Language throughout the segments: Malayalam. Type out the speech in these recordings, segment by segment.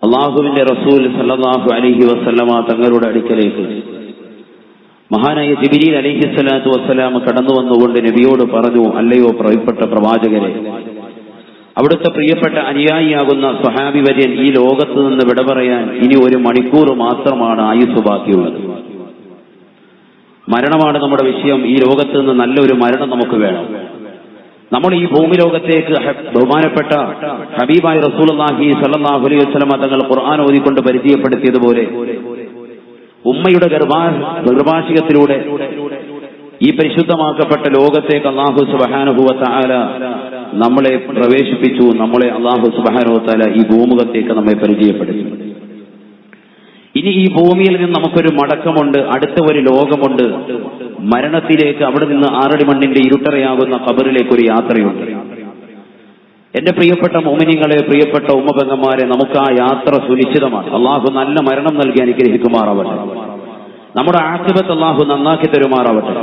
അള്ളാഹുവിന്റെ റസൂൽ സല്ലല്ലാഹു അലൈഹി വസല്ലമ തങ്ങളുടെ അടുക്കലേക്ക് മഹാനായ ജിബ്രീൽ അലൈഹിസ്സലാത്തു വസ്സലാം കടന്നു വന്നുകൊണ്ട് നബിയോട് പറഞ്ഞു, അല്ലയോ പ്രിയപ്പെട്ട പ്രവാചകരെ, അവിടുത്തെ പ്രിയപ്പെട്ട അനുയായിയാകുന്ന സ്വഹാബി വര്യൻ ഈ ലോകത്ത് നിന്ന് വിട പറയാൻ ഇനി 1 മണിക്കൂർ മാത്രമാണ് ആയുസ് ബാക്കിയുള്ളത്. മരണമാണ് നമ്മുടെ വിഷയം. ഈ ലോകത്ത് നിന്ന് നല്ലൊരു മരണം നമുക്ക് വേണം. നമ്മൾ ഈ ഭൂമി ലോകത്തേക്ക് ബഹുമാനപ്പെട്ട ഹബീബായി റസൂലുള്ളാഹി സ്വല്ലല്ലാഹു അലൈഹി വസല്ലം തങ്ങൾ ഖുർആൻ ഓതിക്കൊണ്ട് പരിചയപ്പെടുത്തിയതുപോലെ ഉമ്മയുടെ ഗർഭാശയത്തിലൂടെ ഈ പരിശുദ്ധമാക്കപ്പെട്ട ലോകത്തേക്ക് അല്ലാഹു സുബ്ഹാനഹു വ തആല നമ്മളെ പ്രവേശിപ്പിച്ചു. നമ്മളെ അല്ലാഹു സുബ്ഹാനഹു വ തആല ഈ ഭൂമുഖത്തേക്ക് നമ്മെ പരിചയപ്പെടുത്തി. ഇനി ഈ ഭൂമിയിൽ നിന്ന് നമുക്കൊരു മടക്കമുണ്ട്, അടുത്ത ഒരു ലോകമുണ്ട്. മരണത്തിലേക്ക്, അവിടെ നിന്ന് 6 അടി മണ്ണിന്റെ ഇരുട്ടറയാകുന്ന ഖബറിലേക്ക് ഒരു യാത്രയുണ്ട്. എന്റെ പ്രിയപ്പെട്ട മുഅ്മിനീങ്ങളെ, പ്രിയപ്പെട്ട ഉമ്മപെങ്ങന്മാരെ, നമുക്ക് ആ യാത്ര സുനിശ്ചിതമാണ്. അള്ളാഹു നല്ല മരണം നൽകി അനുഗ്രഹിക്കുമാറാവട്ടെ. നമ്മുടെ ആഖിബത്ത് അള്ളാഹു നന്നാക്കി തരുമാറാവട്ടെ.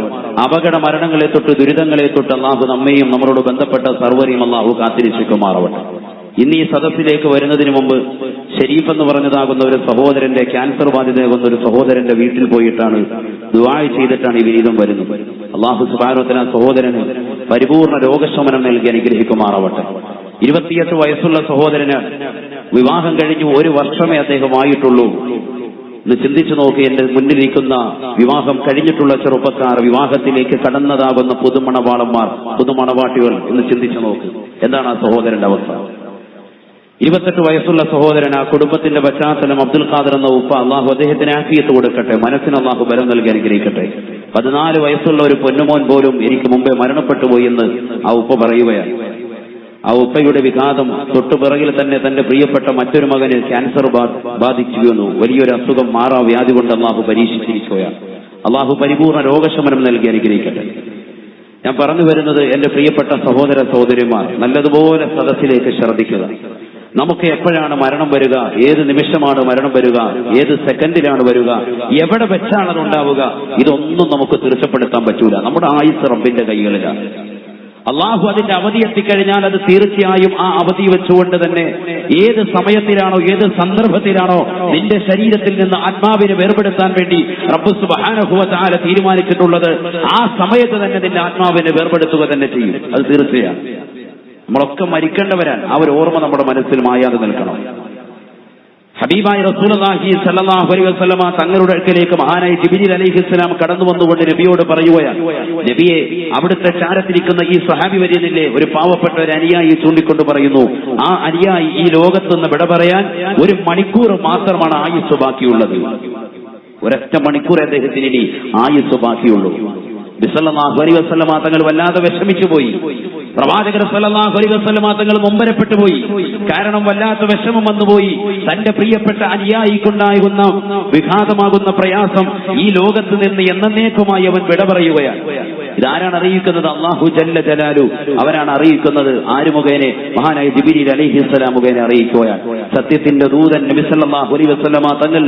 അപകട മരണങ്ങളെ തൊട്ട്, ദുരിതങ്ങളെ തൊട്ട് അള്ളാഹു നമ്മയും നമ്മളോട് ബന്ധപ്പെട്ട സർവ്വരെയും അള്ളാഹു കാത്തിരക്ഷിക്കുമാറാവട്ടെ. ഇന്ന് ഈ സദസ്സിലേക്ക് വരുന്നതിന് മുമ്പ് ഷരീഫ് എന്ന് പറഞ്ഞതാകുന്ന ഒരു സഹോദരന്റെ, ക്യാൻസർ ബാധിതയാകുന്ന ഒരു സഹോദരന്റെ വീട്ടിൽ പോയിട്ടാണ് ദുആ ചെയ്തിട്ടാണ് ഈ വിനീതം വരുന്നത്. അല്ലാഹു സുബ്ഹാനഹു വ തആല സഹോദരന് പരിപൂർണ രോഗശമനം നൽകി അനുഗ്രഹിക്കുമാറാവട്ടെ. 28 വയസ്സുള്ള സഹോദരന് വിവാഹം കഴിഞ്ഞ് 1 വർഷമേ അദ്ദേഹമായിട്ടുള്ളൂ. ഒന്ന് ചിന്തിച്ചു നോക്കി, എന്റെ മുന്നിലിരിക്കുന്ന വിവാഹം കഴിഞ്ഞിട്ടുള്ള ചെറുപ്പക്കാർ, വിവാഹത്തിലേക്ക് കടന്നതാകുന്ന പുതുമണവാളന്മാർ, പുതുമണവാട്ടികൾ, ഒന്ന് ചിന്തിച്ചു നോക്ക്, എന്താണ് ആ സഹോദരന്റെ അവസ്ഥ. 28 വയസ്സുള്ള സഹോദരൻ, ആ കുടുംബത്തിന്റെ പശ്ചാത്തലം, അബ്ദുൽ ഖാദർ എന്ന ഉപ്പ, അള്ളാഹു അദ്ദേഹത്തിന് ആഫിയത്ത് കൊടുക്കട്ടെ, മനസ്സിന് അള്ളാഹു ബലം നൽകി അനുഗ്രഹിക്കട്ടെ. 14 വയസ്സുള്ള ഒരു പൊന്നുമോൻ പോലും എനിക്ക് മുമ്പേ മരണപ്പെട്ടു പോയി എന്ന് ആ ഉപ്പ പറയുകയാണ്. ആ ഉപ്പയുടെ വിഘാതം തൊട്ടുപിറകിൽ തന്നെ തന്റെ പ്രിയപ്പെട്ട മറ്റൊരു മകന് ക്യാൻസർ ബാധിച്ചു വന്നു. വലിയൊരു അസുഖം, മാറാ വ്യാധി കൊണ്ട് അള്ളാഹു പരീക്ഷിച്ചിരിക്കുകയാണ്. അള്ളാഹു പരിപൂർണ രോഗശമനം നൽകി അനുഗ്രഹിക്കട്ടെ. ഞാൻ പറഞ്ഞു വരുന്നത്, എന്റെ പ്രിയപ്പെട്ട സഹോദര സഹോദരിമാർ, നല്ലതുപോലെ സദസ്സിലേക്ക് ശ്രദ്ധിക്കുക. നമുക്ക് എപ്പോഴാണ് മരണം വരിക, ഏത് നിമിഷമാണ് മരണം വരിക, ഏത് സെക്കൻഡിലാണ് വരിക, എവിടെ വെച്ചാണ് അത് ഉണ്ടാവുക, ഇതൊന്നും നമുക്ക് തീർച്ചപ്പെടുത്താൻ പറ്റൂല. നമ്മുടെ ആയുസ് റബ്ബിന്റെ കൈകളിലാണ്. അള്ളാഹു അതിന്റെ അവധി എത്തിക്കഴിഞ്ഞാൽ അത് തീർച്ചയായും ആ അവധി വെച്ചുകൊണ്ട് തന്നെ ഏത് സമയത്തിലാണോ, ഏത് സന്ദർഭത്തിലാണോ നിന്റെ ശരീരത്തിൽ നിന്ന് ആത്മാവിനെ വേർപെടുത്താൻ വേണ്ടി റബ്ബ് സുബ്ഹാനഹു വ തആല തീരുമാനിച്ചിട്ടുള്ളത്, ആ സമയത്ത് തന്നെ നിന്റെ ആത്മാവിനെ വേർപെടുത്തുക തന്നെ ചെയ്യും. അത് തീർച്ചയാണ്. നമ്മളൊക്കെ മരിക്കേണ്ടവരാണ്. ആ ഒരു ഓർമ്മ നമ്മുടെ മനസ്സിൽ മായാതെ നിൽക്കണം. ഹബീബായി റസൂലുള്ളാഹി സ്വല്ലല്ലാഹു അലൈഹി വസല്ലമ തങ്ങളുടെ അടുക്കലേക്ക് മഹാനായ ജിബ്രീൽ അലൈഹിസ്സലാം കടന്നു വന്നുകൊണ്ട് നബിയോട് പറയുകയാണ്, നബിയെ, അവിടുത്തെ ചാരത്തിരിക്കുന്ന ഈ സ്വഹാബി വര്യനിലെ ഒരു പാവപ്പെട്ട ഒരു അനുയായി ചൂണ്ടിക്കൊണ്ട് പറയുന്നു, ആ അനുയായി ഈ ലോകത്തുനിന്ന് വിട പറയാൻ 1 മണിക്കൂർ മാത്രമാണ് ആയുസ് ബാക്കിയുള്ളത്. 1 മണിക്കൂർ അദ്ദേഹത്തിന് ഇനി ആയുസ് ബാക്കിയുള്ളൂ. സല്ലല്ലാഹു അലൈഹി വസല്ലമ തങ്ങൾ വല്ലാതെ വിഷമിച്ചു പോയി. പ്രവാചകർ സല്ലല്ലാഹു അലൈഹി വസല്ലമ തങ്ങൾ മുമ്പരപ്പെട്ടു പോയി. കാരണം വല്ലാത്ത വിഷമം വന്നുപോയി. തന്റെ പ്രിയപ്പെട്ട അനുയായിക്കുണ്ടാകുന്ന വിഘാതമാകുന്ന പ്രയാസം ഈ ലോകത്ത് നിന്ന് എന്നേക്കുമായി അവൻ വിട പറയുകയാണ്. ഇതാരാണ് അറിയിക്കുന്നത്? അല്ലാഹു ജല്ല ജലാലു അവരാണ് അറിയിക്കുന്നത്. ആര് മുഖേനെ? മഹാനായ ജിബ്രീൽ അലൈഹിസ്സലാം മുഖേന അറിയിക്കുകയാണ്. സത്യത്തിന്റെ ദൂതൻ നബി സല്ലല്ലാഹു അലൈഹി വസല്ലമ തങ്ങൾ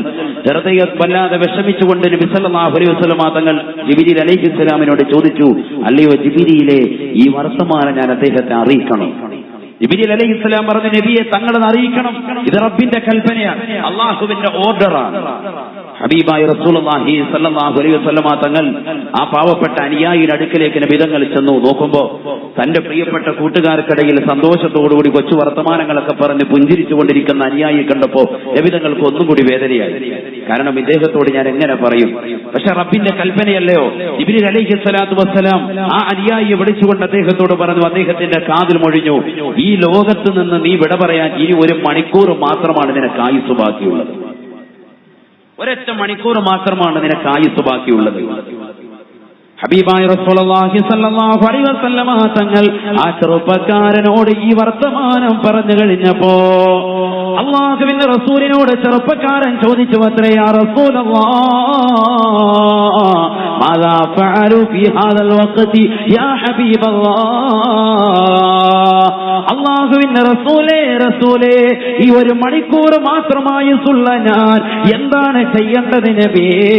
ഹൃദയം വല്ലാതെ വിഷമിച്ചുകൊണ്ട് നബി സല്ലല്ലാഹു അലൈഹി വസല്ലമ തങ്ങൾ ജിബ്രീൽ അലൈഹിസ്സലാമിനോട് ചോദിച്ചു, അല്ലയോ ജിബ്രീലേ, ഈ വർത്തമാനം ഞാൻ അദ്ദേഹത്തെ അറിയിക്കണം. ജിബ്രീൽ അലൈഹിസ്സലാം പറഞ്ഞു, നബിയെ, തങ്ങളത് അറിയിക്കണം. ഇത് റബ്ബിന്റെ കൽപ്പനയാണ്, അള്ളാഹുവിന്റെ ഓർഡറാണ്. ഹബീബായ റസൂലുള്ളാഹി സ്വല്ലല്ലാഹു അലൈഹി വസല്ലമ തങ്ങൾ ആ പാവപ്പെട്ട അനുയായിയുടെ അടുക്കലേക്ക് നബി തങ്ങൾ ചെന്നു. നോക്കുമ്പോ തന്റെ പ്രിയപ്പെട്ട കൂട്ടുകാർക്കിടയിൽ സന്തോഷത്തോടുകൂടി കൊച്ചു വർത്തമാനങ്ങളൊക്കെ പറഞ്ഞ് പുഞ്ചിരിച്ചുകൊണ്ടിരിക്കുന്ന അനുയായി കണ്ടപ്പോ നബി തങ്ങൾക്ക് ഒന്നും കൂടി വേദനയായി. കാരണം ഇദ്ദേഹത്തോട് ഞാൻ എങ്ങനെ പറയും? പക്ഷെ റബ്ബിന്റെ കൽപ്പനയല്ലയോ? ജിബ്രീൽ അലൈഹിസ്സലാത്തു വസ്സലാം ആ അനുയായിയെ വിളിച്ചുകൊണ്ട് അദ്ദേഹത്തോട് പറഞ്ഞു, അദ്ദേഹത്തിന്റെ കാതിൽ മൊഴിഞ്ഞു, ഈ ലോകത്ത് നിന്ന് നീ വിട പറയാൻ ഇനി 1 മണിക്കൂർ മാത്രമാണ് നിനക്ക് ആയുസ് ബാക്കിയുള്ളത്. 1 മണിക്കൂർ മാത്രമാണ് നിനക്ക് ആയുസ് ബാക്കിയുള്ളത്. ഹബീബായ റസൂലുള്ളാഹി സ്വല്ലല്ലാഹു അലൈഹി വസല്ലമ തങ്ങൾ ആ ചെറുപ്പക്കാരനോട് ഈ വർത്തമാനം പറഞ്ഞു കഴിഞ്ഞപ്പോ അല്ലാഹുവിന്റെ റസൂലിനോട് ചെറുപ്പക്കാരൻ ചോദിച്ചു, അത്രേ യാ റസൂലല്ലാഹ്, മാദാ ഫഅലു ഫീ ഹാദൽ വഖ്തി യാ ഹബീബല്ലാഹ്, അല്ലാഹുവിന്റെ റസൂലേ, ഈ 1 മണിക്കൂർ മാത്രമായുസുള്ള ഞാൻ എന്താണ് ചെയ്യേണ്ടത് നബിയേ?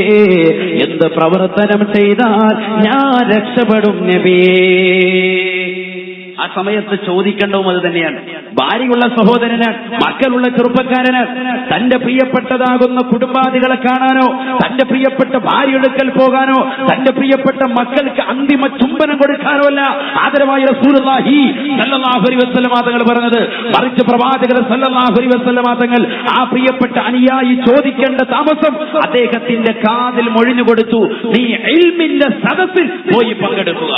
എന്ത് പ്രവർത്തനം ചെയ്താൽ ഞാൻ രക്ഷപ്പെടും നബിയേ? ആ സമയത്ത് ചോദിക്കേണ്ടതും അത് തന്നെയാണ്. ഭാര്യയുള്ള സഹോദരന്, മക്കളുള്ള ചെറുപ്പക്കാരന് തന്റെ പ്രിയപ്പെട്ടതാകുന്ന കുടുംബാദികളെ കാണാനോ, തന്റെ പ്രിയപ്പെട്ട ഭാര്യയെടുക്കൽ പോകാനോ, തന്റെ പ്രിയപ്പെട്ട മക്കൾക്ക് അന്തിമ ചുംബനം കൊടുക്കാനോ അല്ല ആദരവായ റസൂലുള്ളാഹി സ്വല്ലല്ലാഹു അലൈഹി വസല്ലം തങ്ങൾ പറഞ്ഞത്. മറിച്ച് പ്രവാചകർ സ്വല്ലല്ലാഹു അലൈഹി വസല്ലം തങ്ങൾ ആ പ്രിയപ്പെട്ട അനുയായി ചോദിക്കേണ്ട താമസം അദ്ദേഹത്തിന്റെ കാതിൽ മൊഴിഞ്ഞു കൊടുത്തു, നീ ഇൽമിന്റെ സദസ്സിൽ പോയി പങ്കെടുക്കുക.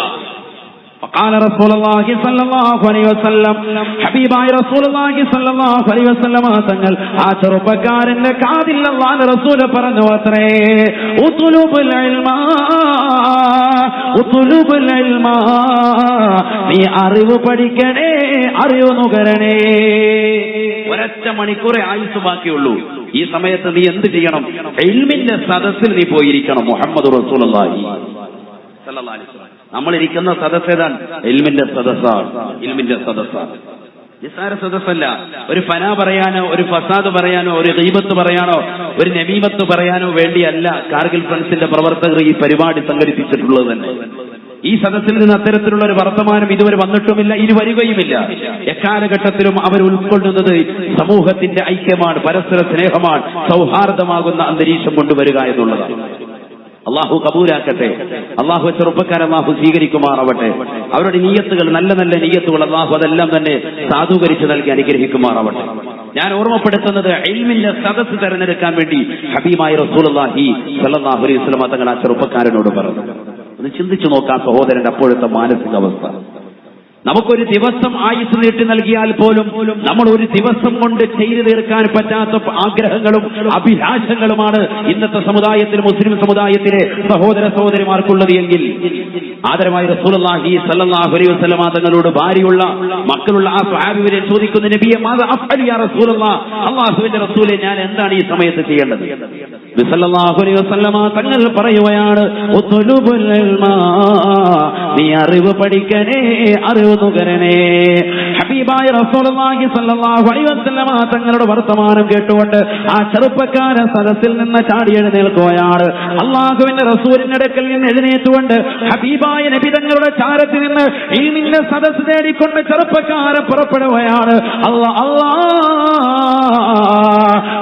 فقال رسول الله صلى الله عليه وسلم ഹബീബായ റസൂലുള്ളാഹി സ്വല്ലല്ലാഹു അലൈഹി വസല്ലം തങ്ങൾ ആ ചെറുപ്പക്കാരന്റെ കാതിൽ അല്ലാഹുവിന്റെ റസൂൽ പറഞ്ഞു അത്രേ, ഉതുലുബുൽ ഇൽമ, നീ അറിവ് പഠിക്കണേ, അറിവ് നുകരണേ. ഒരൊറ്റ മണിക്കൂറേ ആയുസ് ബാക്കിയുള്ളൂ. ഈ സമയത്ത് നീ എന്ത് ചെയ്യണം? ഇൽമിന്റെ സദസ്സിൽ നീ പോയിരിക്കണം. മുഹമ്മദ് റസൂലുള്ളാഹി സ്വല്ലല്ലാഹു അലൈഹി വസല്ലം നമ്മളിരിക്കുന്ന സദസ്സ് ഏതാണ്? ഇൽമിന്റെ സദസ്സാണ്. ഇൽമിന്റെ സദസ്സാണ്, നിസ്സാര സദസ്സല്ല. ഒരു ഫന പറയാനോ, ഒരു ഫസാദ് പറയാനോ, ഒരു ഗീബത്ത് പറയാനോ, ഒരു നമീമത്ത് പറയാനോ വേണ്ടിയല്ല കാർഗിൽ ഫ്രണ്ട്സിന്റെ പ്രവർത്തകർ ഈ പരിപാടി സംഘടിപ്പിച്ചിട്ടുള്ളത് തന്നെ. ഈ സദസ്സിൽ നിന്ന് അത്തരത്തിലുള്ള ഒരു വർത്തമാനം ഇതുവരെ വന്നിട്ടുമില്ല, ഇനി വരികയുമില്ല. എക്കാലഘട്ടത്തിലും അവർ ഉൾക്കൊള്ളുന്നത് സമൂഹത്തിന്റെ ഐക്യമാണ്, പരസ്പര സ്നേഹമാണ്, സൗഹാർദ്ദമാകുന്ന അന്തരീക്ഷം കൊണ്ടുവരിക എന്നുള്ളതാണ്. അള്ളാഹു കബൂലാക്കട്ടെ. അള്ളാഹു ചെറുപ്പക്കാരെ അള്ളാഹു സ്വീകരിക്കുമാറാവട്ടെ. അവരുടെ നിയ്യത്തുകൾ, നല്ല നല്ല നിയ്യത്തുകൾ അള്ളാഹു അതെല്ലാം തന്നെ സാധൂകരിച്ച് നൽകി അനുഗ്രഹിക്കുമാറാവട്ടെ. ഞാൻ ഓർമ്മപ്പെടുത്തുന്നത്, ഇൽമിന്റെ സദസ്സ് തെരഞ്ഞെടുക്കാൻ വേണ്ടി ഹബീബായ റസൂലുള്ളാഹി സ്വല്ലല്ലാഹു അലൈഹി വസല്ലം തങ്ങൾ ആ ചെറുപ്പക്കാരനോട് പറഞ്ഞു. ഒന്ന് ചിന്തിച്ചു നോക്കാം സഹോദരന്റെ അപ്പോഴത്തെ മാനസികാവസ്ഥ. നമുക്കൊരു ദിവസം ആയുസ് നീട്ടി നൽകിയാൽ പോലും നമ്മൾ ഒരു ദിവസം കൊണ്ട് ചെയ്തു തീർക്കാൻ പറ്റാത്ത ആഗ്രഹങ്ങളും അഭിലാഷങ്ങളുമാണ് ഇന്നത്തെ സമുദായത്തിൽ, മുസ്ലിം സമുദായത്തിലെ സഹോദര സഹോദരിമാർക്കുള്ളത് എങ്കിൽ ആദരവായ റസൂലുള്ളാഹി സ്വല്ലല്ലാഹു അലൈഹി വസല്ലം തങ്ങളോട് ഭാര്യയുള്ള മക്കളുള്ള ആ സ്വഹാബിവരെ ചോദിക്കുന്ന, നബിയെ മാദാ അഫ്അൽ യാ റസൂലല്ലാഹ്, അല്ലാഹുവിന്റെ റസൂലേ ഞാൻ എന്താണ് ഈ സമയത്ത് ചെയ്യേണ്ടത്? നബി സല്ലല്ലാഹു അലൈഹി വസല്ലം തങ്ങൾ പറയുകയാണ്, ഉത്ലുബുൽ ഇൽമ, നീ അറിവ് പഠിക്കണേ, അറിവ് നുകരണേ. ഹബീബായ റസൂലുള്ളാഹി സ്വല്ലല്ലാഹു അലൈഹി വസല്ലം തങ്ങളുടെ വർത്തമാനം കേട്ടുകൊണ്ട് ആ ചെറുപ്പക്കാരൻ സദസ്സിൽ നിന്ന് ചാടി എഴുന്നേൽക്കുകയാണ്. അല്ലാഹുവിന്റെ റസൂലിന്റെ അടുക്കൽ നിന്ന് എഴുന്നേറ്റുകൊണ്ട് ഹബീബായ നബി തങ്ങളുടെ ചാരത്തിൽ നിന്ന് ഇൽമിന്റെ സദസ്സ് നേടിക്കൊണ്ട് ചെറുപ്പക്കാരൻ പുറപ്പെടുകയാണ്.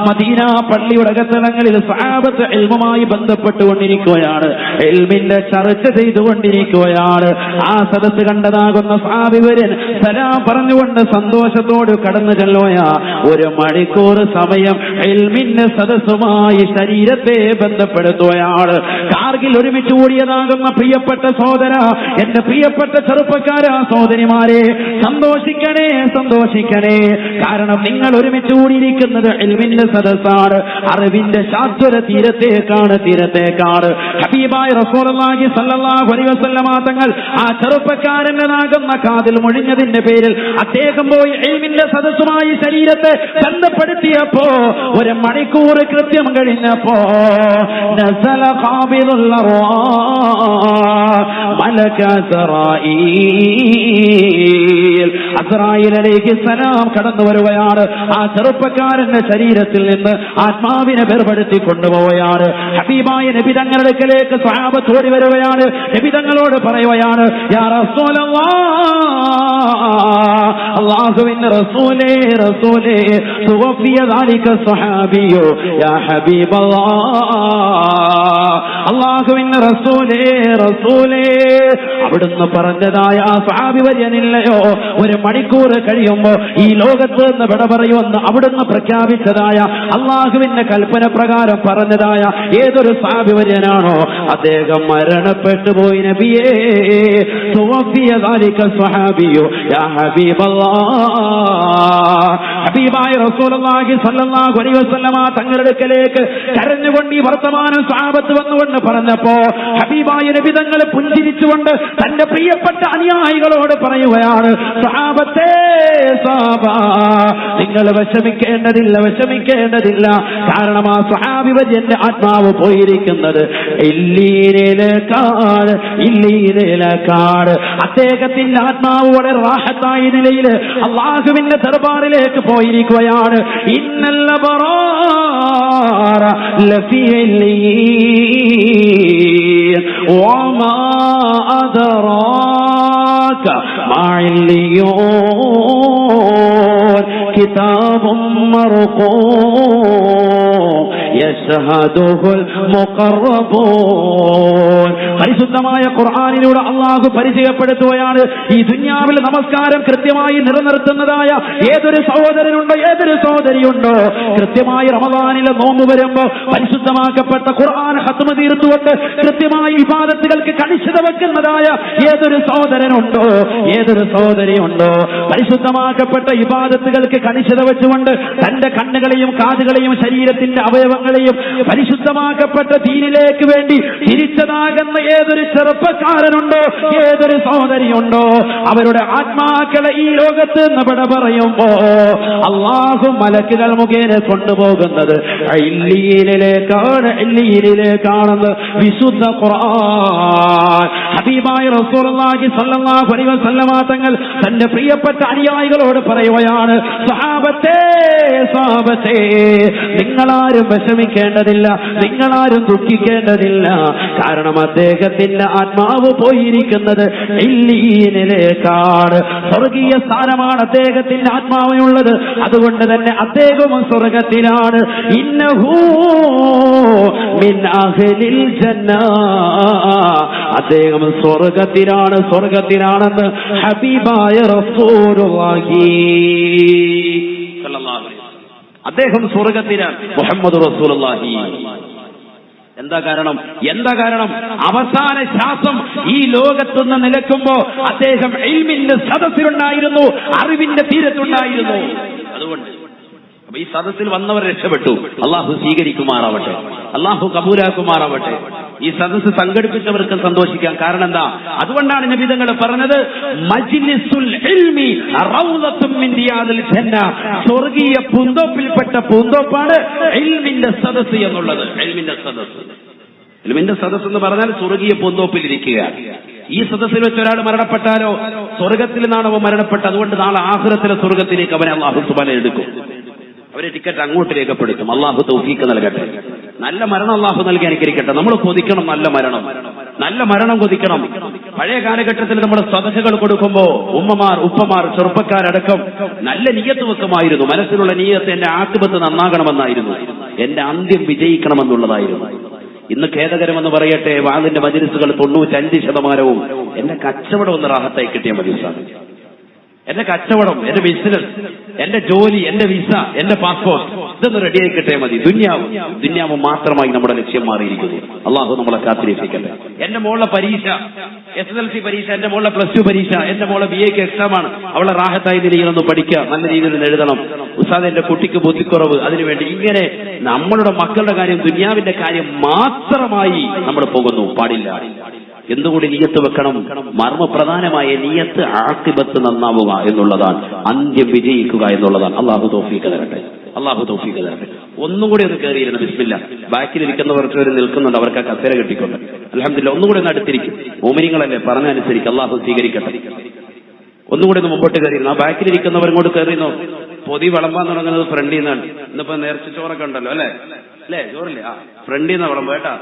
മദീന പള്ളിയുടെ അകത്തളങ്ങളിൽ സ്വഹാബത്ത് ഇൽമുമായി ബന്ധപ്പെട്ടുകൊണ്ടിരിക്കുകയാണ്, ഇൽമിന്റെ ചർച്ച ചെയ്തുകൊണ്ടിരിക്കുകയാണ്. ആ സദസ്സ് കണ്ടതാകുന്ന സ്വഹാബിവരൻ സലാം പറഞ്ഞുകൊണ്ട് സന്തോഷത്തോട് കടന്നു ചെല്ലുകയാ. 1 മണിക്കൂർ സമയം ഇൽമിന്റെ സദസ്സുമായി ശരീരത്തെ ബന്ധപ്പെടുത്തുകയാണ്. കാർഗിൽ ഒരുമിച്ച് കൂടിയതാകുന്ന പ്രിയപ്പെട്ട സഹോദര, എന്റെ പ്രിയപ്പെട്ട ചെറുപ്പക്കാരാ, സഹോദരിമാരെ, സന്തോഷിക്കണേ, സന്തോഷിക്കണേ. കാരണം നിങ്ങൾ ഒരുമിച്ച് കൂടിയിരിക്കുന്നത് ഇൽമിന്റെ സദസ്സാണ്, അറിവിന്റെ ശാശ്വത തീരത്തേക്കാണ്. ഹബീബായ റസൂലുള്ളാഹി സ്വല്ലല്ലാഹു അലൈഹി വസല്ലം തങ്ങൾ ആ ചെറുപ്പക്കാരനാകുന്ന കാതിൽ മൊഴിഞ്ഞതിന്റെ പേരിൽ അദ്ദേഹം പോയി ഇൽമിന്റെ സദസ്സുമായി ശരീരത്തെ ബന്ധപ്പെടുത്തിയപ്പോ 1 മണിക്കൂർ കൃത്യം കഴിഞ്ഞപ്പോ നസല ഖാബിദുൽ മലക അസ്റായീൽ അലൈഹിസ്സലാം കടന്നു വരുകയാണ്. ആ ചെറുപ്പക്കാരന്റെ ശരീരത്തിൽ നിന്ന് ആത്മാവിനെ വേർപെടുത്തി കൊണ്ടുപോവുകയാണ്. ഹബീബായ നബി തങ്ങളുടെ അടുക്കലേക്ക് സ്വഹാബത്ത് ഓടി വരികയാണ്. നബി തങ്ങളോട് പറയുകയാണ്, യാ റസൂലല്ലാഹ്, അല്ലാഹുവിന്റെ റസൂലേ, തുവഫിയ ദാലിക സ്വഹാബിയോ യാ ഹബീബല്ലാഹ്, അല്ലാഹുവിന്റെ റസൂലേ, അവിടുന്ന് പറഞ്ഞതായ ആ സ്വഹാബി വര്യനില്ലയോ 1 മണിക്കൂർ കഴിയുമ്പോ ഈ ലോകത്ത് നിന്ന് വിട പറയുമെന്ന് അവിടുന്ന് പ്രഖ്യാപിച്ചതായ അള്ളാഹുവിന്റെ കൽപ്പന പ്രകാരം പറഞ്ഞതായ ഏതൊരു സ്വഹാബി വര്യനാണോ അദ്ദേഹം മരണപ്പെട്ടു പോയി. നബിയേ, തുവഫിയ ദാലിക സ്വഹാബിയോ യാ ഹബീബല്ലാഹ്, ഹബീബായ റസൂലുള്ളാഹി സ്വല്ലല്ലാഹു അലൈഹി വസല്ലം തങ്ങളുടെ അടുക്കലേക്ക് കരഞ്ഞുകൊണ്ട് ഈ വർത്തമാനം സ്വഹാബത്ത് വന്നുകൊണ്ട് പറഞ്ഞപ്പോ ഹബീബായ നബി തങ്ങൾ പുഞ്ചിരിച്ചുകൊണ്ട് തന്റെ പ്രിയപ്പെട്ട അനുയായികളോട് പറയുകയാണ്, സ്വഹാബത്തേ, നിങ്ങൾ വിഷമിക്കേണ്ടതില്ല. കാരണം ആ സ്വഹാബി വര്യന്റെ ആത്മാവ് പോയിരിക്കുന്നത് ഇല്ലീനയിലേക്കാണ്. അദ്ദേഹത്തിന്റെ ആത്മാവ് വളരെ റാഹത്തായ നിലയിൽ അല്ലാഹുവിന്റെ ദർബാറിലേക്ക് പോയിരിക്കുകയാണ്. ഇന്നൽ അബ്റാറ ലഫീ ഇല്ലീൻ വമാ അദ്റാക മാ ഇല്ലിയൂൻ കിതാബും മർഖൂം യശ്ഹദുഹുൽ മുഖറബൂൻ. പരിശുദ്ധമായ ഖുർആനിലൂടെ അല്ലാഹു പരിചയപ്പെടുത്തുകയാണ് ഈ ദുനിയാവിൽ നമസ്കാരം കൃത്യമായി നിലനിർത്തുന്നതായ ഏതൊരു സഹോദരനുണ്ടോ, ഏതൊരു സഹോദരിയുണ്ടോ, കൃത്യമായി റമദാനിലെ നോമ്പ് വരുമ്പോ പരിശുദ്ധമാക്കപ്പെട്ട ഖുർആൻ ഖത്മ തീർത്തുകൊണ്ട് കൃത്യമായി ഇബാദത്തുകൾക്ക് കണിശത വെക്കുന്നതായ ഏതൊരു സഹോദരനുണ്ടോ, ഏതൊരു സഹോദരിയുണ്ടോ, പരിശുദ്ധമാക്കപ്പെട്ട ഇബാദത്തുകൾക്ക് കണിശത വെച്ചുകൊണ്ട് തന്റെ കണ്ണുകളെയും കാതുകളെയും ശരീരത്തിന്റെ അവയവങ്ങളെയും പരിശുദ്ധമാക്കപ്പെട്ട ദീനിലേക്ക് വേണ്ടി തിരിച്ചതാകുന്ന ഏതൊരു ചെറുപ്പക്കാരനുണ്ടോ, ഏതൊരു സഹോദരിയുണ്ടോ, അവരുടെ ആത്മാക്കളെ ഈ ലോകത്ത് നിന്ന് വിട പറയുമ്പോ അല്ലാഹു മലക്കുകൾ മുഖേന കൊണ്ടുപോകുന്നത് ഇല്ലിയിലേക്കാണെന്ന് വിശുദ്ധ ഖുർആൻ. ഹബീബായ റസൂലുള്ളാഹി സ്വല്ലല്ലാഹു അലൈഹി വസല്ലമ തങ്ങൾ തന്റെ പ്രിയപ്പെട്ട അനുയായികളോട് പറയുകയാണ്, സഹാബത്തേ സഹാബത്തേ, നിങ്ങളാരും വിഷമിക്കേണ്ടതില്ല, നിങ്ങളാരും ദുഃഖിക്കേണ്ടതില്ല. കാരണം അദ്ദേഹത്തിന്റെ ആത്മാവ് പോയിരിക്കുന്നത് ഇല്ലീനിലേക്കാണ്. സ്വർഗീയ സ്ഥാനമാണ് അദ്ദേഹത്തിന്റെ ആത്മാവിനുള്ളത്. അതുകൊണ്ട് തന്നെ അദ്ദേഹവും സ്വർഗത്തിലാണ്. ഇന്നഹു മിൻ അഹ്ലിൽ ജന്ന, അദ്ദേഹം സ്വർഗത്തിലാണ്, സ്വർഗത്തിലാണെന്ന് ഹബീബായ റസൂലുള്ളാഹി സ്വല്ലല്ലാഹു അലൈഹി വസല്ലം. അദ്ദേഹം സ്വർഗത്തിലാണ്, മുഹമ്മദ് റസൂലുള്ളാഹി. എന്താ കാരണം? എന്താ കാരണം? അവസാന ശ്വാസം ഈ ലോകത്തുനിന്ന് നിലക്കുമ്പോ അദ്ദേഹം ഇൽമിന്റെ സദസ്സിലുണ്ടായിരുന്നു, അറിവിന്റെ തീരത്തുണ്ടായിരുന്നു. അതുകൊണ്ട് അപ്പൊ ഈ സദസ്സിൽ വന്നവർ രക്ഷപ്പെട്ടു. അള്ളാഹു സ്വീകരിക്കുമാറാവട്ടെ, അള്ളാഹു കബൂലാക്കുമാറാവട്ടെ. ഈ സദസ്സ് സംഘടിപ്പിച്ചവർക്ക് സന്തോഷിക്കാം. കാരണം എന്താ? അതുകൊണ്ടാണ് നബി തങ്ങൾ പറഞ്ഞത്, മജ്ലിസുൽ ഇൽമി റൗളത്തും മിൻ റിയാദിൽ ജന്ന, സ്വർഗീയ പൂന്തോപ്പിൽപ്പെട്ട പൂന്തോപ്പാണ് ഇൽമിന്റെ സദസ്സ് എന്നുള്ളത്. ഇൽമിന്റെ സദസ്സ്, ഇൽമിന്റെ സദസ്സ് എന്ന് പറഞ്ഞാൽ സ്വർഗീയ പൂന്തോപ്പിൽ ഇരിക്കുക. ഈ സദസ്സിൽ വെച്ച് ഒരാൾ മരണപ്പെട്ടാലോ സ്വർഗത്തിൽ നിന്നാണ് അവൻ മരണപ്പെട്ടത്. അതുകൊണ്ട് നാളെ ആഖിറത്തിലെ സ്വർഗത്തിലേക്ക് അവനെ അല്ലാഹു സുബ്ഹാനഹു എടുക്കും. അവരെ ടിക്കറ്റ് അങ്ങോട്ട് രേഖപ്പെടുത്തും. അല്ലാഹു തൗഫീഖ് നൽകട്ടെ. നല്ല മരണം അല്ലാഹു നൽകി അനുഗ്രഹിക്കട്ടെ. നമ്മൾ കൊതിക്കണം നല്ല മരണം, നല്ല മരണം കൊതിക്കണം. പഴയ കാലഘട്ടത്തിൽ നമ്മുടെ സദസ്സുകൾ കൊടുക്കുമ്പോ ഉമ്മമാർ, ഉപ്പമാർ, ചെറുപ്പക്കാരടക്കം നല്ല നിയ്യത്ത് വെക്കുമായിരുന്നു. മനസ്സിലുള്ള നിയ്യത്ത് എന്റെ ആഖിബത്ത് നന്നാകണമെന്നായിരുന്നു, എന്റെ അന്ത്യം വിജയിക്കണമെന്നുള്ളതായിരുന്നു. ഇന്ന് ഖേദകരമെന്ന് പറയട്ടെ, വാളിന്റെ മജ്‌ലിസുകൾ 95% എന്റെ കച്ചവടം ഒന്ന് റാഹത്തായി കിട്ടിയ മജ്‌ലിസാണ്. എന്റെ കച്ചവടം, എന്റെ ബിസിനസ്, എന്റെ ജോലി, എന്റെ വിസ, എന്റെ പാസ്പോർട്ട്, ഇതൊന്ന് റെഡിയായി കിട്ടിയാൽ മതി. ദുന്യാവ് മാത്രമായി നമ്മുടെ ലക്ഷ്യം മാറിയിരിക്കുന്നു. അള്ളാഹു നമ്മളെ കാത്തിരിപ്പിക്കട്ടെ. എന്റെ മോളുടെ പരീക്ഷ, SSLC പരീക്ഷ, എന്റെ മോളുടെ +2 പരീക്ഷ, എന്റെ മോളെ BA എക്സാമാണ്, അവളെ റാഹത്തായി രീതിയിലൊന്ന് പഠിക്കുക, നല്ല രീതിയിൽ എഴുതണം. ഉസ്താദ് എന്റെ കുട്ടിക്ക് ബുദ്ധിക്കുറവ്, അതിനുവേണ്ടി ഇങ്ങനെ നമ്മളുടെ മക്കളുടെ കാര്യം, ദുന്യാവിന്റെ കാര്യം മാത്രമായി നമ്മൾ പോകുന്നു. പാടില്ല. എന്തുകൂടി നിയ്യത്ത് വെക്കണം? മർമ്മപ്രധാനമായ നിയ്യത്ത് ആഖിബത്ത് നന്നാവുക എന്നുള്ളതാണ്, അന്ത്യം വിജയിക്കുക എന്നുള്ളതാണ്. അല്ലാഹു തൗഫീഖ് തരട്ടെ, അല്ലാഹു തൗഫീഖ് തരട്ടെ. ഒന്നുകൂടി ഒന്ന് കയറിയിരുന്നു. ബിസ്മില്ലാ. ബാക്കിലിരിക്കുന്നവർക്ക് ഒരു നിൽക്കുന്നുണ്ട്, അവർക്ക് ആ കസേര കെട്ടിക്കൊണ്ട്. അൽഹംദുലില്ലാ. ഒന്നുകൂടി ഒന്ന് അടുത്തിരിക്കും. മോമിനിങ്ങളല്ലേ, പറഞ്ഞനുസരിച്ച്. അല്ലാഹു സ്വീകരിക്കട്ടെ. ഒന്നുകൂടി ഒന്ന് മുമ്പോട്ട് കയറിയിരുന്നു. ആ ബാക്കിലിരിക്കുന്നവരും കൂടി കയറിയുന്നു. പൊതി വിളമ്പാൻ തുടങ്ങുന്നത് ഫ്രണ്ടിൽ നിന്നാണ്. ഇന്നിപ്പോ നേർച്ച ചോറൊക്കെ ഉണ്ടല്ലോ, അല്ലേ? ചോറില്ലേ? ആ, ഫ്രണ്ടിൽ നിന്ന് വിളമ്പ് കേട്ടാ.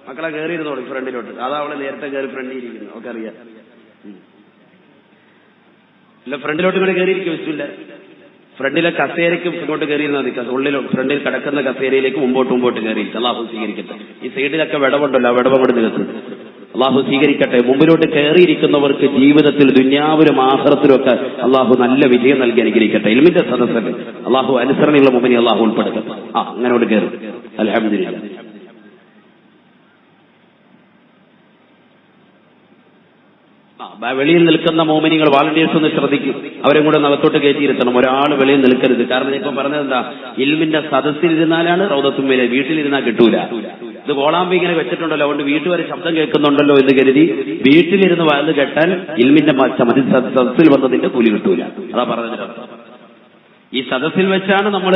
മക്കളെ കയറിയിരുന്നോളൂ ഫ്രണ്ടിലോട്ട്. അതാ അവള് നേരത്തെ കയറി ഫ്രണ്ടിൽ ഇരിക്കുന്നു, ഒക്കെ അറിയാം. ഇല്ല, ഫ്രണ്ടിലോട്ട് ഇങ്ങനെ കയറിയിരിക്കും. വിശ്വമില്ല, ഫ്രണ്ടിലെ കസേരയ്ക്ക് ഇങ്ങോട്ട് കയറിയിരുന്നാൽ മതി. ഫ്രണ്ടിൽ കിടക്കുന്ന കസേരയിലേക്ക് മുമ്പോട്ട് കയറിയിരിക്കും. അല്ലാഹു സ്വീകരിക്കട്ടെ. ഈ സൈഡിലൊക്കെ വിടവുണ്ടല്ലോ, ആ വിടവ് കൊണ്ട് നികത്തും. അല്ലാഹു സ്വീകരിക്കട്ടെ. മുമ്പിലോട്ട് കയറിയിരിക്കുന്നവർക്ക് ജീവിതത്തിൽ ദുന്യാവിലും ആഖിറത്തിലും ഒക്കെ അല്ലാഹു നല്ല വിജയം നൽകി അനുഗ്രഹിക്കട്ടെ. ഇൽമിന്റെ സദസ്സല്ലേ, അല്ലാഹു അനുസരണയുള്ള മുമ്പിനെ അല്ലാഹു ഉൾപ്പെടുത്തട്ടെ. ആ, അങ്ങനോട്ട് കയറും. അൽഹംദുലില്ലാ. വെളിയിൽ നിൽക്കുന്ന മോമിനികൾ, വാളണ്ടിയേഴ്സ് ഒന്ന് ശ്രദ്ധിക്കും. അവരെ കൂടെ അകത്തോട്ട് കയറ്റിയിരുത്തണം. ഒരാൾ വെളിയിൽ നിൽക്കരുത്. കാരണം ഇപ്പം പറഞ്ഞത് എന്താ? ഇൽമിന്റെ സദസ്സിലിരുന്നാലാണ് റൗദത്തും വരെ, വീട്ടിലിരുന്നാൽ കിട്ടൂല. ഇത് കോളാമ്പി ഇങ്ങനെ വെച്ചിട്ടുണ്ടല്ലോ, അതുകൊണ്ട് വീട്ടുവരെ ശബ്ദം കേൾക്കുന്നുണ്ടല്ലോ എന്ന് കരുതി വീട്ടിലിരുന്ന് വയന്ന് കേട്ടാൽ ഇൽമിന്റെ സദസ്സിൽ വന്നതിന്റെ കൂലി കിട്ടൂല. അതാ പറഞ്ഞതിന്റെ അർത്ഥം. ഈ സദസ്സിൽ വെച്ചാണ് നമ്മൾ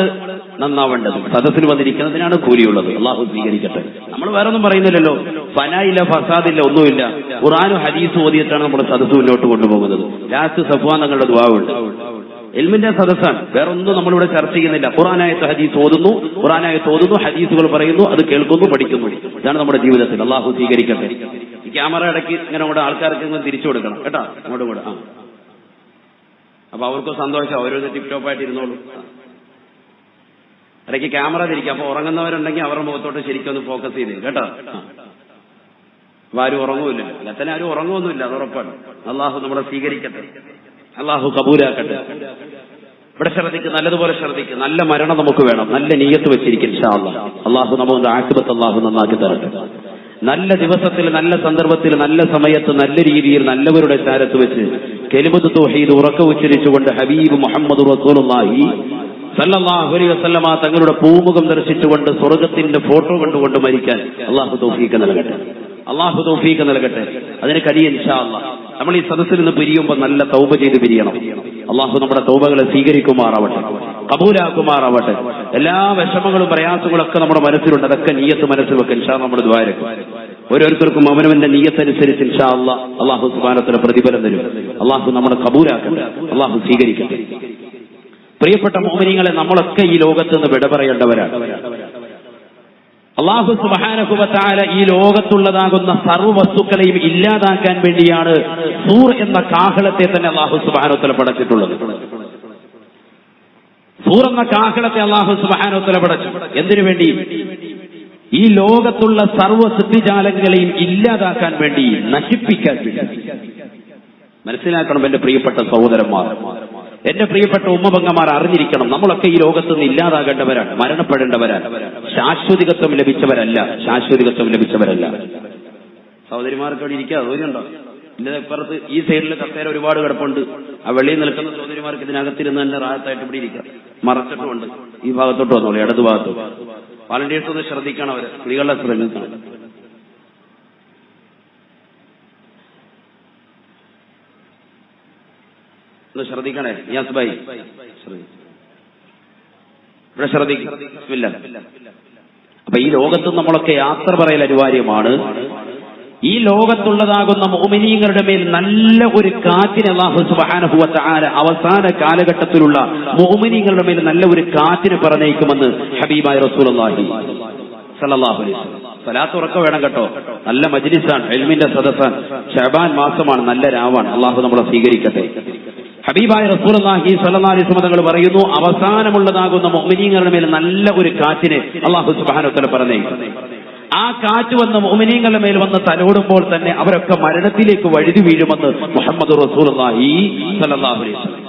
നന്നാവേണ്ടത്. സദസ്സിൽ വന്നിരിക്കുന്നതിനാണ് കൂലിയുള്ളത്. അള്ളാഹു സ്വീകരിക്കട്ടെ. നമ്മൾ വേറെ ഒന്നും പറയുന്നില്ലല്ലോ, ഫനായില്ല, ഫസാദില്ല, ഒന്നുമില്ല. ഖുർആനും ഹദീസും ഓതിയിട്ടാണ് നമ്മുടെ സദസ്സ് മുന്നോട്ട് കൊണ്ടുപോകുന്നത്. ലാസ്റ്റ് സഫ്വാൻ തങ്ങളുടെ ദുആവുണ്ട്. ഇൽമിന്റെ സദസ്സാണ്, വേറെ ഒന്നും നമ്മളിവിടെ ചർച്ച ചെയ്യുന്നില്ല. ഖുർആനായത്ത് ഹദീസ് ഓതുന്നു, ഖുർആനായത്ത് ഓതുന്നു, ഹദീസുകൾ പറയുന്നു, അത് കേൾക്കുന്നു, പഠിക്കുന്നു. ഇതാണ് നമ്മുടെ ജീവിതത്തിൽ. അള്ളാഹു സ്വീകരിക്കട്ടെ. ഈ ക്യാമറ ഇടയ്ക്ക് ഇങ്ങനെ കൂടെ ആൾക്കാർക്ക് തിരിച്ചു കൊടുക്കണം കേട്ടോ, അങ്ങോട്ടും കൂടെ. അപ്പൊ അവർക്ക് സന്തോഷം, അവരൊന്ന് ടിപ് ടോപ്പായിട്ട് ഇരുന്നോളൂ. ഇടയ്ക്ക് ക്യാമറ തിരിക്കാം. അപ്പൊ ഉറങ്ങുന്നവരുണ്ടെങ്കിൽ അവരുടെ മുഖത്തോട്ട് ശരിക്കും ഒന്ന് ഫോക്കസ് ചെയ്തേ കേട്ടോ. അപ്പൊ ആരും ഉറങ്ങുമില്ല, അല്ലത്തന്നെ ആരും ഉറങ്ങുമൊന്നുമില്ല, അത് ഉറപ്പാണ്. അള്ളാഹു നമ്മളെ സ്വീകരിക്കട്ടെ, അള്ളാഹു കബൂലാക്കട്ടെ. ഇവിടെ ശ്രദ്ധിക്കും, നല്ലതുപോലെ ശ്രദ്ധിക്കും. നല്ല മരണം നമുക്ക് വേണം, നല്ല നിയ്യത്ത് വെച്ചിരിക്കും. ഇൻഷാ അല്ലാഹ് അള്ളാഹു നമ്മുടെ ആഖിബത്ത് അള്ളാഹു നന്നാക്കി തരട്ടെ. നല്ല ദിവസത്തിൽ, നല്ല സന്ദർഭത്തിൽ, നല്ല സമയത്ത്, നല്ല രീതിയിൽ നല്ലവരുടെ ചാരത്ത് വെച്ച് കലിമത്ത് തൗഹീദ് ഉറക്ക ഉച്ചരിച്ചുകൊണ്ട് ഹബീബ് മുഹമ്മദ് റസൂലുള്ളാഹി സല്ലല്ലാഹു അലൈഹി വസല്ലമ തങ്ങളുടെ പൂമുഖം ദർശിച്ചുകൊണ്ട് സ്വർഗത്തിന്റെ ഫോട്ടോ കണ്ടുകൊണ്ട് മരിക്കാൻ അള്ളാഹു തൗഫീഖ് നൽകട്ടെ, അള്ളാഹു തൗഫീഖ് നൽകട്ടെ. അതിന് കഴിയും ഇൻഷാ അല്ലാഹ്. നമ്മൾ ഈ സദസ്സിൽ നിന്ന് പിരിയുമ്പോൾ നല്ല തൗബ ചെയ്ത് പിരിയണം. അള്ളാഹു നമ്മുടെ തൗബകളെ സ്വീകരിക്കുമാറാവട്ടെ, കബൂലാക്കുമാറാവട്ടെ. എല്ലാ വിഷമങ്ങളും പ്രയാസങ്ങളും ഒക്കെ നമ്മുടെ മനസ്സിലുണ്ട്, അതൊക്കെ നിയ്യത്ത് മനസ്സിൽ വെക്കാൻ ഇൻഷാ അല്ലാഹ് നമ്മൾ ദുആ ചെയ്യും. ഓരോരുത്തർക്കും അവനവന്റെ നിയ്യത്തനുസരിച്ച് ഇൻഷാ അല്ലാഹ് അള്ളാഹു സുബ്ഹാനഹു വ തആല പ്രതിഫലം തരും. അള്ളാഹു നമ്മളെ കബൂലാക്കട്ടെ, അള്ളാഹു സ്വീകരിക്കട്ടെ. പ്രിയപ്പെട്ട മുഅ്മിനീങ്ങളെ, നമ്മളൊക്കെ ഈ ലോകത്ത് നിന്ന് വിട പറയേണ്ടവരാണ്. അല്ലാഹു സുബ്ഹാനഹു വ തആല ഈ ലോകത്തുള്ളതാകുന്ന സർവ്വ വസ്തുക്കളെയും ഇല്ലാതാക്കാൻ വേണ്ടിയാണ് സൂർ എന്ന കാഹളത്തെ തന്നെ അല്ലാഹു സുബ്ഹാനഹു വ തആല പടച്ചിട്ടുള്ളത്. സൂർ എന്ന കാഹളത്തെ അല്ലാഹു സുബ്ഹാനഹു വ തആല പടച്ചു എന്തിനു വേണ്ടി? ഈ ലോകത്തുള്ള സർവ്വ സൃഷ്ടിജാലങ്ങളെയും ഇല്ലാതാക്കാൻ വേണ്ടി, നശിപ്പിക്കാൻ വേണ്ടി. മനസ്സിലാക്കണം എന്റെ പ്രിയപ്പെട്ട സഹോദരന്മാർ, എന്റെ പ്രിയപ്പെട്ട ഉമ്മപെങ്ങന്മാർ അറിഞ്ഞിരിക്കണം, നമ്മളൊക്കെ ഈ ലോകത്ത് നിന്ന് ഇല്ലാതാകേണ്ടവരാണ്, മരണപ്പെടേണ്ടവരാണ്. ശാശ്വതികത്വം ലഭിച്ചവരല്ല, ശാശ്വതികത്വം ലഭിച്ചവരല്ല. സഹോദരിമാർക്ക് അവിടെ ഇരിക്കുക സൗകര്യമുണ്ടോ? ഇല്ല, ഇപ്പുറത്ത് ഈ സൈഡിൽ കസേര ഒരുപാട് കിടപ്പുണ്ട്. ആ വെളിയിൽ നിൽക്കുന്ന സഹോദരിമാർക്ക് ഇതിനകത്തിരുന്ന് തന്നെ റാഹത്തായിട്ട് ഇവിടെ ഇരിക്കുക. മറച്ചിട്ടുമുണ്ട്. ഈ ഭാഗത്തോട്ട് വന്നോളൂ, ഇടതു ഭാഗത്തോട്ട്. വാളണ്ടിയേഴ്സ് ഒന്ന് ശ്രദ്ധിക്കണം, അവര് സ്ത്രീകളെ ശ്രമിക്കണം. ഒന്ന് ശ്രദ്ധിക്കണേ നിയാസ് ഭായി, ഇവിടെ ശ്രദ്ധിക്കും. അപ്പൊ ഈ ലോകത്ത് നമ്മളൊക്കെ യാത്ര പറയൽ അനിവാര്യമാണ്. ഈ ലോകത്തുള്ളതാകുന്ന മുഅ്മിനീങ്ങളുടെ മേൽ നല്ല ഒരു കാറ്റിനെ അല്ലാഹു സുബ്ഹാനഹു വ തആല അവസാന കാലഘട്ടത്തിലുള്ള മുഅ്മിനീങ്ങളുടെ മേൽ നല്ല ഒരു കാറ്റിനെ പറഞ്ഞേക്കുമെന്ന് ഹബീബായ റസൂലുള്ളാഹി സല്ലല്ലാഹു അലൈഹി വസല്ലം. സലാത്ത് ഉറക്ക വേണം കേട്ടോ. നല്ല മജ്ലിസാണ്, ഇൽമിന്റെ സദസ്സാണ്, ശഅബാൻ മാസമാണ്, നല്ല രാവാണ്. അല്ലാഹു നമ്മളെ സ്വീകരിക്കട്ടെ. ഹബീബായ റസൂലുള്ളാഹി സ്വല്ലല്ലാഹു അലൈഹി വസല്ലം തങ്ങൾ പറയുന്നു, അവസാനമുള്ളതാകുന്ന മുഅ്മിനീങ്ങളുടെ മേൽ നല്ല ഒരു കാറ്റിനെ അല്ലാഹു സുബ്ഹാനഹു വ തആല പറഞ്ഞേക്കും. ആ കാറ്റ് വന്ന് മുഅ്മിനീങ്ങളുടെ മേൽ വന്ന് തലോടുമ്പോൾ തന്നെ അവരൊക്കെ മരണത്തിലേക്ക് വഴുതി വീഴുമെന്ന് മുഹമ്മദ് റസൂലുള്ളാഹി സ്വല്ലല്ലാഹു അലൈഹി വസല്ലം.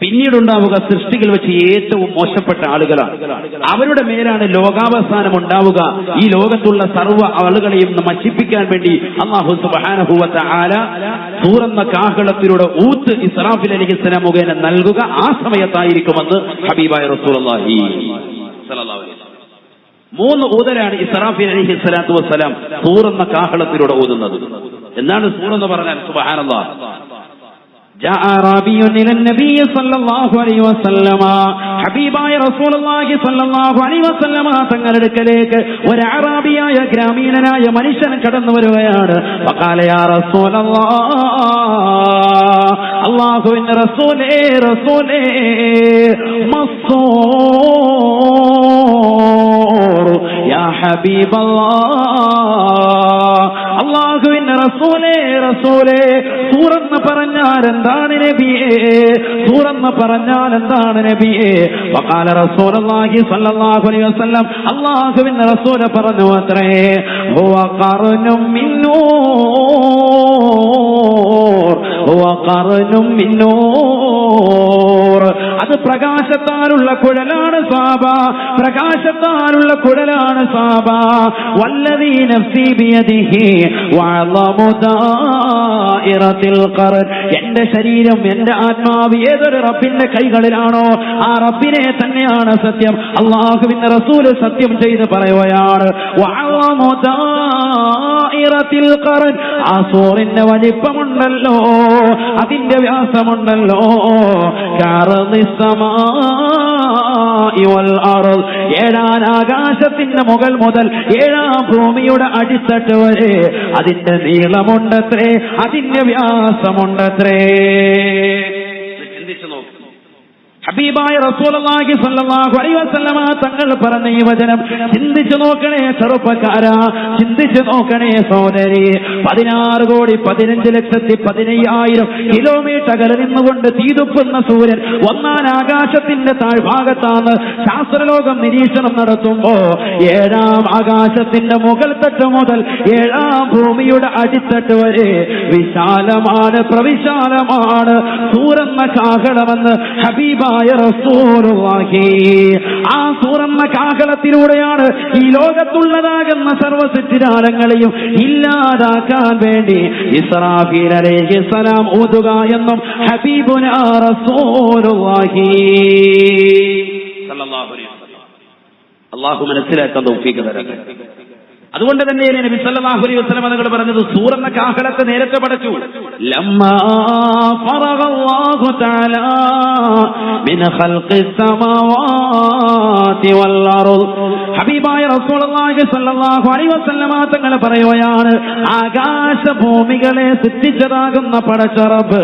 പിന്നീടുണ്ടാവുക സൃഷ്ടികൾ വെച്ച് ഏറ്റവും മോശപ്പെട്ട ആളുകളാണ്. അവരുടെ മേലാണ് ലോകാവസാനം ഉണ്ടാവുക. ഈ ലോകത്തുള്ള സർവ്വ ആളുകളെയും നശിപ്പിക്കാൻ വേണ്ടി അല്ലാഹു സുബ്ഹാനഹു വ തആല സൂറന്ന കാഹളത്തിലൂടെ ഊത്ത് ഇസ്രാഫീൽ അലൈഹിസ്സലാം മുഖേന നൽകുക ആ സമയത്തായിരിക്കുമെന്ന് ഹബീബായ റസൂലുള്ളാഹി സ്വല്ലല്ലാഹു അലൈഹി വസല്ലം. 3 ഊതലാണ് ഇസ്രാഫീൽ അലൈഹിസ്സലാത്തു വസ്സലാം സൂറന്ന കാഹളത്തിലൂടെ ഊതുന്നത്. എന്താണ് സൂറെന്ന് പറഞ്ഞാൽ? സുബ്ഹാനല്ലാഹ്. جاء أعرابي إلى النبي صلى الله عليه وسلم ഹബീബായ റസൂലുള്ളാഹി സ്വല്ലല്ലാഹു അലൈഹി വസല്ലമ തങ്ങളുടെ അടുക്കലേക്ക് ഒരു അറാബിയായ ഗ്രാമീണനായ മനുഷ്യൻ കടന്നു വരികയാണ്. ഫഖാല യാ റസൂലല്ലാഹ്, അല്ലാഹുവിന്റെ റസൂലേ, റസൂലേ, മസ്സൂർ യാ ഹബീബല്ലാഹ്, അല്ലാഹുവിന്റെ റസൂലേ, റസൂലേ, സൂറെന്ന് പറഞ്ഞാൽ എന്താണ് നബിയേ? സൂറെന്ന് പറഞ്ഞാൽ എന്താണ് നബിയേ? വഖാല റസൂലുള്ളാഹി സ്വല്ലല്ലാഹു അലൈഹി വസല്ലം, അല്ലാഹുവിന്റെ റസൂൽ പറഞ്ഞു അത്രേ, ഹുവ ഖർനും മിൻ നൂർ, ഹുവ ഖർനും മിൻ നൂർ, അത് പ്രകാശത്താലുള്ള കുഴലാണ് സാബ, പ്രകാശത്താലുള്ള കുഴലാണ് സാബ. വല്ലദീ നഫ്സി ബിയദിഹി വഅളമു ദാഇറത്തിൽ ഖർൻ, എന്റെ ശരീരം, എന്റെ ആത്മാവ് ഏതൊരു റബ്ബിന്റെ കൈകളിലാണോ ആ റബ്ബിനെ തന്നെയാണ് സത്യം. അല്ലാഹുവിന്റെ റസൂൽ സത്യം ചെയ്ത് പറയുകയാണ്, വഅളമു ദാഇറത്തിൽ ഖർൻ, ആ സൂറിന്റെ വലിപ്പമുണ്ടല്ലോ, അതിന്റെ വ്യാസമുണ്ടല്ലോ, ഏഴാം ആകാശത്തിന്റെ മുകൾ മുതൽ ഏഴാം ഭൂമിയുടെ അടിത്തട്ട് വരെ അതിന്റെ നീളമുണ്ടത്രേ, അതിന്റെ വ്യാസമുണ്ടത്രേ. ചിന്തിച്ചു നോക്കും. ഹബീബായ റസൂലുള്ളാഹി സ്വല്ലല്ലാഹു അലൈഹി വസല്ലമ തങ്ങൾ പറഞ്ഞ ഈ വചനം ചിന്തിച്ചു നോക്കണേ ചെറുപ്പക്കാരാ, ചിന്തിച്ചു നോക്കണേ സഹോദരി. 16,15,15,000 കിലോമീറ്റർ അകലെ നിന്നുകൊണ്ട് തീതുപ്പുന്ന സൂര്യൻ ഒന്നാം ആകാശത്തിന്റെ താഴ്ഭാഗത്താണ് ശാസ്ത്രലോകം നിരീക്ഷണം നടത്തുമ്പോ 7ാം ആകാശത്തിന്റെ മുകൾ തട്ട് മുതൽ 7ാം ഭൂമിയുടെ അടിത്തട്ട് വരെ വിശാലമാണ്, പ്രവിശാലമാണ് സൂറെന്ന കാഹളമെന്ന് ഹബീബായ റസൂലുള്ളാഹി. ആ സൂറെന്ന കാഹളത്തിലൂടെയാണ് ഈ ലോകത്തുള്ളതാകുന്ന സർവ്വ സൃഷ്ടിജാലങ്ങളെയും ഇല്ലാതാക്കാൻ വേണ്ടി ഇസ്രാഫീൽ അലൈഹിസ്സലാം ഊതുക എന്നും ഹബീബുനാ റസൂലുള്ളാഹി സല്ലല്ലാഹു അലൈഹി വസല്ലം. അല്ലാഹു മനസ്സിലാക്കാൻ തൗഫീഖ് തരട്ടെ. അതുകൊണ്ട് തന്നെ നബി സല്ലല്ലാഹു അലൈഹി വസല്ലം തങ്ങൾ പറഞ്ഞത് സൂറെന്ന കാഹളത്തെ നേരത്തെ പടച്ചു. ലമ്മാ ഫറഗല്ലാഹു തആല മിൻ ഖൽഖിസ് സമാവാതി വൽ അർദ്. ഹബീബായ റസൂലുള്ളാഹി സ്വല്ലല്ലാഹു അലൈഹി വസല്ലം തങ്ങൾ പറയുകയാണ്, ആകാശഭൂമികളെ സൃഷ്ടിച്ചതാകുന്ന പടച്ച റബ്ബ്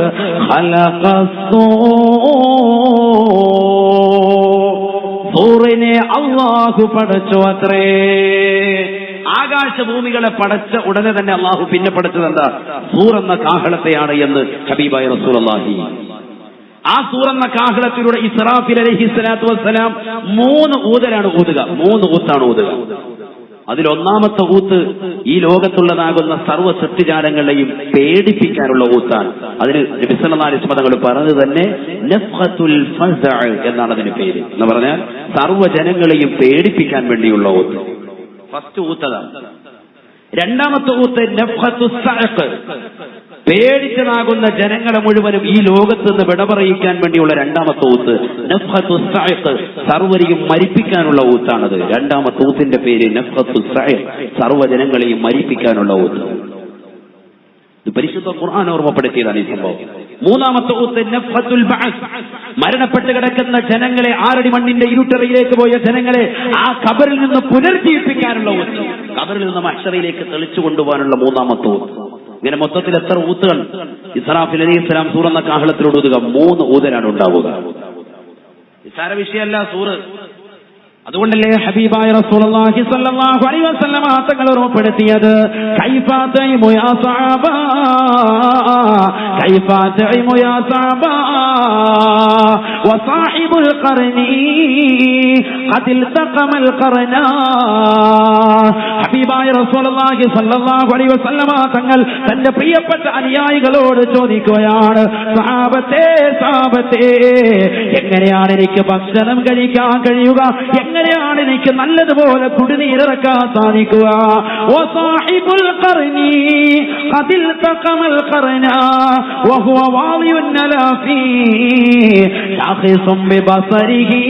സൂറിനെ അല്ലാഹു പടച്ചു അത്രേ. ആകാശഭൂമികളെ പടച്ച ഉടനെ തന്നെ അള്ളാഹു പിന്നെ പടച്ചത് എന്താ? സൂറെന്ന കാഹളത്തെയാണ് എന്ന് ഹബീബായ റസൂലുള്ളാഹി. ആ സൂറെന്ന കാഹളത്തിലൂടെ ഇസ്രാഫീൽ അലൈഹിസ്സലാത്തു വസ്സലാം 3 ഊതലാണ് ഊതുക. 3 ഊത്താണ് ഊതുക. അതിലൊന്നാമത്തെ ഊത്ത് ഈ ലോകത്തുള്ളതാകുന്ന സർവ്വ സൃഷ്ടിജാലങ്ങളെയും പേടിപ്പിക്കാനുള്ള ഊത്താണ്. അതിന് നബി സല്ലല്ലാഹു അലൈഹി വസല്ലം തങ്ങൾ പറഞ്ഞത് തന്നെ നഫ്ഖത്തുൽ ഫസ്അ് എന്നാണ് അതിന് പേര്. എന്ന് പറഞ്ഞാൽ സർവ്വ ജനങ്ങളെയും പേടിപ്പിക്കാൻ വേണ്ടിയുള്ള ഊത്ത്. ഫസ്റ്റ് ഊത്തതാണ്. രണ്ടാമത്തെ ഊത്ത് നഫ്ഖത്തുസ് സഅഖ്, പേടിച്ചതാകുന്ന ജനങ്ങളെ മുഴുവനും ഈ ലോകത്ത് നിന്ന് വിട പറയിക്കാൻ വേണ്ടിയുള്ള രണ്ടാമത്തെ ഊത്ത് നഫ്ഖത്തുസ് സഅഖ്, സർവ്വരെയും മരിപ്പിക്കാനുള്ള ഊത്താണത്. രണ്ടാമത്തെ ഊത്തിന്റെ പേര് നഫ്ഖത്തുസ് സഅഖ്, സർവ്വജനങ്ങളെയും മരിപ്പിക്കാനുള്ള ഊത്ത്. ഇത് പരിശുദ്ധ ഖുർആൻ ഓർമ്മപ്പെടുത്തിയതാണ് ഈ സംഭവം. മൂന്നാമത്തെ ഊത്ത് നഫ്ഖത്തുൽ ബഅസ്, മരണപ്പെട്ട് കിടക്കുന്ന ജനങ്ങളെ, ആറടി മണ്ണിന്റെ ഇരുട്ടറയിലേക്ക് പോയ ജനങ്ങളെ ആ ഖബറിൽ നിന്ന് പുനർജീവിപ്പിക്കാനുള്ള ഊത്ത്, ഖബറിൽ നിന്ന് മഹ്ശറിലേക്ക് തെളിച്ചു കൊണ്ടുപോകാനുള്ള മൂന്നാമത്തെ ഊത്ത്. ഇങ്ങനെ മൊത്തത്തിൽ എത്ര ഊത്തുകൾ ഇസ്രാഫീൽ അലൈഹിസ്സലാം സൂറെന്ന കാഹളത്തിലൂടെ ഊതുക? 3 ഊതലാണ് ഉണ്ടാവുക. നിസ്സാര വിഷയമല്ല സൂറ്. അതുകൊണ്ടല്ലേ ഹബീബായ റസൂലുള്ളാഹി സ്വല്ലല്ലാഹു അലൈഹി വസല്ലം തങ്ങൾ ഓർമ്മപ്പെടുത്തിയത്, കൈഫ തൈമു യാ സഅബ, കൈഫ തൈമു യാ സഅബ വസാഹിബുൽ ഖർനി ഖദിൽ തഖമൽ ഖർനാ. ഹബീബായ റസൂലുള്ളാഹി സ്വല്ലല്ലാഹു അലൈഹി വസല്ലം തങ്ങൾ തന്റെ പ്രിയപ്പെട്ട അനുയായികളോട് ചോദിക്കുകയാണ്, സഹാബത്തെ സഹാബത്തെ, എങ്ങനെയാണ് എനിക്ക് ഭക്ഷണം കഴിക്കാൻ കഴിയുക? എങ്ങനെയാണ് എനിക്ക് നല്ലതുപോലെ കുടിനീരിറക്കാൻ സാധിക്കുക? വസാഹിബുൽ ഖർനി ഖദിൽ തഖമൽ ഖർനാ വഹുവ വാളിയുൻ അലാഫി ശാഖിസും ബിബസരിഹി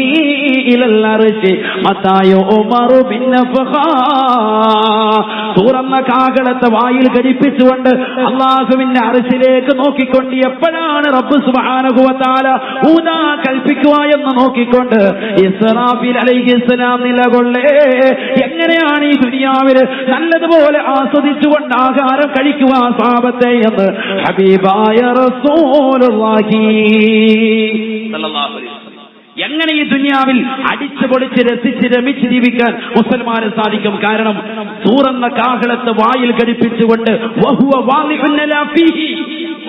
ഇലൽ അർശി മതാ യുമറു ബിന്നഫഖാ. സൂറെന്ന കാഹളത്തെ വായിൽ ഘടിപ്പിച്ചുകൊണ്ട് അല്ലാഹുവിന്റെ അർശിലേക്ക് നോക്കിക്കൊണ്ട് എപ്പോഴാണ് റബ്ബ് സുബ്ഹാനഹു വ തആല ഊതാ കൽപ്പിക്കുക എന്ന് നോക്കിക്കൊണ്ട് ഇസ്രാഫീൽ അലൈഹിസ്സലാം നിലകൊള്ളേ. എങ്ങനെയാണ് ഈ ദുനിയാവിൽ നല്ലതുപോലെ ആസ്വദിച്ചുകൊണ്ട് ആഹാരം കഴിക്കുക സഹാബത്തെ എന്ന് ഹബീബായ റസൂലുള്ളാഹി സല്ലല്ലാഹു അലൈഹി വസല്ലം. എങ്ങനെ ഈ ദുനിയാവിൽ അടിച്ചു പൊളിച്ച് രസിച്ച് രമിച്ച് ജീവിക്കാൻ മുസൽമാന് സാധിക്കും? കാരണം സൂറെന്ന കാഹളത്തെ വായിൽ ഘടിപ്പിച്ചുകൊണ്ട് വഹുവ വാളിഉൻ അലാഫിഹി,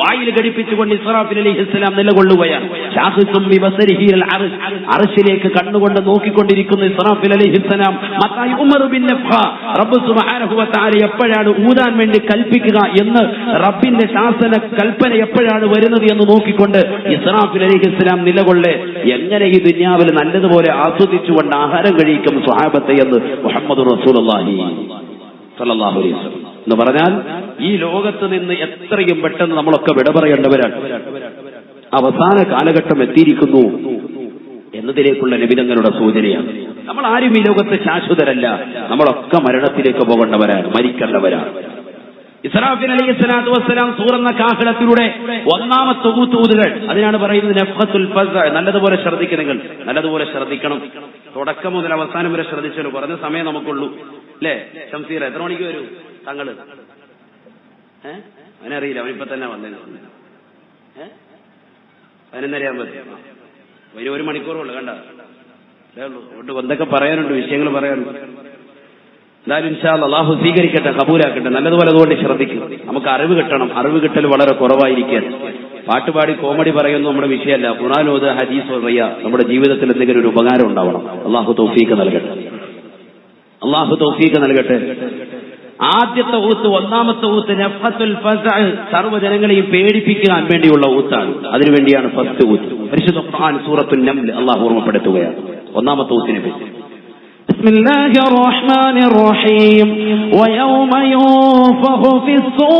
വായിൽ ഘടിപ്പിച്ചുകൊണ്ട് ഇസ്രാഫീൽ അലൈഹിസ്സലാം നിലകൊള്ളുകയാണ്. ശാഖിസും ബിബസരിഹി അൽ അർശ്, അർശിലേക്ക് കണ്ണുകൊണ്ട് നോക്കിക്കൊണ്ടിരിക്കുന്ന ഇസ്രാഫീൽ അലൈഹിസ്സലാം മതാ യുമറു ബിന്നഫഖ, റബ്ബ് സുബ്ഹാനഹു വ തആല എപ്പോഴാണ് ഊതാൻ വേണ്ടി കൽപ്പിക്കുക എന്ന്, റബ്ബിന്റെ ശാസന കൽപ്പന എപ്പോഴാണ് വരുന്നത് എന്ന് നോക്കിക്കൊണ്ട് ഇസ്രാഫീൽ അലൈഹിസ്സലാം നിലകൊള്ളേ. എങ്ങനെ ഈ ദുനിയാവിൽ നല്ലതുപോലെ ആസ്വദിച്ചുകൊണ്ട് ആഹാരം കഴിക്കും സ്വഹാബത്തെ എന്ന് മുഹമ്മദ് റസൂലുള്ളാഹി സല്ലല്ലാഹു അലൈഹി വസല്ലം. എന്ന് പറഞ്ഞാൽ ഈ ലോകത്ത് നിന്ന് എത്രയും പെട്ടെന്ന് നമ്മളൊക്കെ വിട പറയേണ്ടവരാണ്. അവസാന കാലഘട്ടം എത്തിയിരിക്കുന്നു എന്നതിലേക്കുള്ള നബിതങ്ങളുടെ സൂചനയാണ്. നമ്മൾ ആരും ഈ ലോകത്ത് ശാശ്വതരല്ല. നമ്മളൊക്കെ മരണത്തിലേക്ക് പോകേണ്ടവരാണ്, മരിക്കേണ്ടവരാണ്. ഇസ്രാഫീൽ അലൈഹിസ്സലാത്തു വസ്സലാം സൂറെന്ന കാഹളത്തിലൂടെ ഒന്നാമത്തെ ഊതുകൾ, അതിനാണ് പറയുന്നത് നഫ്ഖത്തുൽ ഫസ്അ്. നല്ലതുപോലെ ശ്രദ്ധിക്കണം, നല്ലതുപോലെ ശ്രദ്ധിക്കണം. തുടക്കം മുതൽ അവസാനം വരെ ശ്രദ്ധിച്ചാലും കുറഞ്ഞ സമയം നമുക്കുള്ളൂ അല്ലേ? ഷംസീർ എത്ര മണിക്ക് വരും താങ്കള്? അവനറിയില്ല, അവനിപ്പോ തന്നെ വന്നേ. 11:30 ആകുമ്പോൾ 1 മണിക്കൂറുള്ളൂ, കണ്ട എന്തൊക്കെ പറയാനുണ്ട്, വിഷയങ്ങൾ പറയാനുണ്ട്. എന്തായാലും ഇൻഷാ അല്ലാഹ് അല്ലാഹു സ്വീകരിക്കട്ടെ, കബൂലാക്കട്ടെ. നല്ലതുപോലെ അതുകൊണ്ട് ശ്രദ്ധിക്കും. നമുക്ക് അറിവ് കിട്ടണം. അറിവ് കിട്ടൽ വളരെ കുറവായിരിക്കാൻ. പാട്ടുപാടി കോമഡി പറയുന്നു നമ്മുടെ വിഷയമല്ല. ഖുർആൻ ഓതുക, ഹദീസ് പറയുക, നമ്മുടെ ജീവിതത്തിൽ എന്തെങ്കിലും ഒരു ഉപകാരം ഉണ്ടാവണം. അല്ലാഹു തൗഫീഖ് നൽകട്ടെ. അല്ലാഹു തൗഫീഖ് നൽകട്ടെ. ആദ്യത്തെ ഊത്ത്, ഒന്നാമത്തെ ഊത്ത് നഫ്ഖത്തുൽ ഫസ്അ്, സർവ്വജനങ്ങളെയും പേടിപ്പിക്കാൻ വേണ്ടിയുള്ള ഊത്താണ്. അതിനുവേണ്ടിയാണ് ഫസ്റ്റ് ഊത്ത്. പരിശുദ്ധ ഖുർആൻ സൂറത്തുൽ നംൽ അല്ലാഹു ഓർമ്മപ്പെടുത്തുകയാണ് ഒന്നാമത്തെ ഊത്തിനെ പറ്റി. ബിസ്മില്ലാഹിർ റഹ്മാനിർ റഹീം. വയൗമ യുൻഫഖു ഫിസ്സൂർ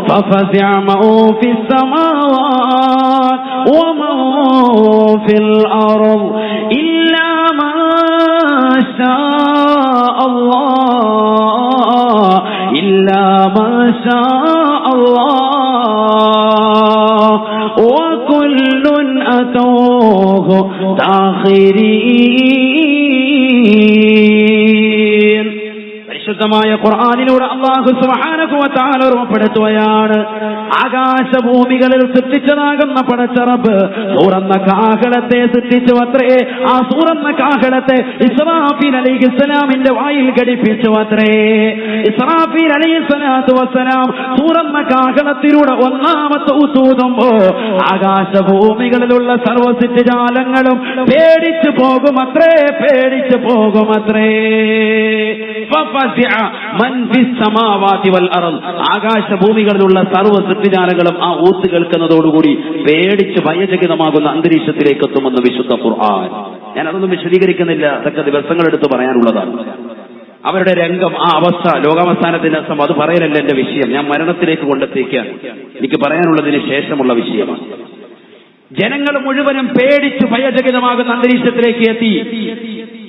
ഫഫസിഅ മൻ ഫിസ്സമാവാതി വമൻ ഫിൽ അർദ് ഇല്ലാ മാ ശാഅ അല്ലാഹ് ഇല്ലാ മാ ശാഅ അല്ലാഹ് വകുല്ലുൻ അതൂഹു ദാഖിരീൻ. പരിശുദ്ധമായ ഖുർആനിലൂടെ അല്ലാഹു സുബ്ഹാനഹു വ തആല ഓർമ്മപ്പെടുത്തുകയാണ്, ആകാശഭൂമികളിൽ സൃഷ്ടിച്ചതാകുന്ന പടച്ച റബ്ബ് സൂറന്ന കാഹളത്തെ സൃഷ്ടിച്ചു അത്രേ. ആ സൂറന്ന കാഹളത്തെ ഇസ്രാഫീൽ അലൈഹിസ്സലാമിന്റെ വായിൽ ഘടിപ്പിച്ചു അത്രേ. ഇസ്രാഫീൽ അലൈഹിസ്സലാത്തു വസ്സലാം സൂറന്ന കാഹളത്തിലൂടെ ഒന്നാമത്തെ ഊതൂതുമ്പോ ആകാശഭൂമികളിലുള്ള സർവ്വ സൃഷ്ടിജാലങ്ങളും പേടിച്ചു പോകുമത്രേ, പേടിച്ചു പോകുമത്രേ. ആകാശഭൂമികളിലുള്ള സർവ്വ സൃഷ്ടിജാലങ്ങളും ആ ഊത്ത് കേൾക്കുന്നതോടുകൂടി പേടിച്ച് ഭയചകിതമാകുന്ന അന്തരീക്ഷത്തിലേക്ക് എത്തുമെന്ന് വിശുദ്ധ ഖുർആൻ. ഞാൻ അതൊന്നും വിശദീകരിക്കുന്നില്ല, അതൊക്കെ ദിവസങ്ങളെടുത്ത് പറയാനുള്ളതാണ്. അവരുടെ രംഗം, ആ അവസ്ഥ, ലോകാവസാനത്തിന്റെ അസം, അത് പറയലല്ല എന്റെ വിഷയം. ഞാൻ മരണത്തിലേക്ക് കൊണ്ടെത്തിക്കാൻ എനിക്ക് പറയാനുള്ളതിന് ശേഷമുള്ള വിഷയമാണ്. ജനങ്ങൾ മുഴുവനും പേടിച്ച് ഭയചകിതമാകുന്ന അന്തരീക്ഷത്തിലേക്ക് എത്തി.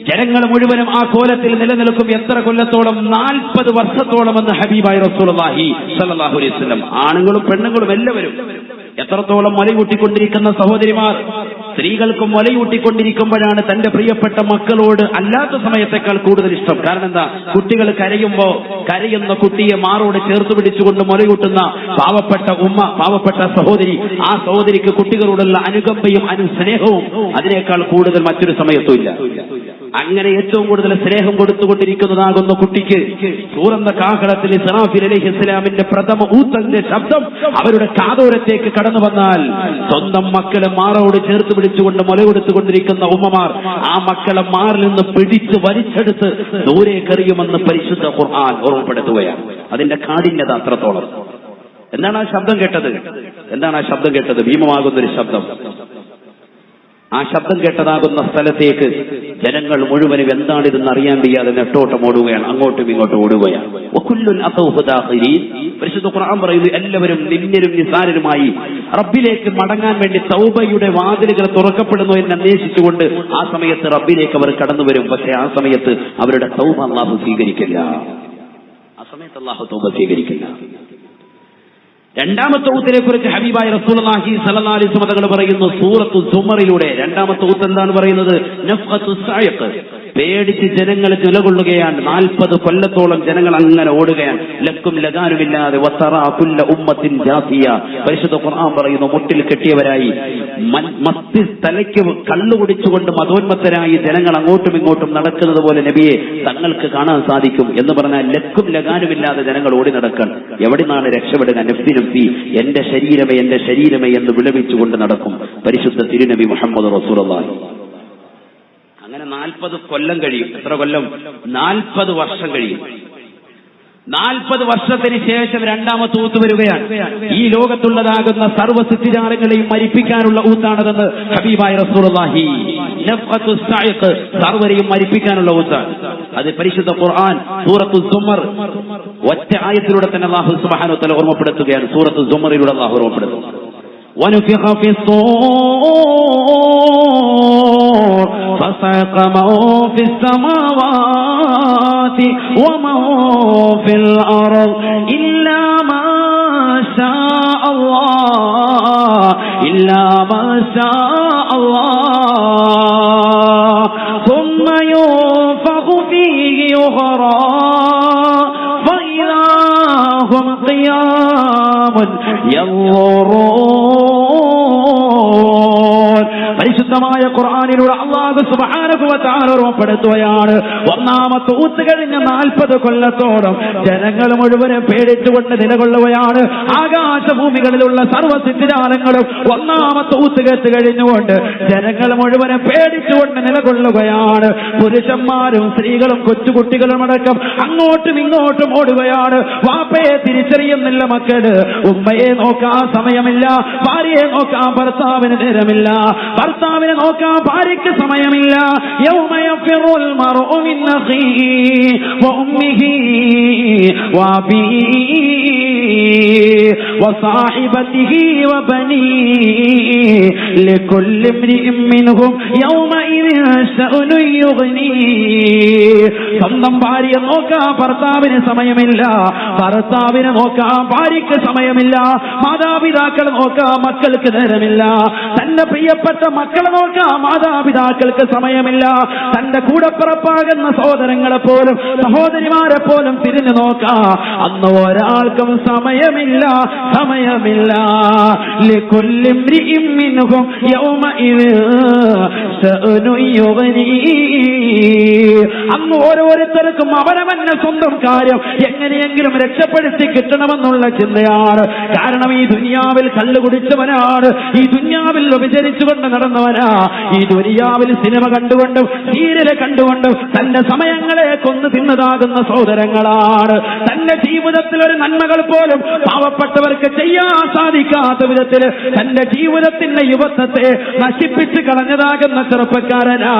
ജനങ്ങൾ മുഴുവനും ആ കോലത്തിൽ നിലനിൽക്കും. എത്ര കൊല്ലത്തോളം? 40 വർഷത്തോളം എന്ന് ഹബീബായ റസൂലുള്ളാഹി സ്വല്ലല്ലാഹു അലൈഹി വസല്ലം. ആണുങ്ങളും പെണ്ണുങ്ങളും എല്ലാവരും. എത്രത്തോളം മൊലയൂട്ടിക്കൊണ്ടിരിക്കുന്ന സഹോദരിമാർ, സ്ത്രീകൾക്കും മൊലയൂട്ടിക്കൊണ്ടിരിക്കുമ്പോഴാണ് തന്റെ പ്രിയപ്പെട്ട മക്കളോട് അല്ലാത്ത സമയത്തേക്കാൾ കൂടുതൽ ഇഷ്ടം. കാരണം എന്താ? കുട്ടികൾ കരയുമ്പോ കരയുന്ന കുട്ടിയെ മാറോട് ചേർത്ത് പിടിച്ചുകൊണ്ട് മൊലയൂട്ടുന്ന പാവപ്പെട്ട ഉമ്മ, പാവപ്പെട്ട സഹോദരി, ആ സഹോദരിക്ക് കുട്ടികളോടുള്ള അനുകമ്പയും അനുസ്നേഹവും അതിനേക്കാൾ കൂടുതൽ മറ്റൊരു സമയത്തും ഇല്ല. അങ്ങനെ ഏറ്റവും കൂടുതൽ സ്നേഹം കൊടുത്തുകൊണ്ടിരിക്കുന്നതാകുന്ന കുട്ടിക്ക് സൂറന്ന കാഹളത്തിൽ ഇസ്രാഫീൽ അലൈഹിസ്സലാമിന്റെ പ്രഥമ ഊത്തന്റെ ശബ്ദം അവരുടെ കാതോരത്തേക്ക് കടന്നു വന്നാൽ സ്വന്തം മക്കളെ മാറോട് ചേർത്ത് പിടിച്ചുകൊണ്ട് മുലകൊടുത്തുകൊണ്ടിരിക്കുന്ന ഉമ്മമാർ ആ മക്കളെ മാറിൽ നിന്ന് പിടിച്ച് വലിച്ചെടുത്ത് ദൂരേക്കെറിയുമെന്ന് പരിശുദ്ധ ഖുർആൻ ഓർമ്മപ്പെടുത്തുകയാണ്. അതിന്റെ കാഠിന്യത അത്രത്തോളം. എന്താണ് ആ ശബ്ദം കേട്ടത്? എന്താണ് ആ ശബ്ദം കേട്ടത്? ഭീമമാകുന്നൊരു ശബ്ദം. ആ ശബ്ദം കേട്ടതാകുന്ന സ്ഥലത്തേക്ക് ജനങ്ങൾ മുഴുവനും എന്താണിതെന്ന് അറിയാൻ വയ്യാതെ നെട്ടോട്ടം ഓടുകയാണ്, അങ്ങോട്ടും ഇങ്ങോട്ടും ഓടുകയാണ്. പരിശുദ്ധ ഖുർആൻ പറയുന്നു, എല്ലാവരും നിന്യരും നിസാരരുമായി റബ്ബിലേക്ക് മടങ്ങാൻ വേണ്ടി തൗബയുടെ വാതിലുകൾ തുറക്കപ്പെടുന്നു എന്ന് അന്വേഷിച്ചുകൊണ്ട് ആ സമയത്ത് റബ്ബിലേക്ക് അവർ കടന്നു വരും. പക്ഷെ ആ സമയത്ത് അവരുടെ തൗബ അല്ലാഹു സ്വീകരിക്കില്ല. ആ സമയത്ത് അല്ലാഹു തൗബ സ്വീകരിക്കില്ല. രണ്ടാമത്തെ ഊത്തിനെ കുറിച്ച് ഹബീബായ റസൂലുള്ളാഹി സ്വല്ലല്ലാഹു അലൈഹി വസല്ലം തങ്ങൾ പറയുന്നു സൂറത്തു സുമറിലൂടെ. രണ്ടാമത്തെ ഊത്ത് എന്താണ് പറയുന്നത്? നഫ്ഖത്തു സഅഖ്. പേടിച്ച് ജനങ്ങൾ നിലകൊള്ളുകയാണ്. 40 കൊല്ലത്തോളം ജനങ്ങൾ അങ്ങനെ ഓടുകയാണ്, ലക്കും ലഗാനുമില്ലാതെ. വതറാ കുല്ല ഉമ്മത്തിൻ ജാസിയ. പരിശുദ്ധ ഖുർആൻ പറയുന്നു, മുട്ടിൽ കെട്ടിയവരായി, മസ്തി തലയ്ക്ക് കള്ളു കുടിച്ചുകൊണ്ട് മതോന്മത്തരായി ജനങ്ങൾ അങ്ങോട്ടും ഇങ്ങോട്ടും നടക്കുന്നത് പോലെ നബിയെ തങ്ങൾക്ക് കാണാൻ സാധിക്കും എന്ന് പറഞ്ഞാൽ ലക്കും ലഗാനുമില്ലാതെ ജനങ്ങൾ ഓടി നടക്കാൻ. എവിടെന്നാണ് രക്ഷപ്പെടുക? നഫ്സി നഫ്സി, എന്റെ ശരീരമേ എന്റെ ശരീരമേ എന്ന് വിളവിച്ചുകൊണ്ട് നടക്കും പരിശുദ്ധ തിരുനബി മുഹമ്മദ് റസൂലുള്ളാഹി. അങ്ങനെ 40 കൊല്ലം കഴിയും. എത്ര കൊല്ലം? 40 വർഷം കഴിയും. 40 വർഷത്തിന് ശേഷം രണ്ടാമത്തെ ഊത്ത് വരികയാണ്. ഈ ലോകത്തുള്ളതാകുന്ന സർവ്വ സൃഷ്ടിജാലങ്ങളെയും മരിപ്പിക്കാനുള്ള ഊത്താണതെന്ന് ഹബീബായ റസൂലുള്ളാഹി. നഫ്ഖത്തു സഅഖ്, സർവ്വരെയും മരിപ്പിക്കാനുള്ള ഊത്താണ്. അത് പരിശുദ്ധ ഖുർആൻ സൂറത്തു സുമർ ഒറ്റ ആയത്തിലൂടെ തന്നെ അല്ലാഹു സുബ്ഹാനഹു വ തആല ഓർമ്മപ്പെടുത്തുകയാണ്. സൂറത്തു സുമറിലൂടെ അല്ലാഹു ഓർമ്മപ്പെടുത്തുന്നു, വനുഫിഖ ഫിസ്സൂർ ഫസഅഖ മൻ ഫിസ്സമാവാതി വമൻ ഫിൽ അർദ് ഇല്ലാ മാ ശാഅ അല്ലാഹ് ഇല്ലാ മാ ശാഅ അല്ലാഹ് ثم ينفخ فيه أخرى فإذا هم قيام ينظرون പരിശുദ്ധമായ ഖുർആനിലൂടെ അല്ലാഹു സുബ്ഹാനഹു വ തആല ഓർമ്മപ്പെടുത്തുകയാണ്. ഒന്നാമത്തെ ഊത്ത് കഴിഞ്ഞ 40 കൊല്ലത്തോളം ജനങ്ങൾ മുഴുവനും പേടിച്ചുകൊണ്ട് നിലകൊള്ളുകയാണ്. ആകാശഭൂമികളിലുള്ള സർവ്വസിദ്ധിജാലങ്ങളും ഒന്നാമത്തെ ഊത്ത് കേട്ട് കഴിഞ്ഞുകൊണ്ട് ജനങ്ങൾ മുഴുവനും പേടിച്ചുകൊണ്ട് നിലകൊള്ളുകയാണ്. പുരുഷന്മാരും സ്ത്രീകളും കൊച്ചുകുട്ടികളും അടക്കം അങ്ങോട്ടും ഇങ്ങോട്ടും ഓടുകയാണ്. വാപ്പയെ തിരിച്ചറിയുന്നില്ല മക്കള്, ഉമ്മയെ നോക്കാൻ സമയമില്ല, ഭാര്യയെ നോക്കാൻ ഭർത്താവിന് നേരമില്ല, ഭർത്താവിനെ നോക്കാൻ ഭാര്യയ്ക്ക് സമയമില്ല. യൗമ യഫിറുൽ മർഉ മിൻ അഖീഹി വഉമ്മിഹി വഅബീഹി വസാഹിബതിഹി വബനീഹി ലികുല്ലി ഇംരിഇൻ മിൻഹും യൗമഇദിൻ ശഅനുൻ യുഗ്നീഹി. സ്വന്തം ഭാര്യയെ നോക്കാൻ ഭർത്താവിന് സമയമില്ല, ഭർത്താവിനെ നോക്കാൻ ഭാര്യയ്ക്ക് സമയമില്ല, മാതാപിതാക്കളെ നോക്കാൻ മക്കൾക്ക് നേരമില്ല, തന്റെ പ്രിയപ്പെട്ട മക്കളെ നോക്കാൻ മാതാപിതാക്കൾക്ക് സമയമില്ല, തന്റെ കൂടപ്പിറപ്പാകുന്ന സഹോദരങ്ങളെ പോലും സഹോദരിമാരെ പോലും തിരിഞ്ഞു നോക്കാം അന്ന് ഒരാൾക്കും സമയമില്ല, സമയമില്ല. ലികുല്ലി ഇംരിഇൻ മിൻഹും യൗമഇദിൻ ശഅനുൻ യുഗ്നീഹി. അന്ന് ഓരോരുത്തർക്കും അവനവന്റെ സ്വന്തം കാര്യം എങ്ങനെയെങ്കിലും രക്ഷപ്പെടുത്തി കിട്ടണമെന്നുള്ള ചിന്തയാണ്. കാരണം ഈ ദുനിയാവിൽ കള്ളു കുടിച്ചവനാണ്, ഈ ദുനിയാവിൽ വ്യഭിചരിച്ചുകൊണ്ട് നടന്നവനാ, ഈ ദുനിയാവിൽ സിനിമ കണ്ടുകൊണ്ടും സീരിയല് കണ്ടുകൊണ്ടും തന്റെ സമയങ്ങളെ കൊന്നു തിന്നതാകുന്ന സഹോദരങ്ങളാണ്. തന്റെ ജീവിതത്തിൽ ഒരു നന്മകൾ പോലും പാവപ്പെട്ടവർക്ക് ചെയ്യാൻ സാധിക്കാത്ത വിധത്തിൽ തന്റെ ജീവിതത്തിന്റെ യുവത്വത്തെ നശിപ്പിച്ച് കളഞ്ഞതാകുന്ന ചെറുപ്പക്കാരനാ.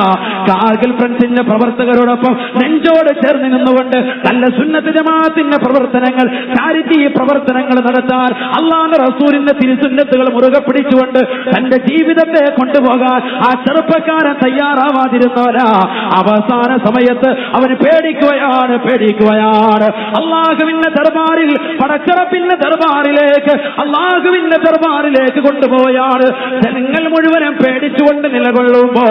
കാർഗിൽ ഫ്രണ്ട്സിന്റെ പ്രവർത്തകരോടൊപ്പം നെഞ്ചോട് ചേർന്ന് നിന്നുകൊണ്ട് നല്ല സുന്നത്ത് ജമാഅത്തിന്റെ പ്രവർത്തനങ്ങൾ, ചാരിറ്റി പ്രവർത്തനങ്ങൾ നടത്താൻ അല്ലാഹുവിന്റെ റസൂലിന്റെ തിരുസുന്നത്തുകൾ മുറുകെ പിടിച്ചുകൊണ്ട് തന്റെ ജീവിതത്തെ കൊണ്ടുപോകാൻ ആ ചെറുപ്പക്കാരൻ തയ്യാറാവാതിരുന്നവരാ. അവസാന സമയത്ത് അവന് പേടിക്കുകയാണ്. അല്ലാഹുവിന്റെ ദർബാറിൽ, പടച്ചറപ്പിന്റെ ദർബാറിലേക്ക്, അല്ലാഹുവിന്റെ ദർബാറിലേക്ക് കൊണ്ടുപോയാണ്. ജനങ്ങൾ മുഴുവനും പേടിച്ചുകൊണ്ട് നിലകൊള്ളുമ്പോ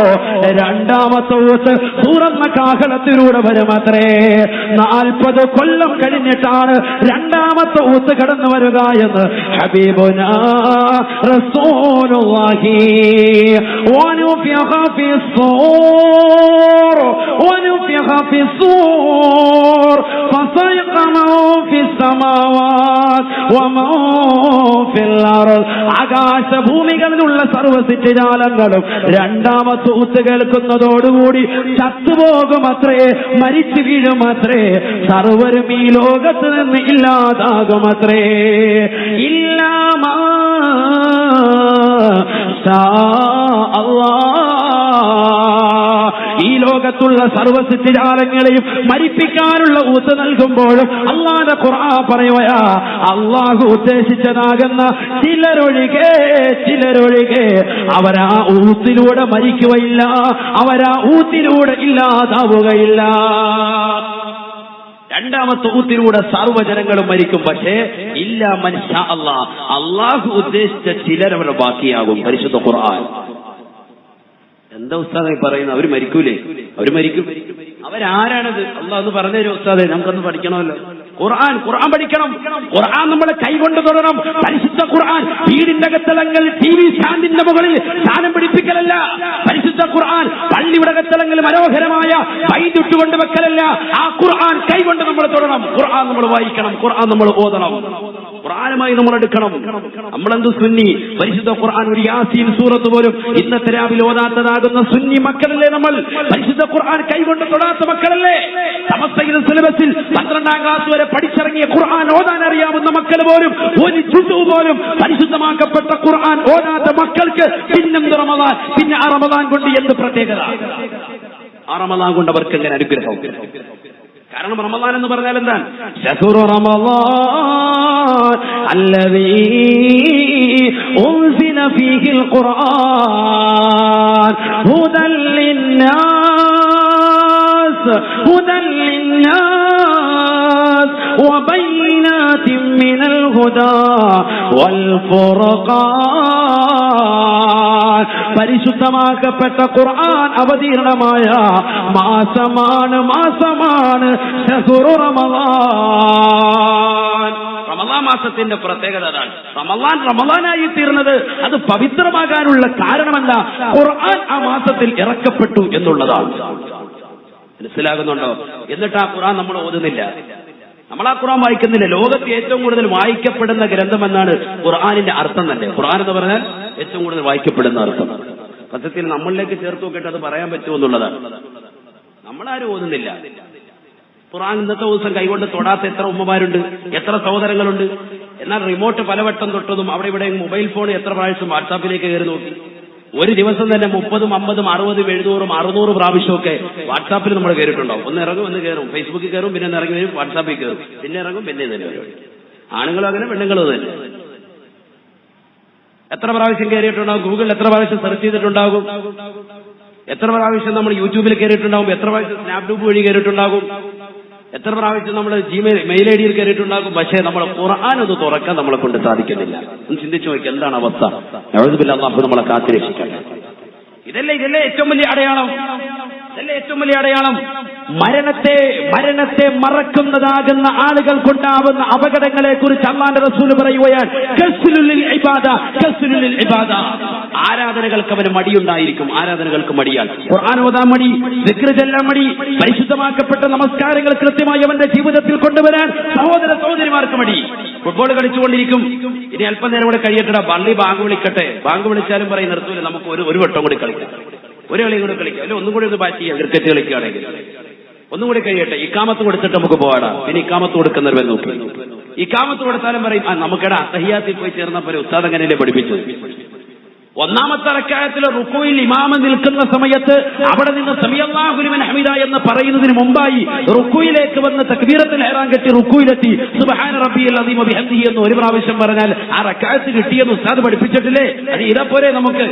രണ്ടാമത്തെ ഊത്ത് തുറന്ന കാഹളത്തിലൂടെ വരുമത്രേ. 40 കൊല്ലം കഴിഞ്ഞിട്ടാണ് രണ്ടാമത്തെ ഊത്ത് കടന്നു വരിക എന്ന് ഹബീബുനാ റസൂലുള്ളാഹി. വനുഫിഖ ഫിസ്സൂർ വനുഫിഖ ഫിസ്സൂർ ഫസയഖ മൻ ഫിസ്സമാവാത് വമൻ ഫിൽ അർദ്. ആകാശഭൂമികളിലുള്ള സർവ്വസിദ്ധിജാലങ്ങളും രണ്ടാമത്തെ ഊത്ത് കേൾക്കുന്നതോടുകൂടി ചത്തുപോകുമത്രേ, മരിച്ചു വീഴുമത്രേ, സർവരും ഈ ലോകത്ത് നിന്ന് ഇല്ലാതാകുമത്രേ. ഇല്ലാമാ ഷാ അല്ലാഹ്. ഈ ലോകത്തുള്ള സർവ്വസിദ്ധിജാലങ്ങളെയും മരിപ്പിക്കാനുള്ള ഊത്ത് നൽകുമ്പോഴും അല്ലാഹുവിന്റെ ഖുർആൻ പറയുകയാ, അല്ലാഹു ഉദ്ദേശിച്ചതാകുന്ന ചിലരൊഴികെ അവരാ ഊത്തിലൂടെ മരിക്കുകയില്ല, അവരാ ഊത്തിലൂടെ ഇല്ലാതാവുകയില്ല. രണ്ടാമത്തെ ഊത്തിലൂടെ സർവ്വജനങ്ങളും മരിക്കും. പക്ഷേ ഇല്ല മൻ ഷാ അല്ലാഹ്, അല്ലാഹു ഉദ്ദേശിച്ച ചിലരവരെ ബാക്കിയാകും. പരിശുദ്ധ ഖുർആൻ. എന്താ ഉസ്താദായി പറയുന്നത്? അവര് മരിക്കൂലേ? അവര് മരിക്കും. അവരാരാണത്? അല്ലാഹു പറഞ്ഞു തരും. ഉസ്താദെ നമുക്കൊന്ന് പഠിക്കണമല്ലോ. ഖുർആൻ പഠിക്കണം. ഖുർആൻ നമ്മളെ കൈകൊണ്ട് തൊടണം. പരിശുദ്ധ ഖുർആൻ വീടിന്റെ അകത്തളങ്ങൾ TV സ്റ്റാൻഡിന്റെ മുകളിൽ സ്ഥാനം പിടിപ്പിക്കലല്ല. പരിശുദ്ധ ഖുർആൻ പള്ളിയുടെ അകത്തളങ്ങൾ മനോഹരമായ വൈദ്യുട്ടുകൊണ്ട് വെക്കലല്ല. ആ ഖുർആൻ കൈകൊണ്ട് നമ്മൾ തൊടണം. ഖുർആൻ നമ്മൾ വായിക്കണം. ഖുർആൻ നമ്മൾ ഓതണം. ഖുർആനുമായി നമ്മൾ എടുക്കണം. നമ്മളെന്ത് സുന്നി? പരിശുദ്ധ ഖുർആൻ ഒരു യാസീൻ സൂറത്ത് പോലും ഇന്നത്തെ രാവിലെ ഓതാത്തതാകുന്ന സുന്നി മക്കളല്ലേ നമ്മൾ? പരിശുദ്ധ ഖുർആൻ കൈകൊണ്ട് തൊടാത്ത മക്കളല്ലേ? സമസ്തയുടെ സിലബസിൽ 12ാം ക്ലാസ് വരെ പഠിച്ചിറങ്ങിയ ഖുർആൻ ഓതാൻ അറിയാവുന്ന മക്കൾ പോലും ഒരു ജുസു പോലും പരിശുദ്ധമാക്കപ്പെട്ട ഖുർആൻ ഓതാത്ത മക്കൾക്ക് പിന്നെന്ത് റമദാൻ? പിന്നെ ആ റമദാൻ കൊണ്ട് എന്ത് പ്രത്യേകത? ആ റമദാൻ കൊണ്ട് അവർക്ക് എങ്ങനെ അനുഗ്രഹം? കാരണം റമദാൻ എന്ന് പറഞ്ഞാൽ എന്താണ്? ശഹ്റു റമദാൻ അല്ലദീ ഉൻസില ഫീഹിൽ ഖുർആൻ ഹുദൻ ലിന്നാസ് وبينات من الهدى والفرقان. പരിശുദ്ധമാക്കപ്പെട്ട ഖുർആൻ അവതീർണമായ മാസമാണ് ശഹ്റു റമദാൻ. മാസത്തിന്റെ പ്രത്യേകത അതാണ്. റമളാനായി തീർന്നത് അത് പവിത്രമാകാനുള്ള കാരണമെന്താ? ഖുർആൻ ആ മാസത്തിൽ ഇറക്കപ്പെട്ടു എന്നുള്ളതാണ്. മനസ്സിലാകുന്നുണ്ടോ? എന്നിട്ട് ആ ഖുർആൻ നമ്മൾ ഓതുന്നില്ല, നമ്മൾ ആ ഖുർആൻ വായിക്കുന്നില്ല. ലോകത്ത് ഏറ്റവും കൂടുതൽ വായിക്കപ്പെടുന്ന ഗ്രന്ഥം എന്നാണ് ഖുർആനിന്റെ അർത്ഥം തന്നെ. ഖുർആൻ എന്ന് പറഞ്ഞാൽ ഏറ്റവും കൂടുതൽ വായിക്കപ്പെടുന്ന അർത്ഥം. സത്യത്തിൽ നമ്മളിലേക്ക് ചേർത്ത് നോക്കിയിട്ട് അത് പറയാൻ പറ്റുമെന്നുള്ളതാണ്. നമ്മളാരും ഓതുന്നില്ല ഖുർആൻ. ഇന്നത്തെ ദിവസം കൈകൊണ്ട് തൊടാത്ത എത്ര ഉമ്മമാരുണ്ട്, എത്ര സഹോദരങ്ങളുണ്ട്. എന്നാൽ റിമോട്ട് പലവട്ടം തൊട്ടതും അവിടെ ഇവിടെ മൊബൈൽ ഫോൺ എത്ര പ്രാവശ്യം വാട്സാപ്പിലേക്ക് കയറി നോക്കി. ഒരു ദിവസം തന്നെ 30, 50, 60, 70, 600 പ്രാവശ്യമൊക്കെ വാട്സാപ്പിൽ നമ്മൾ കയറിയിട്ടുണ്ടാവും. ഒന്ന് ഇറങ്ങും, ഒന്ന് കയറും, ഫേസ്ബുക്കിൽ കയറും, പിന്നെ ഇറങ്ങി വരും, വാട്സാപ്പിൽ കയറും, പിന്നെ ഇറങ്ങും, പിന്നെ തന്നെ വരും. ആണുങ്ങളും അങ്ങനെ, പെണ്ണുങ്ങളും തന്നെ. എത്ര പ്രാവശ്യം കയറിയിട്ടുണ്ടാവും? ഗൂഗിളിൽ എത്ര പ്രാവശ്യം സെർച്ച് ചെയ്തിട്ടുണ്ടാകും? എത്ര പ്രാവശ്യം നമ്മൾ യൂട്യൂബിൽ കയറിയിട്ടുണ്ടാകും? എത്ര പ്രാവശ്യം സ്നാപ്ഡൂബ് വഴി കയറിയിട്ടുണ്ടാകും? എത്ര പ്രാവശ്യം നമ്മൾ മെയിൽ ഐ ഡിയിൽ കയറിയിട്ടുണ്ടാകും? പക്ഷേ നമ്മൾ ഖുർആൻ ഒന്ന് തുറക്കാൻ നമ്മളെ കൊണ്ട് സാധിക്കുന്നില്ല. ഒന്ന് ചിന്തിച്ചു നോക്കി, എന്താണ് അവസ്ഥ? അല്ലാഹു നമ്മളെ കാത്തിരക്ഷിക്കട്ടെ. ഇതല്ലേ ഏറ്റവും വലിയ അടയാളം. ഇതല്ലേ ഏറ്റവും വലിയ അടയാളം. മരണത്തെ മറക്കുന്നതാകുന്ന ആളുകൾക്കുണ്ടാവുന്ന അപകടങ്ങളെ കുറിച്ച് അല്ലാഹുവിന്റെ റസൂൽ പറയുകയാണ്, ആരാധനകൾക്ക് അവന് മടിയുണ്ടായിരിക്കും. ആരാധനകൾക്ക് മടിയാണ്. ഖുർആൻ ഓതാൻ മടി, ദിക്ർ ചൊല്ലാൻ മടി, പരിശുദ്ധമാക്കപ്പെട്ട നമസ്കാരങ്ങൾ കൃത്യമായി അവന്റെ ജീവിതത്തിൽ കൊണ്ടുവരാൻ സഹോദരിമാർക്ക് മടി. ഫുട്ബോൾ കളിച്ചുകൊണ്ടിരിക്കും, ഇനി അല്പനേരം കൂടെ കഴിയട്ടെ, പള്ളി ബാങ്ക് വിളിക്കട്ടെ. ബാങ്ക് വിളിച്ചാലും പറയും നിർത്തൂല, നമുക്ക് ഒരു വട്ടം കൂടി കളിക്കാം, ഒരു കളിയും കൂടി കളിക്കാം, അല്ലെ ഒന്നും കൂടി ഒന്ന് ബാറ്റ് ചെയ്യാം. ക്രിക്കറ്റ് കളിക്കുകയാണെങ്കിൽ ഒന്നും കൂടി കഴിയട്ടെ, ഇക്കാമത്ത് കൊടുത്തിട്ട് നമുക്ക് പോകാടാ. പിന്നെ ഇക്കാമത്ത് കൊടുക്കുന്നവരെ നോക്കി ഇക്കാമത്ത് കൊടുത്താലും പറയും നമുക്കിടെ അത്തഹിയാത്തിൽ പോയി ചേർന്നപ്പോൾ ഉസ്താദ് അങ്ങനെയല്ലേ പഠിപ്പിച്ചത്. ഒന്നാമത്തെ റക്അത്തിൽ റുക്കൂയിൽ ഇമാമ നിൽക്കുന്ന സമയത്ത് അവിടെ നിന്ന് സമിഅല്ലാഹു ലിമൻ ഹമിദ എന്ന് പറയുന്നതിന് മുമ്പായി റുക്കൂയിലേക്ക് വന്ന് തക്ബീറത്തുൽ ഇഹ്റാം കെട്ടി റുക്കൂയിലെത്തി സുബ്ഹാന റബ്ബിയൽ അദീം വബിഹംദിഹി എന്ന് ഒരു പ്രാവശ്യം പറഞ്ഞാൽ ആ റക്അത്ത് കിട്ടിയെന്ന് ഉസ്താദ് പഠിപ്പിച്ചിട്ടില്ലേ? അത് ഇതേപോലെ നമുക്ക്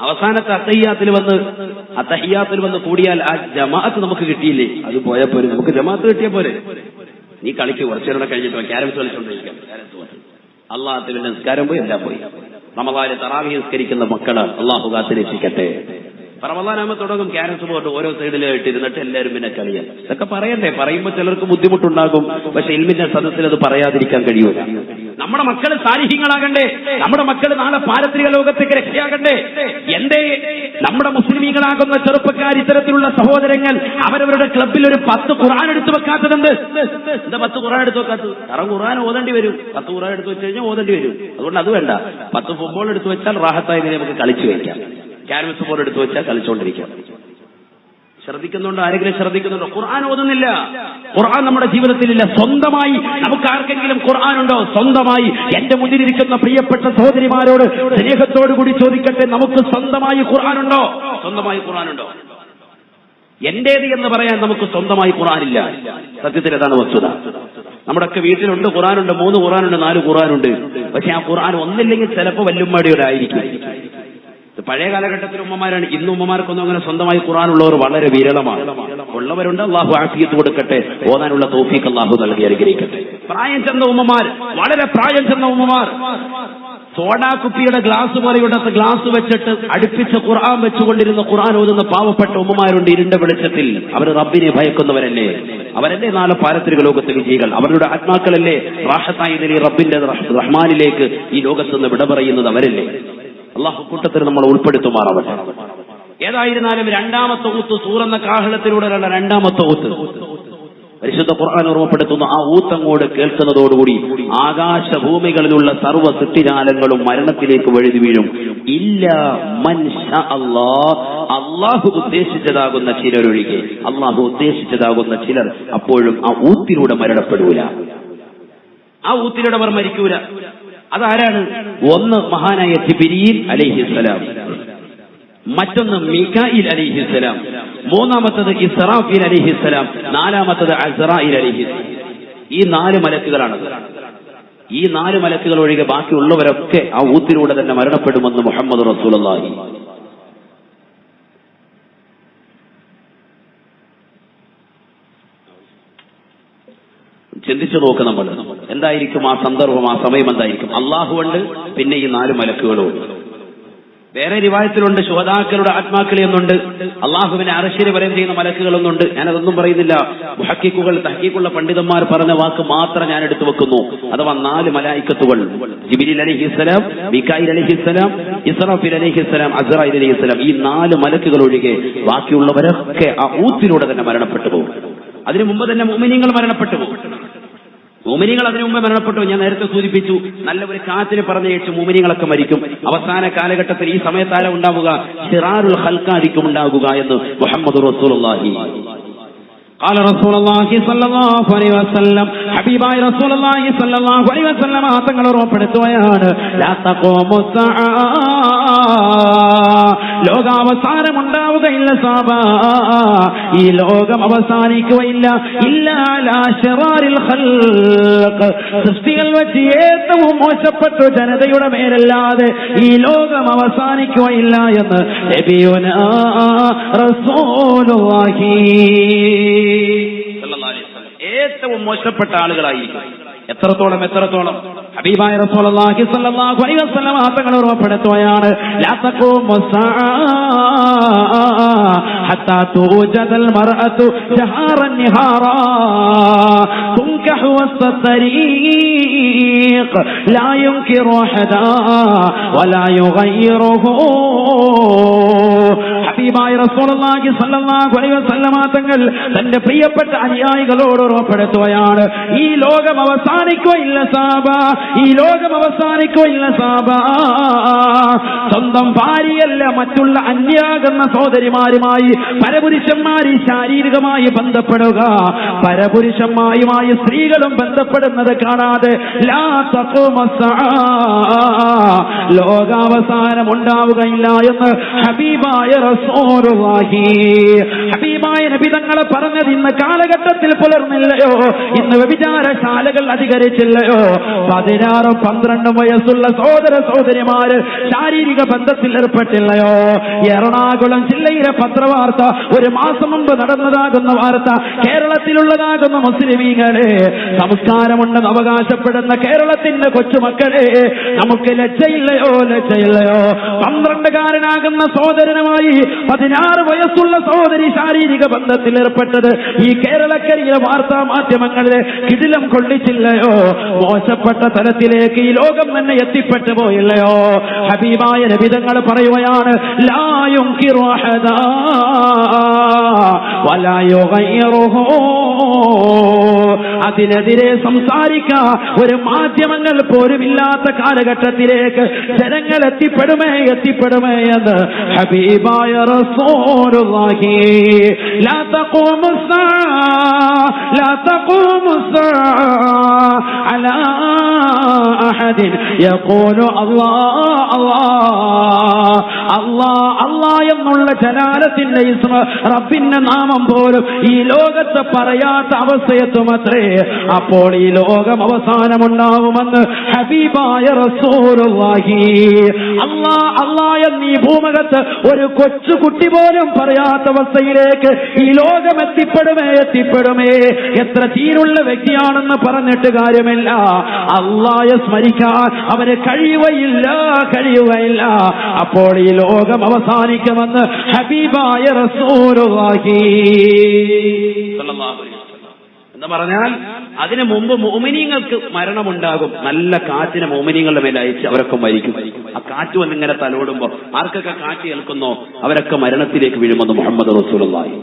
അവസാനത്തെ അത്തഹിയാത്തിൽ വന്ന് കൂടിയാൽ ആ ജമാഅത്ത് നമുക്ക് കിട്ടിയില്ലേ? അത് പോയാൽ പോരെ, നമുക്ക് ജമാഅത്ത് കിട്ടിയ പോലെ. നീ കളിക്ക് കുറച്ചേരം കഴിഞ്ഞിട്ടോ ക്യാരംസ് കളിച്ചോണ്ടിരിക്കാം. അള്ളാഹുവിന്റെ നിസ്കാരം പോയി, എല്ലാം പോയി. റമളാനിൽ തറാവീഹ് നിസ്കരിക്കുന്ന മക്കളാണ്. അള്ളാഹു കാത്തിരക്ഷിക്കട്ടെ. റമളാനാകുമ്പോൾ തുടങ്ങും ക്യാരംസ് ബോർഡ് ഓരോ സൈഡിലായിട്ട് ഇരുന്നിട്ട് എല്ലാവരും പിന്നെ കളിയാൻ. ഇതൊക്കെ പറയണ്ടേ? പറയുമ്പോൾ ചിലർക്ക് ബുദ്ധിമുട്ടുണ്ടാകും. പക്ഷെ ഇൽമിന്റെ സദസ്സിൽ അത് പറയാതിരിക്കാൻ കഴിയൂല. നമ്മുടെ മക്കൾ സാലിഹ്യങ്ങളാകണ്ടേ? നമ്മുടെ മക്കൾ നാളെ പാരത്രിക ലോകത്തേക്ക് രക്ഷയാകണ്ടേ? എന്തേ നമ്മുടെ മുസ്ലിമീങ്ങളാകുന്ന ചെറുപ്പക്കാർ, ഇത്തരത്തിലുള്ള സഹോദരങ്ങൾ അവരവരുടെ ക്ലബിൽ ഒരു 10 ഖുർആൻ എടുത്തു വെക്കാത്തതുണ്ട്. എന്താ 10 ഖുർആൻ എടുത്തു വെക്കാത്തത്? കാരണം ഖുർആൻ ഓതേണ്ടി വരും. 10 ഖുർആൻ എടുത്തു വെച്ച് കഴിഞ്ഞാൽ ഓതേണ്ടി വരും. അതുകൊണ്ട് അത് വേണ്ട. 10 ഫുട്ബോൾ എടുത്തു വെച്ചാൽ റാഹത്തായി നമുക്ക് കളിച്ചു വയ്ക്കാം. ക്യാരംസ് ബോർഡ് എടുത്തു വെച്ചാൽ കളിച്ചുകൊണ്ടിരിക്കാം. ശ്രദ്ധിക്കുന്നുണ്ടോ? ആരെങ്കിലും ശ്രദ്ധിക്കുന്നുണ്ടോ? ഖുർആൻ ഓതുന്നില്ല. ഖുർആൻ നമ്മുടെ ജീവിതത്തിലില്ല. സ്വന്തമായി നമുക്ക് ആർക്കെങ്കിലും ഖുർആൻ ഉണ്ടോ? സ്വന്തമായി എന്റെ മുന്നിലിരിക്കുന്ന പ്രിയപ്പെട്ട സഹോദരിമാരോട് സ്നേഹത്തോടു കൂടി ചോദിക്കട്ടെ, നമുക്ക് സ്വന്തമായി ഖുർആൻ ഉണ്ടോ? സ്വന്തമായി ഖുർആൻ ഉണ്ടോ? എന്റേത് എന്ന് പറയാൻ നമുക്ക് സ്വന്തമായി ഖുർആനില്ല. സത്യത്തിൽ അതാണ് വസ്തുത. നമ്മുടെയൊക്കെ വീട്ടിലുണ്ട് ഖുർആനുണ്ട്, 3 ഖുർആനുണ്ട്, 4 ഖുർആനുണ്ട്. പക്ഷെ ആ ഖുർആൻ ഒന്നില്ലെങ്കിൽ ചിലപ്പോൾ വല്ലുമ്മടിയോടായിരിക്കും. പഴയ കാലഘട്ടത്തിൽ ഉമ്മമാരാണ്. ഇന്ന് ഉമ്മമാർക്കൊന്നും അങ്ങനെ സ്വന്തമായി ഖുർആൻ ഉള്ളവർ വളരെ വിരളമാണ്. ഉള്ളവരുണ്ട്. അള്ളാഹു ആഫിയത്ത് കൊടുക്കട്ടെ. ഓതാനുള്ള തൗഫീഖ് അള്ളാഹു നൽകി അനുഗ്രഹിക്കട്ടെ. പ്രായം ചെന്ന ഉമ്മമാർ, വളരെ പ്രായം ചെന്ന ഉമ്മമാർ സോഡാ കുപ്പിയുടെ ഗ്ലാസ് പോലെയുടെ ഗ്ലാസ് വെച്ചിട്ട് അടുപ്പിച്ച് ഖുർആൻ വെച്ചുകൊണ്ടിരുന്ന ഖുർആൻ ഓതുന്ന പാവപ്പെട്ട ഉമ്മമാരുണ്ട്. ഇരുണ്ട വെളിച്ചത്തിൽ അവർ റബ്ബിനെ ഭയക്കുന്നവരല്ലേ? അവരല്ലേ നാളെ പാരത്രിക ലോകത്തെ വിജയികൾ? അവരുടെ ആത്മാക്കളല്ലേ റാഹത്തായി നിലയിൽ റബ്ബിന്റെ റഹ്മാനിലേക്ക് ഈ ലോകത്തുനിന്ന് വിട പറയുന്നത് അവരല്ലേ? അള്ളാഹു കൂട്ടത്തിൽ നമ്മൾ ഉൾപ്പെടുത്തുമാറാവട്ടെ. ഏതായിരുന്നാലും രണ്ടാമത്തെ ഊത്ത് സൂറെന്ന കാഹളത്തിലൂടെയുള്ള രണ്ടാമത്തെ ഊത്ത് പരിശുദ്ധ ഖുർആൻ ഓർമ്മപ്പെടുത്തുന്ന ആ ഊത്തങ്ങോട് കേൾക്കുന്നതോടുകൂടി ആകാശഭൂമികളിലുള്ള സർവ്വ സൃഷ്ടിജാലങ്ങളും മരണത്തിലേക്ക് വഴുതി വീഴും. ഇല്ലാ മൻ ശാ അല്ലാഹ്, അള്ളാഹു ഉദ്ദേശിച്ചതാകുന്ന ചിലരൊഴികെ. അള്ളാഹു ഉദ്ദേശിച്ചതാകുന്ന ചിലർ അപ്പോഴും ആ ഊത്തിലൂടെ മരണപ്പെടൂല. ആ ഊത്തിലൂടെ അവർ മരിക്കൂല. അതാരാണ്? ഒന്ന് മഹാനായ ജിബ്രീൽ അലൈഹിസ്സലാം, മറ്റൊന്ന് മീകായിൽ അലൈഹിസ്സലാം, മൂന്നാമത്തത് ഇസ്റാഫീൽ അലൈഹിസ്സലാം, നാലാമത്തത് അസ്റായിൽ അലൈഹിസ്സലാം. ഈ 4 മലക്കുകളാണ്. ഈ 4 മലക്കുകൾ ഒഴികെ ബാക്കിയുള്ളവരൊക്കെ ആ ഊത്തിലൂടെ തന്നെ മരണപ്പെടുമെന്ന് മുഹമ്മദ് റസൂലുള്ളാഹി. ചിന്തിച്ചു നോക്ക് നമ്മൾ. എന്തായിരിക്കും ആ സന്ദർഭം, ആ സമയം എന്തായിരിക്കും? അള്ളാഹു ഉണ്ട്, പിന്നെ ഈ 4 മലക്കുകളും ഉണ്ട്. വേറെ റിവായത്തിലുണ്ട് ശുഹദാക്കളുടെ ആത്മാക്കളെ എന്നുണ്ട്, അള്ളാഹുവിനെ അർശിനെ വലയം ചെയ്യുന്ന മലക്കുകൾ എന്നുണ്ട്. ഞാനതൊന്നും പറയുന്നില്ല. മുഹക്കിക്കുകൾ തഹ്ഖീഖുള്ള പണ്ഡിതന്മാർ പറഞ്ഞ വാക്ക് മാത്രം ഞാൻ എടുത്തു വെക്കുന്നു. അഥവാ 4 മലായിക്കത്തുകൾ, ജിബ്രീൽ അലൈഹിസ്സലാം, മീകായിൽ അലൈഹിസ്സലാം, ഇസ്രാഫീൽ അലൈഹിസ്സലാം, അസ്റായിൽ അലൈഹിസ്സലാം, ഈ 4 മലക്കുകൾ ഒഴികെ ബാക്കിയുള്ളവരൊക്കെ ആ ഊത്തിലൂടെ തന്നെ മരണപ്പെട്ടു പോകും. അതിനു മുമ്പ് തന്നെ മുഅ്മിനീങ്ങൾ മരണപ്പെട്ടു പോകും. മുഅ്മിനീങ്ങൾ അതിനു മുമ്പ് മരണപ്പെട്ടു. ഞാൻ നേരത്തെ സൂചിപ്പിച്ചു, നല്ല ഒരു കാറ്റിന് പറഞ്ഞയച്ച് മുഅ്മിനീങ്ങളൊക്കെ മരിക്കും. അവസാന കാലഘട്ടത്തിൽ ഈ സമയത്താര ഉണ്ടാവുക? ശിറാറുൽ ഖൽഖായിരിക്കും ഉണ്ടാകുക എന്ന് മുഹമ്മദ് റസൂലുള്ളാഹി قال رسول الله صلى الله عليه وسلم ഹബീബായ റസൂലുള്ളാഹി സ്വല്ലല്ലാഹു അലൈഹി വസല്ലം തങ്ങൾ ഉറപ്പെടുത്തുകയാണ്, ലാ തഖൂമു സഅ, ലോകാവസാനം ഉണ്ടാവുകയില്ല സാബ, ഈ ലോകം അവസാനിക്കുകയില്ല, ഇല്ലാ ലാ ശറാറിൽ ഖൽഖ്, സൃഷ്ടികൾ വെച്ച് ഏറ്റവും മോശപ്പെട്ട ജനതയുടെ മേലല്ലാതെ ഈ ലോകം അവസാനിക്കുകയില്ല എന്ന് നബിയുനാ റസൂലുള്ളാഹി ഏറ്റവും മോശപ്പെട്ട ആളുകളായിരിക്കും. എത്രത്തോളം ഹബീബായ റസൂലുള്ളാഹി സ്വല്ലല്ലാഹു അലൈഹി വസല്ലം തങ്ങൾ ഉറപ്പെടുത്തുകയാണ്, ലാ തഖൂമു സഅ ഹത്താ തൂജദൽ മർഅതു ജഹാറൻ നിഹാറാ തുൻകഹു വസ്തരീഖ് ലാ യുൻകിറു അഹദാ വലാ യുഗയ്യിറുഹു. ഹബീബായ റസൂലുള്ളാഹി സ്വല്ലല്ലാഹു അലൈഹി വസല്ലം തങ്ങൾ തന്റെ പ്രിയപ്പെട്ട അനുയായികളോട് ഉറപ്പെടുത്തുകയാണ്, ഈ ലോകം അവസാനിക്കുകയില്ല സാബ, ഈ ലോകം അവസാനിക്കുകയില്ല സാബ. സ്വന്തം ഭാര്യയല്ല, മറ്റുള്ള അന്യാകുന്ന സഹോദരിമാരുമായി പരപുരുഷന്മാരി ശാരീരികമായി ബന്ധപ്പെടുക, പരപുരുഷന്മാരുമായി സ്ത്രീകളും ബന്ധപ്പെടുന്നത് കാണാതെ ലാ തഖൂമു സഅ, ലോകാവസാനം ഉണ്ടാവുകയില്ല എന്ന് ഹബീബായ റസൂലുള്ളാഹി. ഹബീബായ നബി തങ്ങളെ പറഞ്ഞത് ഇന്ന് കാലഘട്ടത്തിൽ പുലർന്നില്ലയോ? ഇന്ന് വ്യഭിചാരശാലകൾ അധികരിച്ചില്ലയോ? 16-12 വയസ്സുള്ള സഹോദരിമാര് ശാരീരിക ബന്ധത്തിൽ ഏർപ്പെട്ടില്ലയോ? എറണാകുളം ജില്ലയിലെ പത്രവാർത്ത, ഒരു മാസം മുമ്പ് നടന്നതാകുന്ന വാർത്ത, കേരളത്തിലുള്ളതാകുന്ന മുസ്ലിമീങ്ങളെ, സംസ്കാരമുണ്ടെന്ന് അവകാശപ്പെടുന്ന കേരളത്തിന്റെ കൊച്ചുമക്കളെ, നമുക്ക് ലജ്ജയില്ലയോ? 12കാരനാകുന്ന സഹോദരനുമായി 16 വയസ്സുള്ള സഹോദരി ശാരീരിക ബന്ധത്തിൽ ഏർപ്പെട്ടത് ഈ കേരളക്കരയിലെ വാർത്താ മാധ്യമങ്ങളിലെ കിടിലം കൊള്ളിച്ചില്ലയോ? മോശപ്പെട്ട തലത്തിലേക്ക് ഈ ലോകം തന്നെ എത്തിപ്പെട്ടു പോയില്ലയോ? ഹബീബായ നബി തങ്ങൾ പറയുകയാണ്, ലാ യുൻകിറു അഹദാ വലാ യുഗയ്യിറുഹു, അതിനെതിരെ സംസാരിക്കാൻ ഒരു മാധ്യമങ്ങൾ പോലും ഇല്ലാത്ത കാലഘട്ടത്തിലേക്ക് ജനങ്ങൾ എത്തിപ്പെടുമേ എന്ന് ഹബീബായ റസൂലുള്ളാഹി. ലാ തഖൂമു അലാ അഹദിൻ യഖൂലു അല്ലാഹ് എന്നുള്ള ജലാലത്തിന്റെ ഇസ്മ, റബ്ബിന്റെ നാമം പോലും ഈ ലോകത്ത് പറയാത്ത അവസ്ഥയെത്തുമത്രേ. അപ്പോൾ ഈ ലോകം അവസാനമുണ്ടാവുമെന്ന് ഹബീബായ റസൂലുള്ളാഹി. അല്ലാഹ് എന്നീ ഭൂമുഖത്ത് ഒരു കൊച്ചുകുട്ടി പോലും പറയാത്ത അവസ്ഥയിലേക്ക് ഈ ലോകം എത്തിപ്പെടുമേ. എത്ര തീരുള്ള വ്യക്തിയാണെന്ന് പറഞ്ഞിട്ട് കാര്യമില്ല, അല്ലാഹയെ സ്മരിക്കാൻ അവന് കഴിയുകയില്ല. അപ്പോൾ ഈ ലോകം അവസാനിക്കുമെന്ന് ഹബീബായ റസൂലുള്ളാഹി എന്ന് പറഞ്ഞാൽ, അതിനു മുമ്പ് മുഅ്മിനീങ്ങൾക്ക് മരണമുണ്ടാകും. നല്ല കാറ്റിനെ മുഅ്മിനീങ്ങളുടെ മേലെ അയച്ച് അവരൊക്കെ മരിക്കും. ആ കാറ്റ് വന്നിങ്ങനെ തലോടുമ്പോ ആർക്കൊക്കെ കാറ്റ് കേൾക്കുന്നോ അവരൊക്കെ മരണത്തിലേക്ക് വീഴുമെന്ന് മുഹമ്മദ് റസൂലുള്ളാഹി.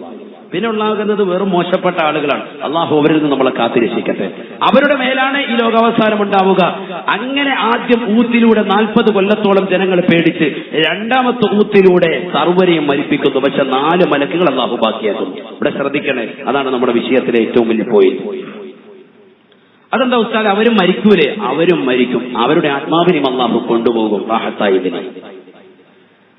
പിന്നെ ഉണ്ടാകുന്നത് വെറും മോശപ്പെട്ട ആളുകളാണ്. അള്ളാഹു അവരിൽ നിന്ന് നമ്മളെ കാത്തിരക്ഷിക്കട്ടെ. അവരുടെ മേലാണ് ഈ ലോകാവസാനം ഉണ്ടാവുക. അങ്ങനെ ആദ്യം ഊത്തിലൂടെ 40 കൊല്ലത്തോളം ജനങ്ങൾ പേടിച്ച്, രണ്ടാമത്തെ ഊത്തിലൂടെ സർവരെയും മരിപ്പിക്കുന്നു. പക്ഷെ 4 മലക്കുകൾ അള്ളാഹു ബാക്കിയാക്കുന്നു. ഇവിടെ ശ്രദ്ധിക്കണേ, അതാണ് നമ്മുടെ വിഷയത്തിലെ ഏറ്റവും വലിയ പോയിന്റ്. അതെന്താ ഉസ്താദ്? അവരും മരിക്കൂലേ? അവരും മരിക്കും. അവരുടെ ആത്മാവിനെയും അള്ളാഹു കൊണ്ടുപോകും റാഹത്തായിദിനെ.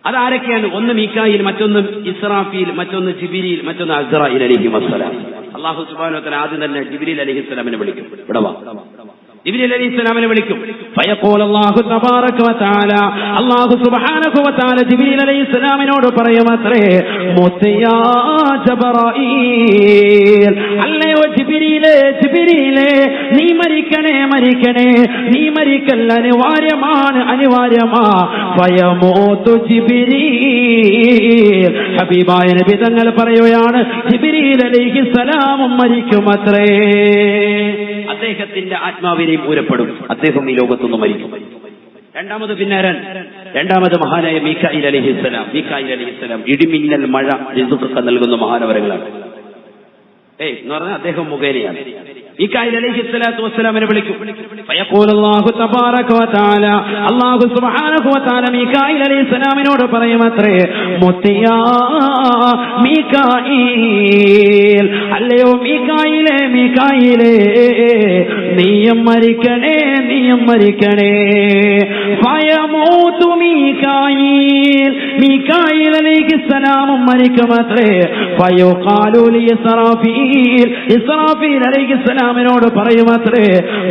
അതാരൊക്കെയാണ്? ഒന്ന് മീകായിൽ, മറ്റൊന്ന് ഇസ്രാഫീൽ, മറ്റൊന്ന് ജിബ്രീൽ, മറ്റൊന്ന് അസ്റായീൽ അലൈഹിസ്സലാം. അല്ലാഹു സുബ്ഹാനഹു വ തആല ആദ്യം തന്നെ ജിബ്രീൽ അലൈഹിസ്സലാമിനെ വിളിക്കും. ഇവിടെ വാ. ജിബ്രീൽ അലൈഹിസ്സലാമിനെ വിളിക്കും. ഫയഖൂൽ അല്ലാഹു തബാറക വ തആല, അല്ലാഹു സുബ്ഹാനഹു വ തആല ജിബ്രീൽ അലൈഹിസ്സലാമിനോട് പറയുമത്രേ, മുത്തയാ ജിബ്രീൽ, അല്ലയോ ജിബ്രീലേ, ജിബ്രീലേ, നീ മരിക്കണേ, മരിക്കണേ, നീ മരിക്കൽ അനിവാര്യമാണ്, അനിവാര്യമാ. ഫയമൂതു ജിബ്രീൽ, ഹബീബായ നബി തങ്ങൾ പറയുകയാണ്, ജിബ്രീൽ അലൈഹിസ്സലാമും മരിക്കുമത്രേ. അദ്ദേഹത്തിന്റെ ആത്മാവിനെയും ഊരപ്പെടും, അദ്ദേഹം ഈ ലോകത്തുനിന്ന് മരിക്കും. രണ്ടാമത് പിന്നാരൻ, രണ്ടാമത് മഹാനായ മീകായിൽ അലൈഹിസ്സലാം. മീകായിൽ അലൈഹിസ്സലാം ഇടിമിന്നൽ മഴ റിസ്ഖൊക്കെ നൽകുന്ന മഹാനവരങ്ങളാണ്. എന്ന് പറഞ്ഞാൽ അദ്ദേഹം മുഖേനയാണ്. മീകായിൽ അലൈഹിസ്സലാത്തു വസ്സലാമിനെ വിളിക്കും. ഫയഖൂലു അല്ലാഹു തബാറക വ തആല, അല്ലാഹു സുബ്ഹാനഹു വ തആല മീകായിൽ അലൈഹിസ്സലാമിനോട് പറയുമത്രേ, മുത്തിയാ മീകായിൽ, അല്ലയോ മീകായിലേ, മീകായിലേ, നീയും മരിക്കണേ, നീയും മരിക്കണേ. ഫയമൂതു മീകായിൽ, മീകായിൽ അലൈഹിസ്സലാമും മരിക്കുമത്രേ. ഫയുഖാലു ലി ഇസ്റാഫീൽ, ഇസ്റാഫീൽ അലൈഹിസ്സലാമിനോട് പറയുമത്രേ,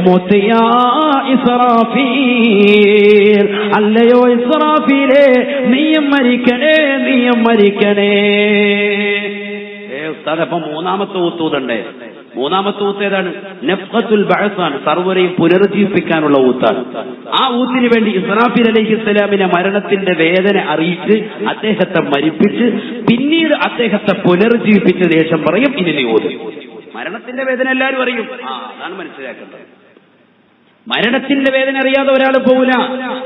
മുത്തിയാ ഇസ്റാഫീൽ, അല്ലയോ ഇസ്റാഫീലേ, നീയും മരിക്കണേ, നീയും മരിക്കണേ. ഉസ്താദ്, അപ്പൊ മൂന്നാമത്തെ ഊത്തൂതുണ്ടേ. മൂന്നാമത്തെ ഊത്ത് ഏതാണ്? നഫ്ഖത്തുൽ ബഅസാണ്, സർവരെയും പുനരുജ്ജീവിപ്പിക്കാനുള്ള ഊത്താണ്. ആ ഊത്തിന് വേണ്ടി ഇസ്റാഫീൽ അലൈഹിസ്സലാമിനെ മരണത്തിന്റെ വേദന അറിയിച്ച് അദ്ദേഹത്തെ മരിപ്പിച്ച് പിന്നീട് അദ്ദേഹത്തെ പുനരുജ്ജീവിപ്പിച്ച ശേഷം പറയും, ഇനി നീ ഊത്. മരണത്തിന്റെ വേദന എല്ലാവരും അറിയും, അതാണ് മനസ്സിലാക്കേണ്ടത്. മരണത്തിന്റെ വേദന അറിയാതെ ഒരാൾ പോകൂല.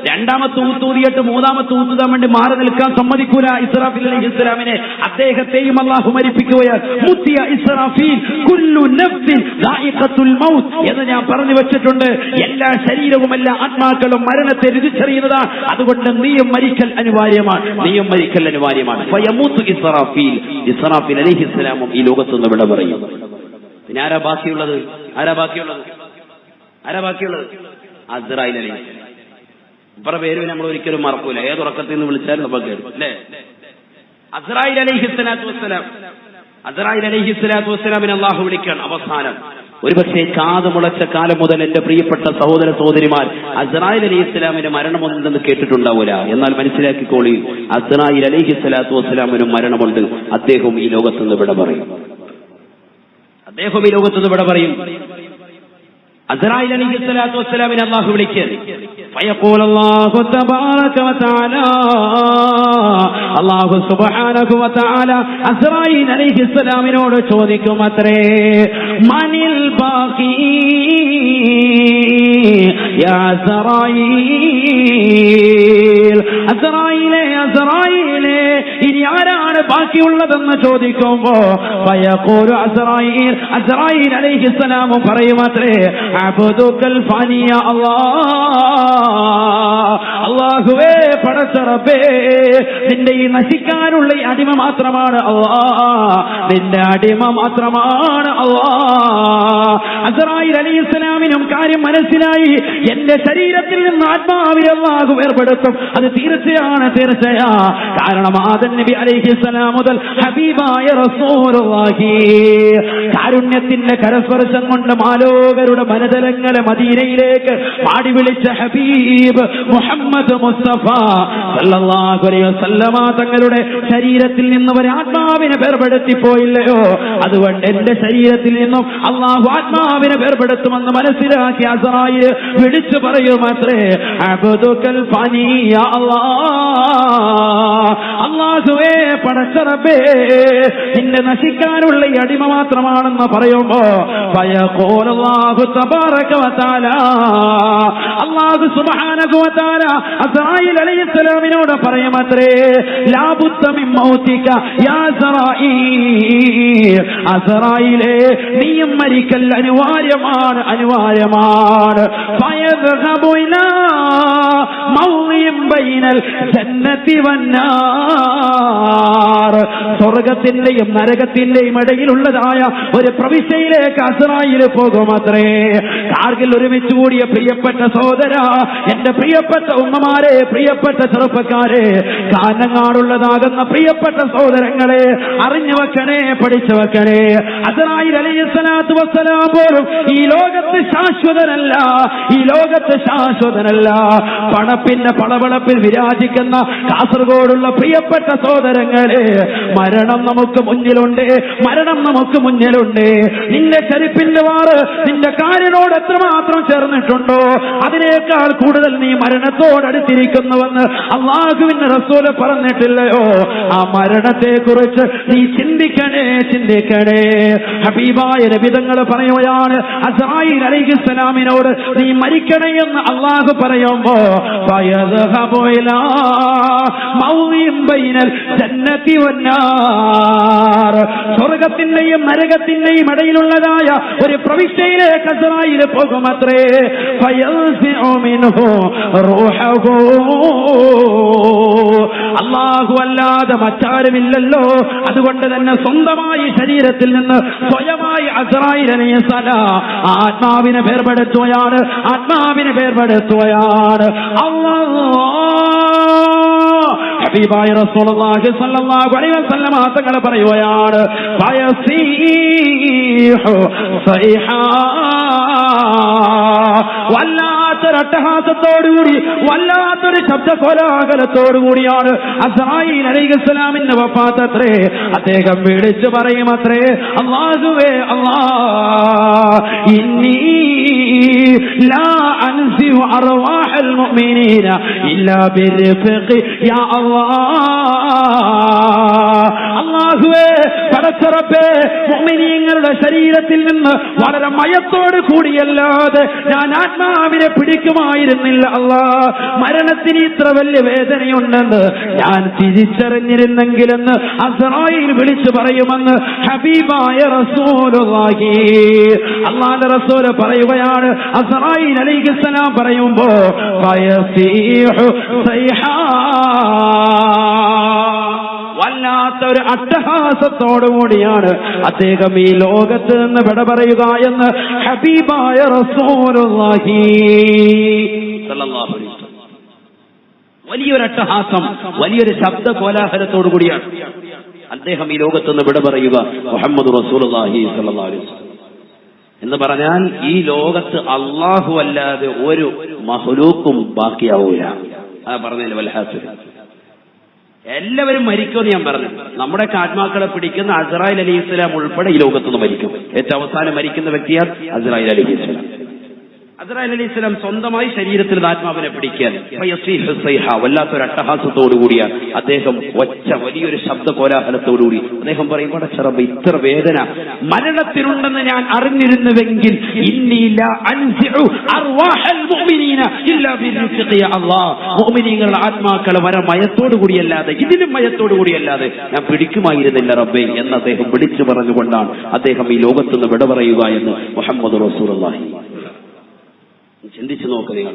രണ്ടാമത്തെ ഊത്തൂതിയിട്ട് മൂന്നാമത്തെ ഊത്തുതാൻ വേണ്ടി മാറി നിൽക്കാൻ സമ്മതിക്കൂല ഇസ്റാഫീൽ അലൈഹിസ്സലാമിനെ. അദ്ദേഹത്തെയും അല്ലാഹു മരിപ്പിക്കുകയാണ്. മുത്തിയ ഇസ്റാഫീൽ കുല്ലു നഫ്സിൻ ദായിഖത്തുൽ മൗത്ത് എന്ന് ഞാൻ പറഞ്ഞു വെച്ചിട്ടുണ്ട്. എല്ലാ ശരീരവും എല്ലാ ആത്മാക്കളും മരണത്തെ രുചിച്ചറിയുന്നതാണ്. അതുകൊണ്ട് നീയും മരിക്കൽ അനിവാര്യമാണ്, നീയും മരിക്കൽ അനിവാര്യമാണ്. ഫയമൂതു ഇസ്റാഫീൽ, ഇസ്റാഫീൽ അലൈഹിസ്സലാമും ഈ ലോകത്തുനിന്ന് വിട പറയും. പിന്നെ ആരാ ബാക്കിയുള്ളത്? ആരാ ബാക്കിയുള്ളത്? ആരാ ബാക്കിയുള്ളത്? അസ്റായീൽ അലൈഹിസ്സലാം. ഇപ്പറ പേര് നമ്മൾ ഒരിക്കലും മറക്കൂല. ഏതുറക്കത്തിൽ നിന്ന് വിളിച്ചാലും നമ്മൾ കേൾക്കും, അല്ലേ? അസ്റായീൽ അലൈഹിസ്സലാത്തു വസ്സലാം, അസ്റായീൽ അലൈഹിസ്സലാത്തു വസ്സലാമിനെ അല്ലാഹു വിളിക്കാൻ അവസാനം ഒരുപക്ഷെ കാത് മുളച്ച കാലം മുതൽ എന്റെ പ്രിയപ്പെട്ട സഹോദര സഹോദരിമാർ അസ്റായീൽ അലൈഹിസ്സലാമിന്റെ മരണമുണ്ടെന്ന് കേട്ടിട്ടുണ്ടാവൂല. എന്നാൽ മനസ്സിലാക്കിക്കോളി, അസ്റായീൽ അലൈഹിസ്സലാത്തു വസ്സലാമിനും മരണമുണ്ട്. അദ്ദേഹം ഈ ലോകത്തുനിന്ന് വിട പറയും. അദ്ദേഹം ഈ ലോകത്തുനിന്ന് വിട പറയും. അസ്റായീൽ അലൈഹിസ്സലാത്തു വസ്സലാമിനെ അല്ലാഹു വിളിക്കാൻ. ഫയഖൂൽ അല്ലാഹു തബാറക വ തആല, അല്ലാഹു സുബ്ഹാനഹു വ തആല അസ്റായീൽ അലൈഹിസ്സലാമിനോട് ചോദിക്കും അത്രേ, മനിൽ ബാഖി യാ അസ്റായീൽ, അസ്റായീലേ, അസ്റായീലേ, ഇനി ആരാണ് ബാക്കിയുള്ളതെന്ന് ചോദിക്കുമ്പോ ഫയഖൂലു അസ്റായീൽ, അസ്റായീൽ അലൈഹിസ്സലാം പറയുമത്രേ, അബ്ദുക്കൽ ഫാനിയ അല്ലാഹുവേ, പടച്ച റബ്ബേ, നിന്റെ ഈ നശിക്കാനുള്ള ഈ അടിമ മാത്രമാണ് അല്ലാഹ്, നിന്റെ അടിമ മാത്രമാണ് അല്ലാഹ്. അസ്റായീൽ അലൈഹിസ്സലാമിനും കാര്യം മനസ്സിലായി. എന്റെ ശരീരത്തിൽ നിന്ന് ആത്മാവിനെ അല്ലാഹു വേർപെടുത്തും, അത് തീർച്ചയാണ്, തീർച്ചയാ. കാരണം ആദം നബി അലൈഹിസ്സലാം മുതൽ ഹബീബായ റസൂലുള്ളാഹി കാരുണ്യത്തിന്റെ കരസ്പർശം കൊണ്ട് മാലോകരുടെ മനതലങ്ങളെ മദീനയിലേക്ക് പാടി വിളിച്ച ഹബീബ് മുഹമ്മദ് മുസ്തഫ സല്ലല്ലാഹു അലൈഹി വസല്ലമ തങ്ങളുടെ ശരീരത്തിൽ നിന്ന് ഒരു ആത്മാവിനെ വേർപെടുത്തിപ്പോയില്ലയോ, അതുകൊണ്ട് എന്റെ ശരീരത്തിൽ നിന്നും അല്ലാഹു ആത്മാവിനെ വേർപെടുത്തുമെന്ന് മനസ്സിലാക്കി അസ്റായീൽ വിളിച്ചു പറയുമത്രേ, അബ്ദുക്കൽ ഫാനിയ അല്ലാഹുവേ, പടച്ച റബ്ബേ, നിന്റെ നശിക്കാനുള്ള ഈ അടിമ മാത്രമാണെന്ന് പറയുമ്പോ ഫയഖൂലു അല്ലാഹു തബാറക വ തആല, അല്ലാഹു സുബ്ഹാനഹു വ തആല അസ്റായീൽ അലൈഹിസ്സലാമിനോട് പറയുമത്രേ, ലാ ബുദ്ദ മിൻ മൗതിക യാ അസ്റായീൽ, അസ്റായീലേ, നീയും മരിക്കൽ അനിവാര്യമാണ്, അനിവാര്യമാണ്. ഫയദ്ഹബു ഇലാ മൗളിൻ ബൈനൽ ജന്നതി വന്നാർ, സ്വർഗത്തിന്റെയും നരകത്തിന്റെയും ഇടയിലുള്ളതായ ഒരു പ്രവിശ്യയിലേക്ക് അസ്റായീൽ പോകുമത്രേ. കാർഗിൽ ഒരുമിച്ച് കൂടിയ പ്രിയപ്പെട്ട സഹോദര, എന്റെ പ്രിയപ്പെട്ട ഉമ്മമാരെ, പ്രിയപ്പെട്ട ചെറുപ്പക്കാരെ, കാനങ്ങാടുള്ളതാകുന്ന പ്രിയപ്പെട്ട സഹോദരങ്ങളെ, അറിഞ്ഞു വെക്കണേ, പഠിച്ചു വെക്കണേ. അസ്രായീൽ അലൈഹിസ്സലാത്തു വസ്സലാം പോലും ഈ ലോകത്ത് ശാശ്വതനല്ല, ഈ ലോകത്ത് ശാശ്വതനല്ല. പണപ്പിന്റെ പളവളപ്പിൽ വിരാജിക്കുന്ന കാസർഗോഡുള്ള പ്രിയപ്പെട്ട സഹോദരങ്ങളെ, മരണം നമുക്ക് മുന്നിലുണ്ട്, മരണം നമുക്ക് മുന്നിലുണ്ട്. നിന്റെ ചെരുപ്പിന്റെ വാറ് നിന്റെ കാലിനോട് എത്രമാത്രം ചേർന്നിട്ടുണ്ടോ അതിനേക്കാൾ കൂടുതൽ നീ മരണത്തോടടുത്തിരിക്കുന്നുവെന്ന് അല്ലാഹുവിന്റെ റസൂൽ പറഞ്ഞിട്ടില്ലയോ? ആ മരണത്തെ കുറിച്ച് നീ ചിന്തിക്കണേ, ചിന്തിക്കണേ. ഹബീബായ നബി തങ്ങൾ പറയുകയാണ്, അസ്രായീൽ അലൈഹിസ്സലാമിനോട് നീ മരിക്കണേ എന്ന് അല്ലാഹു പറയുമ്പോ ഫയദ്ഹബു ഇലാ മൗദിൻ ബൈനൽ ജന്നതി വന്നാർ, സ്വർഗ്ഗത്തിന്റെയും നരകത്തിന്റെയും ഇടയിലുള്ളതായ ഒരു പ്രവിശ്യയിലേക്ക് അസ്രായീൽ പോകുമത്രേ. ഫയൽസിഉ മിൻഹു റൂഹഹു, അല്ലാഹു അല്ലാതെ മറ്റാരുമില്ലല്ലോ, അതുകൊണ്ട് തന്നെ സ്വന്തമായി ശരീരത്തിൽ നിന്ന് സ്വയമായി അസ്രായീൽ അലൈഹിസ്സലാം ആത്മാവിനെ വേർപെടുത്തുകയാണ്, ആത്മാവിനെ വേർപെടുത്തുകയാണ്. അല്ലാഹു ഹബീബായ റസൂലുള്ളാഹി സ്വല്ലല്ലാഹു അലൈഹി വസല്ലം തങ്ങൾ പറയുകയാണ്, ഫയസീഹു സൈഹാ, വല്ലാത്തൊരു അട്ടഹാസത്തോടുകൂടി, വല്ലാത്തൊരു ശബ്ദ കോലാഹലത്തോടുകൂടിയാണ് അസ്രായീൽ അലൈഹിസ്സലാമിന്റെ വഫാത്തത്രേ. അദ്ദേഹം വിളിച്ചു പറയുമത്രേ, അല്ലാഹുവേ, അല്ലാഹ്, ഇന്നി ലാ അൻസിഉ അർവാഹൽ മുഅ്മിനീന ഇല്ലാ ബിർഫഖി യാ അല്ലാഹുവേ, പടച്ചറപ്പേ, മുഅ്മിനീങ്ങളുടെ ശരീരത്തിൽ നിന്ന് വളരെ മയത്തോട് കൂടിയല്ലാതെ ഞാൻ ആത്മാവിനെ പിടിക്കുമായിരുന്നില്ല. അല്ലാഹ്, മരണത്തിന് ഇത്ര വലിയ വേദനയുണ്ടെന്ന് ഞാൻ തിരിച്ചറിഞ്ഞിരുന്നെങ്കിലെന്ന് അസ്രായീൽ വിളിച്ചു പറയുമെന്ന് ഹബീബായ റസൂലുള്ളാഹി. അല്ലാഹുവിന്റെ റസൂൽ പറയുകയാണ്, അസ്രായീൽ അലൈഹിസ്സലാം പറയുമ്പോ ഫയസീഹു സൈഹാ, വല്ലാത്ത ഒരു അട്ടഹാസത്തോടുകൂടിയാണ് അദ്ദേഹം ഈ ലോകത്ത് നിന്ന് വിട പറയുക എന്ന് ഹബീബായ റസൂലുള്ളാഹി സ്വല്ലല്ലാഹു അലൈഹി വസല്ലം. വലിയൊരു അട്ടഹാസം, വലിയൊരു ശബ്ദ കോലാഹലത്തോടുകൂടിയാണ് അദ്ദേഹം ഈ ലോകത്ത് നിന്ന് വിട പറയുക. മുഹമ്മദ് റസൂലുള്ളാഹി സ്വല്ലല്ലാഹു അലൈഹി വസല്ലം എന്ന് പറഞ്ഞാൽ ഈ ലോകത്ത് അല്ലാഹു അല്ലാതെ ഒരു മഖ്ലൂക്കും ബാക്കിയാവൂല. ആ പറഞ്ഞതിൽ വൽഹാസിൽ എല്ലാവരും മരിക്കുമെന്ന് ഞാൻ പറഞ്ഞു. നമ്മുടെ ആത്മാക്കളെ പിടിക്കുന്ന അസ്രായീൽ അലൈഹിസ്സലാം ഉൾപ്പെടെ ഈ ലോകത്തുനിന്ന് മരിക്കും. ഏറ്റവും അവസാനം മരിക്കുന്ന വ്യക്തിയാണ് അസ്രായീൽ അലൈഹിസ്സലാം. അസ്രായീൽ അലൈഹിസ്സലാം സ്വന്തമായി ശരീരത്തിൽ ആത്മാവിനെ പിടിക്കാൻ വല്ലാത്തൊരു അട്ടഹാസത്തോടുകൂടിയാണ് അദ്ദേഹം ഒച്ച വലിയൊരു ശബ്ദ കോലാഹലത്തോടുകൂടി അദ്ദേഹം പറയും, പടച്ചറബ്, ഇത്ര വേദന മരണത്തിനുണ്ടെന്ന് ഞാൻ അറിഞ്ഞിരുന്നുവെങ്കിൽ മുഅ്മിനീങ്ങളുടെ ആത്മാക്കളെ മയത്തോടു കൂടിയല്ലാതെ, ഇതിലും മയത്തോടു കൂടിയല്ലാതെ ഞാൻ പിടിക്കുമായിരുന്നില്ല റബ്ബേ എന്ന് അദ്ദേഹം വിളിച്ചു പറഞ്ഞുകൊണ്ടാണ് അദ്ദേഹം ഈ ലോകത്തുനിന്ന് വിട പറയുക എന്ന് മുഹമ്മദ് റസൂലുള്ളാഹി. ചിന്തിച്ചു നോക്ക്, നിങ്ങൾ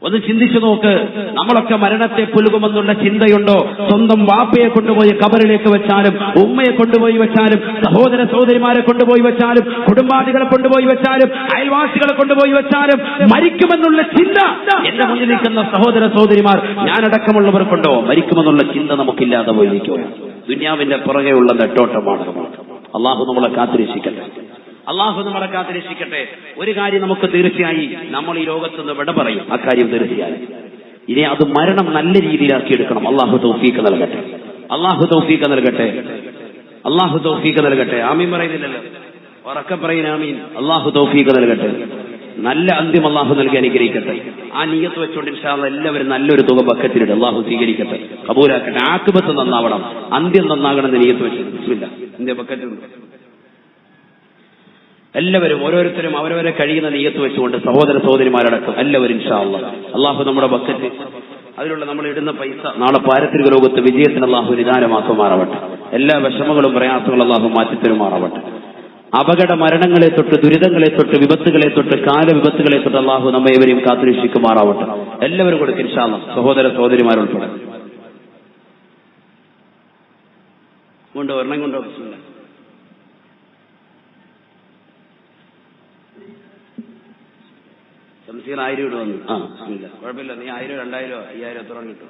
ഒന്ന് ചിന്തിച്ചു നോക്ക്. നമ്മളൊക്കെ മരണത്തെ പുലുകുമെന്നുള്ള ചിന്തയുണ്ടോ? സ്വന്തം വാപ്പയെ കൊണ്ടുപോയി ഖബറിലേക്ക് വെച്ചാലും, ഉമ്മയെ കൊണ്ടുപോയി വെച്ചാലും, സഹോദര സഹോദരിമാരെ കൊണ്ടുപോയി വെച്ചാലും, കുടുംബാദികളെ കൊണ്ടുപോയി വെച്ചാലും, അയൽവാസികളെ കൊണ്ടുപോയി വെച്ചാലും മരിക്കുമെന്നുള്ള ചിന്ത എന്റെ മുന്നിൽ നിൽക്കുന്ന സഹോദര സഹോദരിമാർ, ഞാനടക്കമുള്ളവർക്കുണ്ടോ? മരിക്കുമെന്നുള്ള ചിന്ത നമുക്കില്ലാതെ പോയിരിക്കുക. ദുനിയാവിന്റെ പുറകെയുള്ള നെട്ടോട്ടമാണ്. അള്ളാഹു നമ്മളെ കാത്തിരക്ഷിക്കട്ടെ, അള്ളാഹു നമ്മളെ കാത്തിരക്ഷിക്കട്ടെ. ഒരു കാര്യം നമുക്ക് തീർച്ചയായി, നമ്മൾ ഈ ലോകത്തുനിന്ന് വിട പറയും, അക്കാര്യം തീർച്ചയായും. ഇനി അത് മരണം നല്ല രീതിയിലാക്കി എടുക്കണം. അള്ളാഹു തൗഫീഖ് നൽകട്ടെ, അള്ളാഹു തൗഫീഖ് നൽകട്ടെ, അള്ളാഹു തൗഫീഖ് നൽകട്ടെ. ആമീൻ പറയുന്നില്ലല്ലോ, ഉറക്കെ പറയുന്ന ആമീൻ. അള്ളാഹു തൗഫീഖ് നൽകട്ടെ, നല്ല അന്ത്യം അള്ളാഹു നൽകി അനുഗ്രഹിക്കട്ടെ. ആ നിയ്യത്ത് വെച്ചുകൊണ്ട് ഇൻഷാ അല്ലാഹ് എല്ലാവരും നല്ലൊരു തുക ബക്കറ്റിലിട്ട് അള്ളാഹു സ്വീകരിക്കട്ടെ, കബൂലാക്കട്ടെ. ആഖിബത്ത് നന്നാവണം, അന്ത്യം നന്നാകണമെന്ന് നിയ്യത്ത് വെച്ചു. ബിസ്മില്ലാ, ഇന്ത്യ ബക്കറ്റിലുണ്ട്. എല്ലാവരും ഓരോരുത്തരും അവരവരെ കഴിയുന്ന നിയ്യത്ത് വെച്ചുകൊണ്ട് സഹോദര സഹോദരിമാരടക്കം എല്ലാവരും ഇൻഷാ അല്ലാഹ് അള്ളാഹു നമ്മുടെ ബക്കറ്റ്, അതിലുള്ള നമ്മൾ ഇടുന്ന പൈസ നാളെ പാരത്രിക ലോകത്ത് വിജയത്തിന് അള്ളാഹു നിദാനമാക്കുമാറാവട്ടെ. എല്ലാ വിഷമങ്ങളും പ്രയാസങ്ങളും അള്ളാഹു മാറ്റിത്തരുമാറാവട്ടെ. അപകട മരണങ്ങളെ തൊട്ട്, ദുരിതങ്ങളെ തൊട്ട്, വിപത്തുകളെ തൊട്ട്, കാലവിപത്തുകളെ തൊട്ട് അള്ളാഹു നമ്മെ ഏവരെയും കാത്തുരക്ഷിക്കുമാറാവട്ടെ. എല്ലാവരും കൊടുക്കും ഇൻഷാ അല്ലാഹ്, സഹോദര സഹോദരിമാരുൾപ്പെടെ. കൊണ്ടോ ഒരെണ്ണം കൊണ്ടോ. ബഷീർ 1000 ഇടുവന്നു. കുഴപ്പമില്ല, നീ 1000 2000 5000 എത്ര കിട്ടും?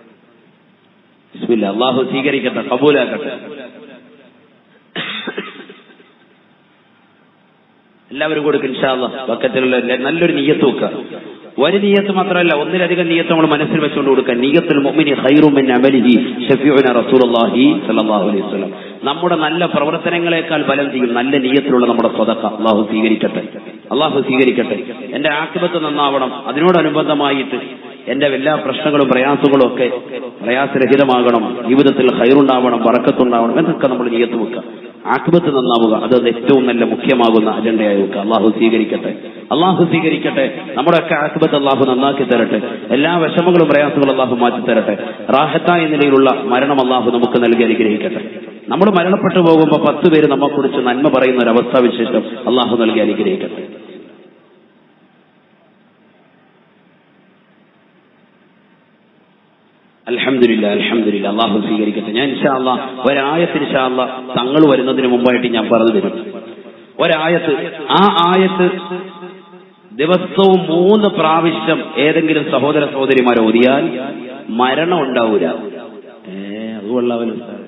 ബിസ്മില്ലാ. അള്ളാഹു സ്വീകരിക്കട്ടെ, കബൂലാക്കട്ടെ. എല്ലാവരും കൊടുക്കും ഇൻഷാ അല്ലാഹ്. ബക്കറ്റിലുള്ള നല്ലൊരു നിയ്യത്ത് വെക്കുക. ഒരു നിയ്യത്ത് മാത്രമല്ല, ഒന്നിലധികം നിയ്യത്ത് നമ്മൾ മനസ്സിൽ വെച്ചുകൊണ്ട് കൊടുക്കുക. നിയ്യത്തുൽ മുഅ്മിനി ഖൈറും മിൻ അമലിഹി ശഫീഉനാ റസൂലുള്ളാഹി സ്വല്ലല്ലാഹു അലൈഹി വസല്ലം. നമ്മുടെ നല്ല പ്രവർത്തനങ്ങളെക്കാൾ ബലം ചെയ്യും നല്ല നിയ്യത്തിലുള്ള നമ്മുടെ സ്വതക്ക. അള്ളാഹു സ്വീകരിക്കട്ടെ, അള്ളാഹു സ്വീകരിക്കട്ടെ. എന്റെ ആഖിബത്ത് നന്നാവണം, അതിനോടനുബന്ധമായിട്ട് എന്റെ എല്ലാ പ്രശ്നങ്ങളും പ്രയാസങ്ങളും ഒക്കെ പ്രയാസരഹിതമാകണം, ജീവിതത്തിൽ ഖൈറുണ്ടാവണം, ബറക്കത്തുണ്ടാവണം എന്നൊക്കെ നമ്മൾ നിയ്യത്ത് വെക്കുക. ആഖിബത്ത് നന്നാവുക, അത് ഏറ്റവും നല്ല മുഖ്യമാകുന്ന അജണ്ടയായി വെക്കുക. അള്ളാഹു സ്വീകരിക്കട്ടെ, അള്ളാഹു സ്വീകരിക്കട്ടെ. നമ്മുടെയൊക്കെ ആഖിബത്ത് അള്ളാഹു നന്നാക്കി തരട്ടെ. എല്ലാ വിഷമങ്ങളും പ്രയാസങ്ങളും അള്ളാഹു മാറ്റി തരട്ടെ. റാഹത്തായ നിലയിലുള്ള മരണം അള്ളാഹു നമുക്ക് നൽകി അനുഗ്രഹിക്കട്ടെ. നമ്മൾ മരണപ്പെട്ടു പോകുമ്പോൾ 10 പേര് നമ്മെക്കുറിച്ച് നന്മ പറയുന്ന ഒരു അവസ്ഥാവിശേഷം അള്ളാഹു നൽകി അനുഗ്രഹിക്കട്ടെ. അൽഹംദുലില്ലാ, അൽഹംദുലില്ലാ. അള്ളാഹു സ്വീകരിക്കട്ടെ. ഞാൻ ഇൻഷാ അല്ലാഹ് ഒരായത്ത് ഇൻഷാ അല്ലാഹ് തങ്ങൾ വരുന്നതിന് മുമ്പായിട്ട് ഞാൻ പറഞ്ഞു തരും. ഒരായത്ത്, ആ ആയത്ത് ദിവസവും 3 പ്രാവശ്യം ഏതെങ്കിലും സഹോദര സഹോദരിമാരെ ഓതിയാൽ മരണം ഉണ്ടാവൂല. അത് കൊള്ളാവല്ലോ സാർ,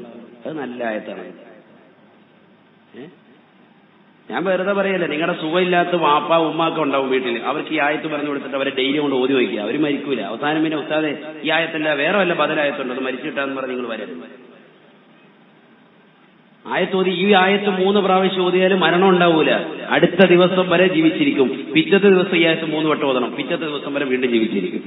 അത് നല്ല ആയത്താണ്. ഞാൻ വെറുതെ പറയല്ലേ, നിങ്ങളുടെ സുഖമില്ലാത്ത വാപ്പ ഉമ്മാക്ക ഉണ്ടാവും വീട്ടിൽ, അവർക്ക് ഈ ആയത്ത് പറഞ്ഞു കൊടുത്തിട്ട് അവരെ ഡെയിലി കൊണ്ട് ഓതി വയ്ക്കുക, അവർ മരിക്കൂല. അവസാനം പിന്നെ ഉസ്താദെ ഈ ആയത്തല്ല വേറെ വല്ല ബദലായത്തുണ്ട്, അത് മരിച്ചിട്ടാന്ന് പറഞ്ഞ് നിങ്ങൾ വരരുത്. ആയത്തോതി ഈ ആയത്ത് 3 പ്രാവശ്യം ഓതിയാലും മരണം ഉണ്ടാവൂല. അടുത്ത ദിവസം വരെ ജീവിച്ചിരിക്കും. പിറ്റത്തെ ദിവസം ഈ ആയത്ത് 3 വട്ടം ഓതണം, പിറ്റത്തെ ദിവസം വരെ വീണ്ടും ജീവിച്ചിരിക്കും.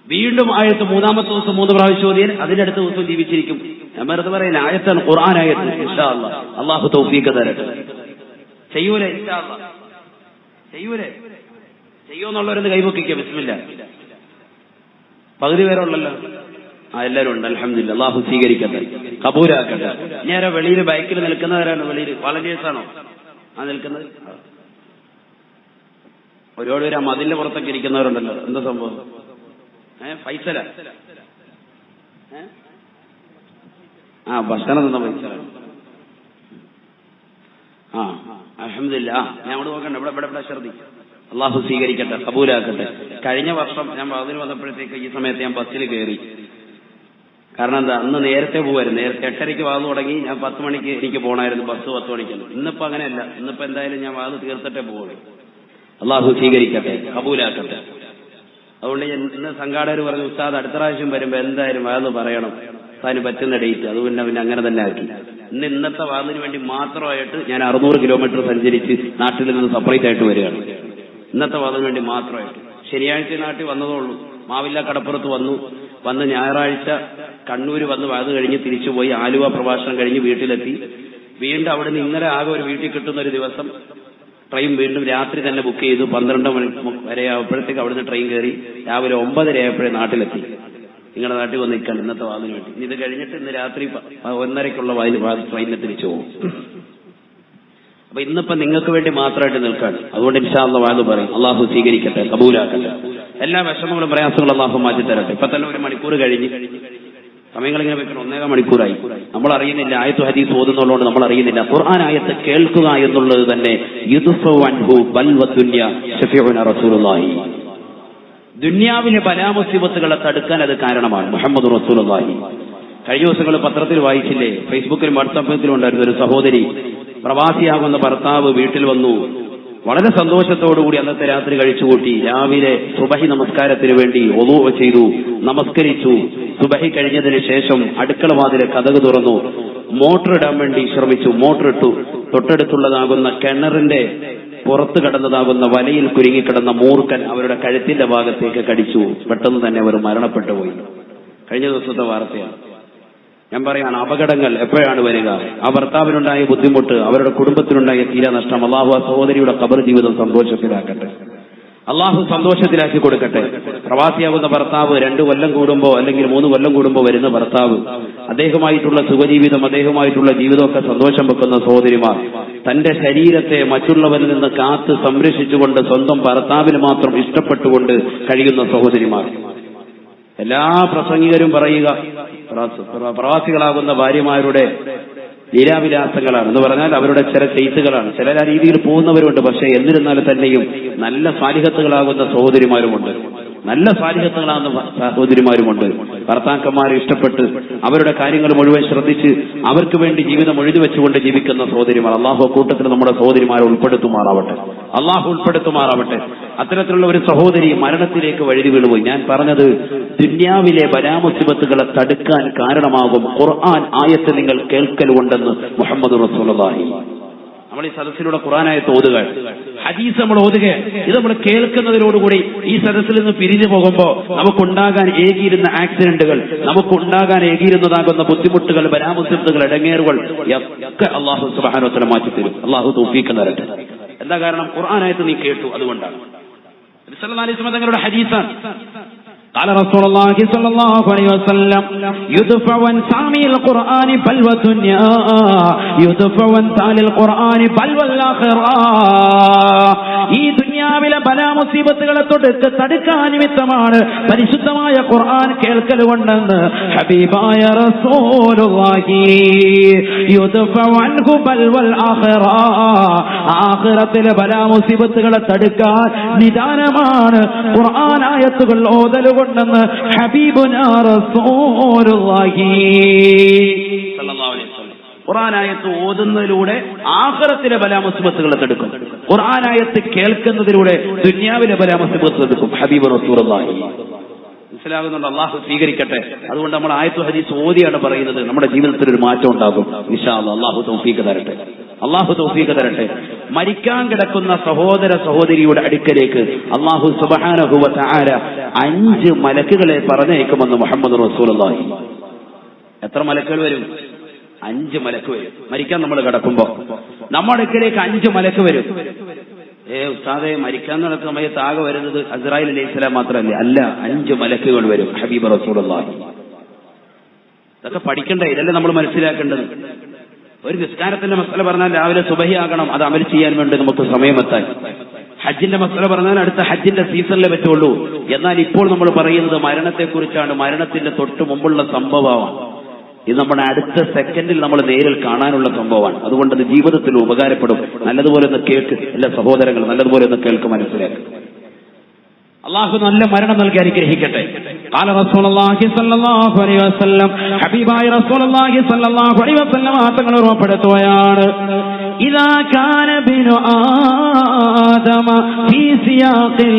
വീണ്ടും ആയത്ത് 3-ാമത്തെ ദിവസം 3 പ്രാവശ്യം ഓതിയാൽ അതിന്റെ അടുത്ത ദിവസം ജീവിച്ചിരിക്കും. ഞാൻ വെറുതെ പറയില്ല, ആയത്താണ്, ഖുർആൻ ആയത്ത്. ഇൻഷാ അല്ലാഹ് അള്ളാഹു തൗഫീഖ് തരട്ടെ. ചെയ്യൂലേ? ഇൻഷാ അല്ലാഹ് ചെയ്യൂലേ? ചെയ്യൂന്നുള്ളവരൊന്ന് കൈപൊക്കിക്കുക. ബിസ്മില്ലാ. പകുതി പേരുള്ളല്ലോ. എല്ലാവരും ഉണ്ട്. അൽഹംദുലില്ലാ. അള്ളാഹു സ്വീകരിക്കട്ടെ, കബൂലാക്കട്ടെ. നേരെ വെളിയിൽ ബൈക്കിൽ നിൽക്കുന്നവരാണ്. വെളിയിൽ വളണ്ടിയേഴ്സാണോ ആ നിൽക്കുന്നത്? ഒരുപാട് പേര് ആ മതിലിന്റെ പുറത്തൊക്കെ ഇരിക്കുന്നവരുണ്ടല്ലോ. എന്താ സംഭവം? ഫൈസല ഭക്ഷണം തന്ന ഫൈസല. അൽഹംദുലില്ലാ. ഞാൻ അവിടെ നോക്കണ്ട, ഇവിടെ ശ്രദ്ധി. അള്ളാഹു സ്വീകരിക്കട്ടെ, കബൂലാക്കട്ടെ. കഴിഞ്ഞ വർഷം ഞാൻ അതിന് വന്നപ്പോഴത്തേക്ക് ഈ സമയത്ത് ഞാൻ ബസ്സിൽ കയറി. കാരണം എന്താ, അന്ന് നേരത്തെ പോകുമായിരുന്നു. നേരത്തെ 8:30 വാത് തുടങ്ങി. ഞാൻ 10 മണിക്ക് എനിക്ക് പോകണമായിരുന്നു, ബസ് 10 മണിക്കാണ്. ഇന്നിപ്പോ അങ്ങനെയല്ല. ഇന്നിപ്പോ എന്തായാലും ഞാൻ വാത് തീർത്തിട്ടേ പോകുള്ളൂ. അള്ളാഹു സ്വീകരിക്കട്ടെ, കബൂലാക്കട്ടെ. അതുകൊണ്ട് ഇന്ന് സംഘാടകർ പറഞ്ഞു, ഉസ്താദ് അടുത്ത പ്രാവശ്യം വരുമ്പോ എന്തായാലും വാത് പറയണം, അതിന് പറ്റുന്ന ഡേറ്റ്. അതുകൊണ്ട് പിന്നെ അങ്ങനെ തന്നെ ആക്കി. ഇന്നത്തെ വാതിന് വേണ്ടി മാത്രമായിട്ട് ഞാൻ 600 കിലോമീറ്റർ സഞ്ചരിച്ച് നാട്ടിൽ നിന്ന് സെപ്പറേറ്റ് ആയിട്ട് വരികയാണ്. ഇന്നത്തെ വാതിന് വേണ്ടി മാത്രമായിട്ട്. ശനിയാഴ്ച നാട്ടിൽ വന്നതോളൂ. മാവില്ല കടപ്പുറത്ത് വന്ന് ഞായറാഴ്ച കണ്ണൂർ വന്ന് വാത് കഴിഞ്ഞ് തിരിച്ചുപോയി. ആലുവ പ്രഭാഷണം കഴിഞ്ഞ് വീട്ടിലെത്തി. വീണ്ടും അവിടെ നിന്ന് ഇന്നലെ ആകെ ഒരു വീട്ടിൽ കിട്ടുന്ന ഒരു ദിവസം ട്രെയിൻ വീണ്ടും രാത്രി തന്നെ ബുക്ക് ചെയ്തു. 12 മണി വരെ ആയപ്പോഴത്തേക്ക് അവിടുന്ന് ട്രെയിൻ കയറി രാവിലെ 9:30 ആയപ്പോഴേ നാട്ടിലെത്തി. നിങ്ങളുടെ നാട്ടിൽ വന്ന് നിൽക്കണം ഇന്നത്തെ വാതിന് വേണ്ടി. ഇത് കഴിഞ്ഞിട്ട് ഇന്ന് രാത്രി 1:30-ക്കുള്ള ട്രെയിനിൽ തിരിച്ചു പോകും. അപ്പൊ ഇന്നിപ്പോ നിങ്ങൾക്ക് വേണ്ടി മാത്രമായിട്ട് നിൽക്കാണ്. അതുകൊണ്ട് ഇൻഷാ അല്ലാഹ് വാത് പറയും. അള്ളാഹു സ്വീകരിക്കട്ടെ, കബൂലാക്കട്ടെ. എല്ലാ വിഷമങ്ങളും പ്രയാസങ്ങളും അള്ളാഹു മാറ്റി തരട്ടെ. ഇപ്പൊ തന്നെ 1 മണിക്കൂർ കഴിഞ്ഞ്. സമയങ്ങളിങ്ങനെ വെക്കണം. 1.5 മണിക്കൂറായി. നമ്മൾ അറിയുന്നില്ല. ആയത്ത് ഹദീസ് ഓതുന്നുള്ളതുകൊണ്ട് നമ്മൾ അറിയുന്നില്ല. ഖുർആൻ ആയത്ത് കേൾക്കുക എന്നുള്ളത് തന്നെ ദുന്യാവിലെ ബലാമുസീബത്തുകളെ തടുക്കാൻ അത് കാരണമാണ്. മുഹമ്മദ് റസൂലുള്ളാഹി. കഴിഞ്ഞ ദിവസങ്ങൾ പത്രത്തിൽ വായിച്ചില്ലേ, ഫേസ്ബുക്കിലും വാട്സാപ്പിലും ഉണ്ടായിരുന്ന ഒരു സഹോദരി, പ്രവാസിയാകുന്ന ഭർത്താവ് വീട്ടിൽ വന്നു. വളരെ സന്തോഷത്തോടുകൂടി അന്നത്തെ രാത്രി കഴിച്ചുകൂട്ടി. രാവിലെ സുബഹി നമസ്കാരത്തിന് വേണ്ടി വുളൂ ചെയ്തു, നമസ്കരിച്ചു. സുബഹി കഴിഞ്ഞതിന് ശേഷം അടുക്കള വാതിലെ കതക് തുറന്നു. മോട്ടർ ഇടാൻ വേണ്ടി ശ്രമിച്ചു. മോട്ടർ ഇട്ടു. തൊട്ടടുത്തുള്ളതാകുന്ന കിണറിന്റെ പുറത്ത് കിടന്നതാകുന്ന വലയിൽ കുരുങ്ങിക്കിടന്ന മൂർഖൻ അവരുടെ കഴുത്തിന്റെ ഭാഗത്തേക്ക് കടിച്ചു. പെട്ടെന്ന് തന്നെ അവർ മരണപ്പെട്ടു പോയി. കഴിഞ്ഞ ദിവസത്തെ വാർത്തയാണ്. ഞാൻ പറയാണ്, അപകടങ്ങൾ എപ്പോഴാണ് വരിക? ആ ഭർത്താവിനുണ്ടായ ബുദ്ധിമുട്ട്, അവരുടെ കുടുംബത്തിനുണ്ടായ തീരാനഷ്ടം. അള്ളാഹു ആ സഹോദരിയുടെ ഖബർ ജീവിതം സന്തോഷത്തിലാക്കട്ടെ. അള്ളാഹു സന്തോഷത്തിലാക്കി കൊടുക്കട്ടെ. പ്രവാസിയാകുന്ന ഭർത്താവ് 2 കൊല്ലം കൂടുമ്പോ അല്ലെങ്കിൽ 3 കൊല്ലം കൂടുമ്പോ വരുന്ന ഭർത്താവ്, അദ്ദേഹമായിട്ടുള്ള സുഖജീവിതം, അദ്ദേഹമായിട്ടുള്ള ജീവിതമൊക്കെ സന്തോഷം വെക്കുന്ന സഹോദരിമാർ, തന്റെ ശരീരത്തെ മറ്റുള്ളവരിൽ നിന്ന് കാത്ത് സംരക്ഷിച്ചുകൊണ്ട് സ്വന്തം ഭർത്താവിന് മാത്രം ഇഷ്ടപ്പെട്ടുകൊണ്ട് കഴിയുന്ന സഹോദരിമാർ. എല്ലാ പ്രസംഗികരും പറയുക, പ്രവാസികളാകുന്ന ഭാര്യമാരുടെ ലീലാവിലാസങ്ങളാണ് എന്ന് പറഞ്ഞാൽ അവരുടെ ചില ചെയ്ത്തുകളാണ്. ചില ആ രീതിയിൽ പോകുന്നവരുണ്ട്. പക്ഷെ എന്നിരുന്നാലും തന്നെയും നല്ല സാലിഹത്തുകളാകുന്ന സഹോദരിമാരുമുണ്ട്, നല്ല സാലിഹത്തുകളാകുന്ന സഹോദരിമാരുമുണ്ട്. ഭർത്താക്കന്മാരെ ഇഷ്ടപ്പെട്ട് അവരുടെ കാര്യങ്ങൾ മുഴുവൻ ശ്രദ്ധിച്ച് അവർക്ക് വേണ്ടി ജീവിതം ഒഴിഞ്ഞു വെച്ചുകൊണ്ട് ജീവിക്കുന്ന സഹോദരിമാർ. അള്ളാഹു കൂട്ടത്തിൽ നമ്മുടെ സഹോദരിമാരെ ഉൾപ്പെടുത്തുമാറാവട്ടെ, അള്ളാഹു ഉൾപ്പെടുത്തുമാറാവട്ടെ. അത്തരത്തിലുള്ള ഒരു സഹോദരി മരണത്തിലേക്ക് വഴുതി വീണുപോയി. ഞാൻ പറഞ്ഞത് ദുന്യാവിലെ ബലാമുസിബത്തുകളെ തടുക്കാൻ കാരണമാകും ഖുർആൻ ആയത്ത് നിങ്ങൾ കേൾക്കലുണ്ടെന്ന് മുഹമ്മദ് റസൂലുള്ളാഹി. നമ്മൾ ഈ സദസ്സിലൂടെ ഖുർആനായത്ത് ഓതുക, ഹദീസ് നമ്മൾ ഓതുക, ഇത് നമ്മൾ കേൾക്കുന്നതിനോടുകൂടി ഈ സദസ്സിൽ നിന്ന് പിരിഞ്ഞു പോകുമ്പോൾ നമുക്കുണ്ടാകാൻ ഏകിയിരുന്ന ആക്സിഡന്റുകൾ, നമുക്കുണ്ടാകാൻ ഏകിയിരുന്നതാകുന്ന ബുദ്ധിമുട്ടുകൾ, ബലാമുസിബത്തുകൾ, ഇടങ്ങേറുകൾ ഒക്കെ അള്ളാഹു സുബ്ഹാനഹു വ തആല മാറ്റിത്തരും. അള്ളാഹു തൗഫീഖ് തരട്ടെ. എന്താ കാരണം? ഖുർആനായത്ത് നീ കേട്ടു, അതുകൊണ്ടാണ്. നബി സല്ലല്ലാഹു അലൈഹി വസല്ലം തങ്ങളുടെ ഹദീസാണ്. قال رسول الله صلى الله عليه وسلم يدفع عن سامي القرآن بلوى الدنيا يدفع عن تالي القرآن بلوى الآخرة. ഈ ദുനിയാവിലെ ബലാ മുസീബത്തുകളെ തടുക്കാൻ നിമിത്തമാണ് പരിശുദ്ധമായ ഖുർആൻ കേൾക്കലുകൊണ്ടെന്ന് ഹബീബായ റസൂലുള്ളാഹി. യുദ്ഫഉ അൻഹു ബൽവൽ ആഖിറ, ആഖിറത്തിലെ ബലാ മുസീബത്തുകളെ തടുക്കാൻ നിദാനമാണ് ഖുർആൻ ആയത്തുകൾ ഓതലുകൊണ്ടെന്ന് ഹബീബുനാ റസൂലുള്ളാഹി സല്ലല്ലാഹു അലൈഹി വസല്ലം. ഖുർആനായത്ത് ഓതുന്നതിലൂടെ ആഖിറത്തിലെ ബലാമുസിബത്തുകളെ തടുക്കും. ഖുർആനായത്ത് കേൾക്കുന്നതിലൂടെ ദുനിയാവിലെ ബലാമുസിബത്ത് തടുക്കും. ഹബീബ് റസൂലുള്ളാഹി. മനസ്സിലാകുന്നുണ്ട്? അള്ളാഹു സ്വീകരിക്കട്ടെ. അതുകൊണ്ട് നമ്മൾ ആയത്തു ഹദീസ് ഓതിയാണ് പറയുന്നത്. നമ്മുടെ ജീവിതത്തിൽ ഒരു മാറ്റം ഉണ്ടാകും ഇൻഷാ അല്ലാഹ്. അള്ളാഹു തൗഫീഖ് തരട്ടെ, അള്ളാഹു തൗഫീഖ് തരട്ടെ. മരിക്കാൻ കിടക്കുന്ന സഹോദര സഹോദരിയുടെ അടുക്കലേക്ക് അള്ളാഹു സുബ്ഹാനഹു വ തആല 5 മലക്കുകളെ പറഞ്ഞേക്കുമെന്ന് മുഹമ്മദ് റസൂലുള്ളാഹി. എത്ര മലക്കുകൾ വരും? 5 മലക്ക് വരും. മരിക്കാൻ നമ്മൾ കിടക്കുമ്പോ നമ്മുടെ അടുക്കലേക്ക് 5 മലക്ക് വരും. ഉസ്താദെ, മരിക്കാൻ നടക്കുന്ന സമയത്ത് ആകെ വരുന്നത് അസ്രായീൽ അലൈഹിസ്സലാം മാത്രമല്ല, അല്ല, 5 മലക്കുകൾ വരും. ഹബീബ് റസൂലുള്ളാഹി. ഇതൊക്കെ പഠിക്കണ്ടേ? ഇതല്ലേ നമ്മൾ മനസ്സിലാക്കേണ്ടത്. ഒരു നിസ്കാരത്തിന്റെ മസല പറഞ്ഞാൽ രാവിലെ സുബഹി ആകണം, അത് അമൽ ചെയ്യാൻ വേണ്ടി നമുക്ക് സമയമെത്താൻ. ഹജ്ജിന്റെ മസല പറഞ്ഞാൽ അടുത്ത ഹജ്ജിന്റെ സീസണിലെ പറ്റുള്ളൂ. എന്നാൽ ഇപ്പോൾ നമ്മൾ പറയുന്നത് മരണത്തെക്കുറിച്ചാണ്. മരണത്തിന്റെ തൊട്ട് മുമ്പുള്ള സംഭവമാണ് ഇത്. നമ്മുടെ അടുത്ത സെക്കൻഡിൽ നമ്മൾ നേരിൽ കാണാനുള്ള സംഭവമാണ്. അതുകൊണ്ട് അത് ജീവിതത്തിൽ ഉപകാരപ്പെടും. നല്ലതുപോലെ ഒന്ന് കേൾക്ക് എല്ലാ സഹോദരങ്ങൾ, നല്ലതുപോലെ ഒന്ന് കേൾക്ക്, മനസ്സിലാക്കും. അള്ളാഹു നല്ല മരണം നൽകി അനുഗ്രഹിക്കട്ടെ. قال رسول الله صلى الله عليه وسلم, ഹബീബായ റസൂലുള്ളാഹി സ്വല്ലല്ലാഹു അലൈഹി വസല്ലം തങ്ങൾ ഉറപ്പെടുത്തുകയാണ്, ഇദാ കാന ബിനു ആദമ ഫീ സിയാഖിൽ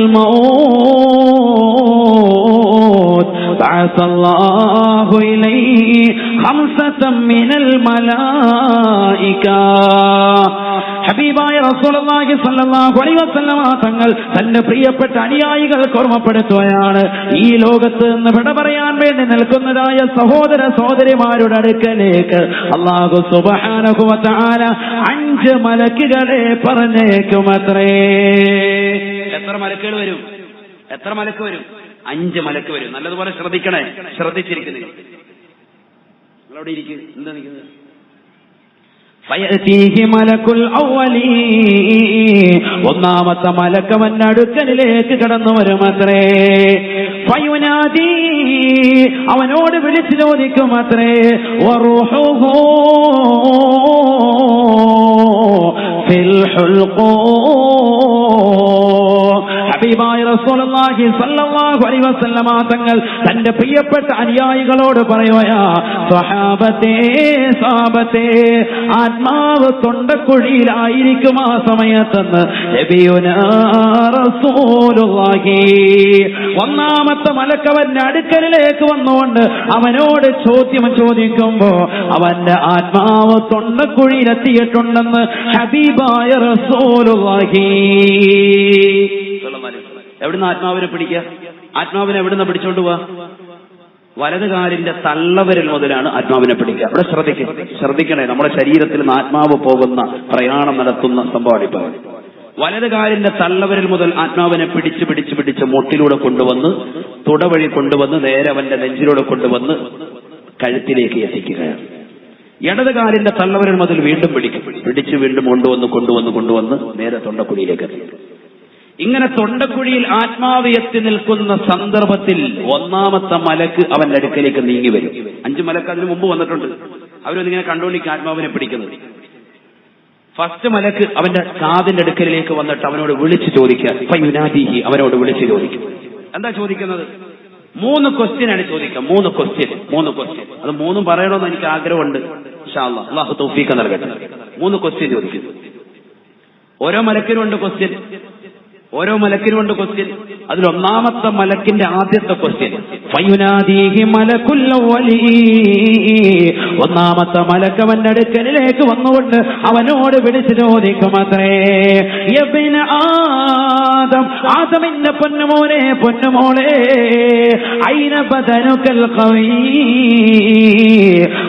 മൗത് ബഅസല്ലാഹു ഇലൈഹി ഖംസതൻ മിനൽ മലായിക. ഹബീബായ റസൂലുള്ളാഹി സ്വല്ലല്ലാഹു അലൈഹി വസല്ലം തങ്ങൾ തന്റെ പ്രിയപ്പെട്ട അനുയായികൾക്ക് ഓർമ്മപ്പെടുത്തുകയാണ്, ഈ ലോകത്ത് നിന്ന് വിട പറയാൻ വേണ്ടി നിൽക്കുന്നതായ സഹോദര സഹോദരിമാരുടെ അടുക്കലേക്ക് അല്ലാഹു സുബ്ഹാനഹു വ തആല 5 മലക്കുകളെ പറഞ്ഞേക്കുമത്രേ. എത്ര മലക്കുകൾ വരും? എത്ര മലക്ക് വരും? 5 മലക്ക് വരും. നല്ലതുപോലെ ശ്രദ്ധിക്കണേ, ശ്രദ്ധിച്ചിരിക്കുന്നത്. നിങ്ങളവിടെ ഇരിക്കും. എന്താ നിൽക്കുന്നത്? ഫയതീഹി മലക്കുൽ അവ്വലീൻ, ഒന്നാമത്തെ മലക്കവൻ അടുക്കലിലേക്ക് കടന്നു വരുമത്രേ. ഫയുനാദി, അവനോട് വിളിച്ചു ചോദിക്കുമത്രേ, വറൂഹുഹു ഫിൽ ഹുൽഖൂം. ഹബീബായ റസൂലുള്ളാഹി സ്വല്ലല്ലാഹു അലൈഹി വസല്ലം തങ്ങൾ തന്റെ പ്രിയപ്പെട്ട അനുയായികളോട് പറയുകയാ, സ്വഹാബത്തേ, സ്വഹാബത്തേ, ആത്മാവ് തൊണ്ടക്കുഴിയിലായിരിക്കും ആ സമയത്തെന്ന് നബിയുനാ റസൂലുള്ളാഹി. ഒന്നാമത്തെ മലക്കവന്റെ അടുക്കലിലേക്ക് വന്നുകൊണ്ട് അവനോട് ചോദ്യം ചോദിക്കുമ്പോ അവന്റെ ആത്മാവ് തൊണ്ടക്കുഴിയിലെത്തിയിട്ടുണ്ടെന്ന് ഹബീബായ റസൂലുള്ളാഹി. എവിടുന്ന് ആത്മാവിനെ പിടിക്കുക? ആത്മാവിനെ എവിടുന്ന് പിടിച്ചോണ്ട് പോവാ? വലതുകാലിന്റെ തള്ളവരിൽ മുതലാണ് ആത്മാവിനെ പിടിക്കുക. അവിടെ ശ്രദ്ധിക്കണേ, നമ്മുടെ ശരീരത്തിൽ നിന്ന് ആത്മാവ് പോകുന്ന പ്രയാണം നടത്തുന്ന സംഭവമാണ് ഇപ്പൊ. വലതുകാലിന്റെ തള്ളവരിൽ മുതൽ ആത്മാവിനെ പിടിച്ച് പിടിച്ച് പിടിച്ച് മുട്ടിലൂടെ കൊണ്ടുവന്ന് തുടവഴി കൊണ്ടുവന്ന് നേരെ അവന്റെ നെഞ്ചിലൂടെ കൊണ്ടുവന്ന് കഴുത്തിലേക്ക് എത്തിക്കുകയാണ്. ഇടതുകാലിന്റെ തള്ളവരിൽ മുതൽ വീണ്ടും പിടിച്ച് വീണ്ടും കൊണ്ടുവന്ന് നേരെ തൊണ്ടക്കുഴിയിലേക്ക് എത്തിക്കും. ഇങ്ങനെ തൊണ്ടക്കുഴിയിൽ ആത്മാവ് എത്തി നിൽക്കുന്ന സന്ദർഭത്തിൽ ഒന്നാമത്തെ മലക്ക് അവന്റെ അടുക്കലേക്ക് നീങ്ങി വരും. 5 മലക്ക് അതിനു മുമ്പ് വന്നിട്ടുണ്ട്. അവരൊന്നിങ്ങനെ കണ്ടുകൊണ്ടിരിക്കുക ആത്മാവിനെ പിടിക്കുന്നത്. ഫസ്റ്റ് മലക്ക് അവന്റെ കാതിന്റെ അടുക്കലിലേക്ക് വന്നിട്ട് അവനോട് വിളിച്ചു ചോദിക്കുക. ഫയുനാദിഹി, അവനോട് വിളിച്ചു ചോദിക്കും. എന്താ ചോദിക്കുന്നത്? 3 ക്വസ്റ്റ്യനാണ് ചോദിക്കുക. 3 ക്വസ്റ്റ്യൻ. അത് 3 പറയണമെന്ന് എനിക്ക് ആഗ്രഹമുണ്ട്. ഇൻഷാ അല്ലാഹ്, അല്ലാഹു തൗഫീഖ് നൽകട്ടെ. 3 ക്വസ്റ്റ്യൻ ചോദിക്കുന്നു. ഓരോ മലക്കിനുണ്ട് ക്വസ്റ്റ്യൻ. അതിൽ ഒന്നാമത്തെ മലക്കിന്റെ ആദ്യത്തെ ക്വസ്റ്റ്യൻ ഫയുനാദീഹി മലക്കുൽ അവ്വലി. ഒന്നാമത്തെ മലക്ക് അവന്റെ അടുക്കലിലേക്ക് വന്നുകൊണ്ട് അവനോട് വിളിച്ചു ചോദിക്കുമത്രേ, യബ്ന ആദം, ആദമിന്റെ പൊന്നുമോനെ പൊന്നുമോളെ, ഐന ബദനുകൽ ഖവീ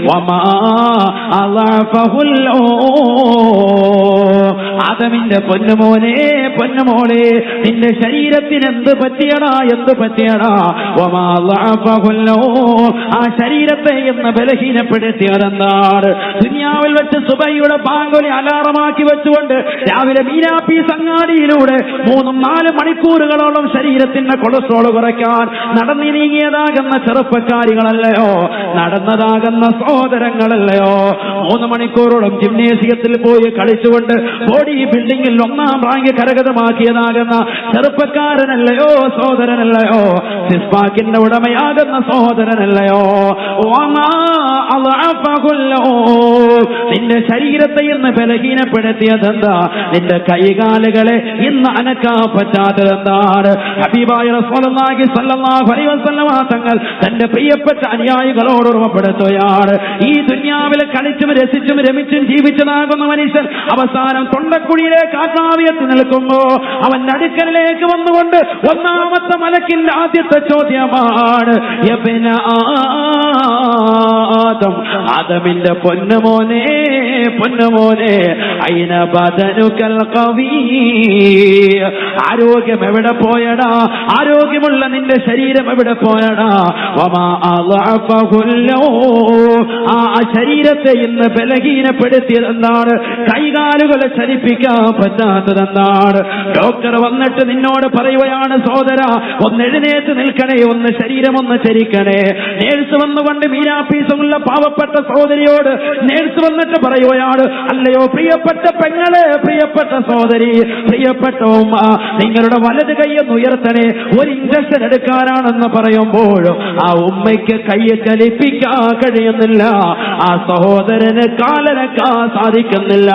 വമാ അളഫഹുൽ. ആദമിന്റെ പൊന്നുമോനെ പൊന്നുമോളെ, നിന്റെ ശരീരത്തിന് എന്ത് പറ്റിയടാ? ആ ശരീരത്തെ എന്ന് ബലഹീനപ്പെടുത്തിയതെന്താണ്? ദുനിയാവിൽ വെച്ച് സുബഹിയുടെ ബാങ്കുലി അലാറമാക്കി വെച്ചുകൊണ്ട് രാവിലെ മീനാപ്പീസ് അങ്ങാടിയിലൂടെ 3-4 മണിക്കൂറുകളോളം ശരീരത്തിന്റെ കൊളസ്ട്രോൾ കുറയ്ക്കാൻ നടന്നു നീങ്ങിയതാകുന്ന ചെറുപ്പക്കാരികളല്ലയോ, നടന്നതാകുന്ന സഹോദരങ്ങളല്ലയോ? 3 മണിക്കൂറോളം ജിംനേസിയത്തിൽ പോയി കളിച്ചുകൊണ്ട് ബോഡി ബിൽഡിംഗിൽ 1ാം റാങ്ക് കരഗതമാക്കിയതാകുന്ന ചെറുപ്പക്കാരനല്ലയോ, സഹോദരനല്ലയോ? സിസ്പാക്കിന്റെ ഉടമയാകുന്ന സഹോദരനല്ലയോ? നിന്റെ ശരീരത്തെ ഇന്ന് ബലഹീനപ്പെടുത്തിയതെന്താ? നിന്റെ കൈകാലുകളെ ഇന്ന് അനക്കാൻ പറ്റാത്തതെന്താണ്? ഹബീബായ റസൂലുള്ളാഹി സ്വല്ലല്ലാഹു അലൈഹി വസല്ലമ തങ്ങൾ തന്റെ പ്രിയപ്പെട്ട അനുയായികളോട് ഓർമ്മപ്പെടുത്തുകയാണ്, ഈ ദുനിയാവിൽ കളിച്ചും രസിച്ചും രമിച്ചും ജീവിച്ചതാകുന്ന മനുഷ്യൻ അവസാനം തൊണ്ടക്കുഴിയിലേക്ക് ആത്മാവിയത്ത് നിൽക്കുമ്പോ അവന്റെ അടുക്കലിലേക്ക് വന്നുകൊണ്ട് ഒന്നാമത്തെ മലക്കിന്റെ ആദ്യത്തെ ചോദ്യമാണ്, യബ്ന ആദം, ആദമിന്റെ പൊന്നുമോനെ ഐന ബദനുകൽ ഖവീ. ആരോഗ്യം എവിടെ പോയടാ? ആരോഗ്യമുള്ള നിന്റെ ശരീരം എവിടെ പോയടാ? വമാ അളഫഹുൽ. ആ ശരീരത്തെ ഇന്ന് ബലഹീനപ്പെടുത്തിയതെന്താണ്? കൈകാലുകളെ ചലിപ്പിക്കാൻ പറ്റാത്തതെന്താണ്? ഡോക്ടർ വന്നിട്ട് നിന്നോട് പറയുകയാണ്, സഹോദര ഒന്ന് എഴുന്നേറ്റ് നിൽക്കണേ, ഒന്ന് ശരീരം ഒന്ന് ചരിക്കണേ. നേഴ്സ് വന്നുകൊണ്ട് മീനാപ്പീസുമുള്ള പാവപ്പെട്ട സഹോദരിയോട് നേഴ്സ് വന്നിട്ട് പറയുകയാണ്, അല്ലയോ പ്രിയപ്പെട്ട പെങ്ങളെ, പ്രിയപ്പെട്ട സഹോദരി, പ്രിയപ്പെട്ട ഉമ്മ, നിങ്ങളുടെ വലത് കൈയൊന്ന് ഉയർത്തണേ, ഒരു ഇഞ്ചക്ഷൻ എടുക്കാനാണെന്ന് പറയുമ്പോൾ ആ ഉമ്മയ്ക്ക് കൈ ചലിപ്പിക്കാൻ കഴിയുന്നില്ല, ആ സഹോദരന് കാലനക്കാൻ സാധിക്കുന്നില്ല.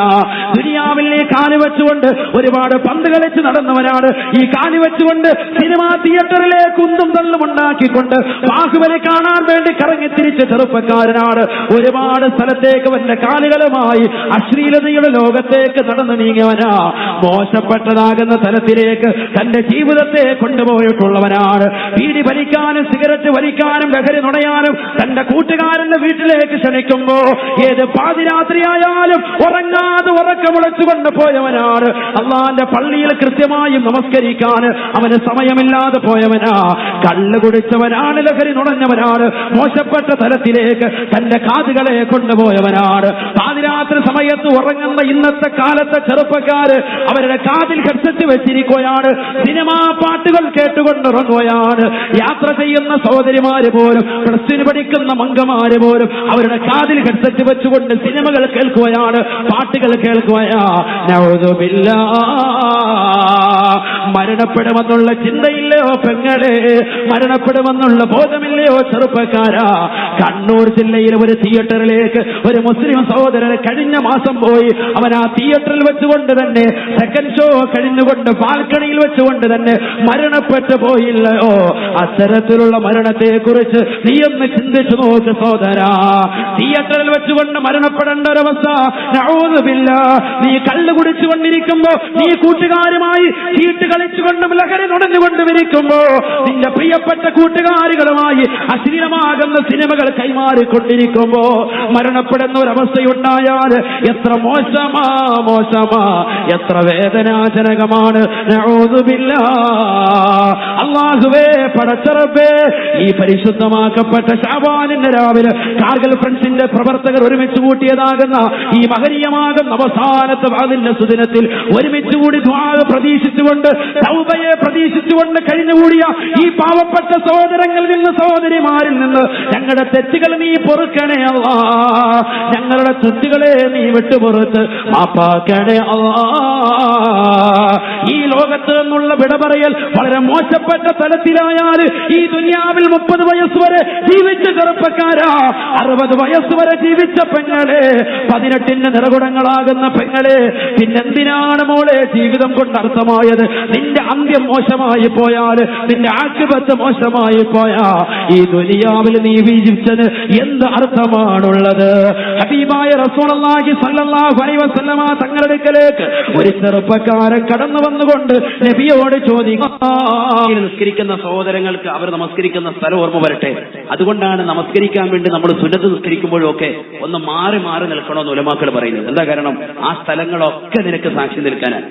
ദുനിയാവിൽ ഈ കാല് വെച്ചുകൊണ്ട് ഒരുപാട് പന്ത് കളിച്ച് നടന്നവരാണ്. ഈ കാല് വെച്ചുകൊണ്ട് സിനിമാ തിയേറ്ററിലെ കുന്തും തള്ളും ഉണ്ടാക്കിക്കൊണ്ട് ബാഹുബലി കാണാൻ വേണ്ടി കറങ്ങി തിരിച്ച ചെറുപ്പക്കാരനാണ്. ഒരുപാട് സ്ഥലത്തേക്ക് അവന്റെ കാലുകളുമായി അശ്ലീലതയുടെ ലോകത്തേക്ക് നടന്നു നീങ്ങിയവനാ. മോശപ്പെട്ടതാകുന്ന തലത്തിലേക്ക് തന്റെ ജീവിതത്തെ കൊണ്ടുപോയിട്ടുള്ളവനാണ്. ബീഡി വലിക്കാനും സിഗരറ്റ് വലിക്കാനും ലഹരി നുണയാനും തന്റെ കൂട്ടുകാരന്റെ വീട്ടിലേക്ക് ക്ഷണിക്കുമ്പോ ഏത് പാതിരാത്രിയായാലും ഉറങ്ങാതെ ഉറക്കമുളച്ചുകൊണ്ട് പോയവനാണ്. അള്ളാന്റെ പള്ളിയിൽ കൃത്യമായും നമസ്കരിക്കാൻ അവന് സമയമില്ലാതെ പോയവനാ. കള്ള് കുടിച്ചവനാണ്, ലഹരി നുണഞ്ഞവനാണ്, മോശപ്പെട്ട തലത്തിലേക്ക് തന്റെ കാതുകളെ കൊണ്ടുപോയവനാണ്. പാതിരാത്രി സമയത്ത് ഉറങ്ങുന്ന ഇന്നത്തെ കാലത്തെ ചെറുപ്പക്കാര് അവരുടെ കാതിൽ ഹെഡ്സെറ്റ് വെച്ചിരിക്കുകയാണ്, സിനിമാ പാട്ടുകൾ കേട്ടുകൊണ്ടുറങ്ങുകയാണ്. യാത്ര ചെയ്യുന്ന സഹോദരിമാര് പോലും, പ്ലസ്റ്റിന് പഠിക്കുന്ന മംഗമാര് പോലും അവരുടെ കാതിൽ ഹെഡ്സെറ്റ് വെച്ചുകൊണ്ട് സിനിമകൾ കേൾക്കുകയാണ്, പാട്ടുകൾ കേൾക്കുകയാ. നഊദു ബില്ലാഹ്. മരണപ്പെടുമെന്നുള്ള ചിന്തയില്ലയോ പെങ്ങളെ? മരണപ്പെടുമെന്നുള്ള ബോധമില്ലയോ ചെറുപ്പക്കാരാ? കണ്ണൂർ ജില്ലയിലെ ഒരു തിയേറ്ററിലേക്ക് ഒരു മുസ്ലിം സഹോദരൻ കഴിഞ്ഞ മാസം പോയി. അവൻ ആ തിയേറ്ററിൽ വെച്ചുകൊണ്ട് തന്നെ സെക്കൻഡ് ഷോ കഴിഞ്ഞുകൊണ്ട് ബാൽക്കണിയിൽ വെച്ചുകൊണ്ട് തന്നെ മരണപ്പെട്ടു പോയില്ലയോ? അത്തരത്തിലുള്ള മരണത്തെ കുറിച്ച് നീ ഒന്ന് ചിന്തിച്ചു നോക്ക് സഹോദരാ. തിയേറ്ററിൽ വെച്ചുകൊണ്ട് മരണപ്പെടേണ്ട ഒരവസ്ഥ. നഊദു ബില്ലാഹ്. നീ കള്ളു കുടിച്ചുകൊണ്ടിരിക്കുമ്പോ, നീ കൂട്ടുകാരുമായി ചീട്ട് കളിച്ചുകൊണ്ടും ലഹരി നുണഞ്ഞുകൊണ്ടുമിരിക്കുമ്പോ, നിന്റെ പ്രിയപ്പെട്ട കൂട്ടുകാരികളുമായി അശ്ലീലമാകുന്ന സിനിമകൾ കൈമാറിക്കൊണ്ടിരിക്കുമ്പോ മരണപ്പെടുന്ന ഒരവസ്ഥയുണ്ടായാൽ എത്ര മോശമാ, എത്ര വേദനാജനകമാണ്. നഊദു ബില്ലാഹ്. അല്ലാഹുവേ, പടച്ചറബേ, ഈ പരിശുദ്ധമാക്കപ്പെട്ട ശഅബാനിന്റെ രാവിലെ കാർഗിൽ ഫ്രണ്ട്സിന്റെ പ്രവർത്തകർ ഒരുമിച്ച് കൂട്ടിയതാകുന്ന ഈ മഹനീയമാകുന്ന അവസാനത്തെ വാതിന്റെ സുദിനത്തിൽ ഒരുമിച്ച് കൂടി ദുആ പ്രതീക്ഷിച്ചുകൊണ്ട്, തൗബയെ പ്രതീക്ഷിച്ചുകൊണ്ട് കഴിഞ്ഞുകൂടിയ ഈ പാവപ്പെട്ട സഹോദരങ്ങളിൽ നിന്ന്, സഹോദരിമാരിൽ നിന്ന് ഞങ്ങളുടെ തെറ്റുകൾ നീ പൊറുക്കണേ അല്ലാ. ഞങ്ങളുടെ തെറ്റുകളെ നീ വിട്ടുപുറത്ത് മാപ്പാക്കണേ അല്ലാ. ഈ ലോകത്ത് നിന്നുള്ള വിട പറയൽ വളരെ മോശപ്പെട്ട തലത്തിലായാൽ ഈ ദുനിയാവിൽ 30 വയസ്സ് വരെ ജീവിച്ച ചെറുപ്പക്കാരാ, 60 വയസ്സ് വരെ ജീവിച്ച പെങ്ങളെ, 18 നിറകുടങ്ങളാകുന്ന പെങ്ങളെ, പിന്നെന്തിനാണ് മോളെ ജീവിതം കൊണ്ട് അർത്ഥമായത്? നിന്റെ അന്ത്യം മോശമായി പോയാൽ, നിന്റെ ആഖിബത്ത് മോശമായി പോയാ ഈ ദുനിയാവിൽ നീ ജീവിച്ചത് എന്ത് അർത്ഥമാണുള്ളത്? ഹബീബായ റസൂലുള്ളാഹി സ്വല്ലല്ലാഹു അലൈഹി വസല്ലമ തങ്ങളുടെ അടുക്കലേക്ക് ഒരു ചെറുപ്പക്കാരൻ കടന്നു വന്നുകൊണ്ട് നബിയോട് ചോദിക്കും. നിസ്കരിക്കുന്ന സഹോദരങ്ങൾക്ക് അവർ നമസ്കരിക്കുന്ന സ്ഥലം ഓർമ്മ വരട്ടെ. അതുകൊണ്ടാണ് നമസ്കരിക്കാൻ വേണ്ടി നമ്മൾ സുന്നത്ത് നിസ്കരിക്കുമ്പോഴൊക്കെ ഒന്ന് മാറി മാറി നിൽക്കണമെന്ന് ഉലമാക്കൾ പറയുന്നത്. എന്താ കാരണം? ആ സ്ഥലങ്ങളൊക്കെ നിനക്ക് സാക്ഷി നിൽക്കാനാണ്.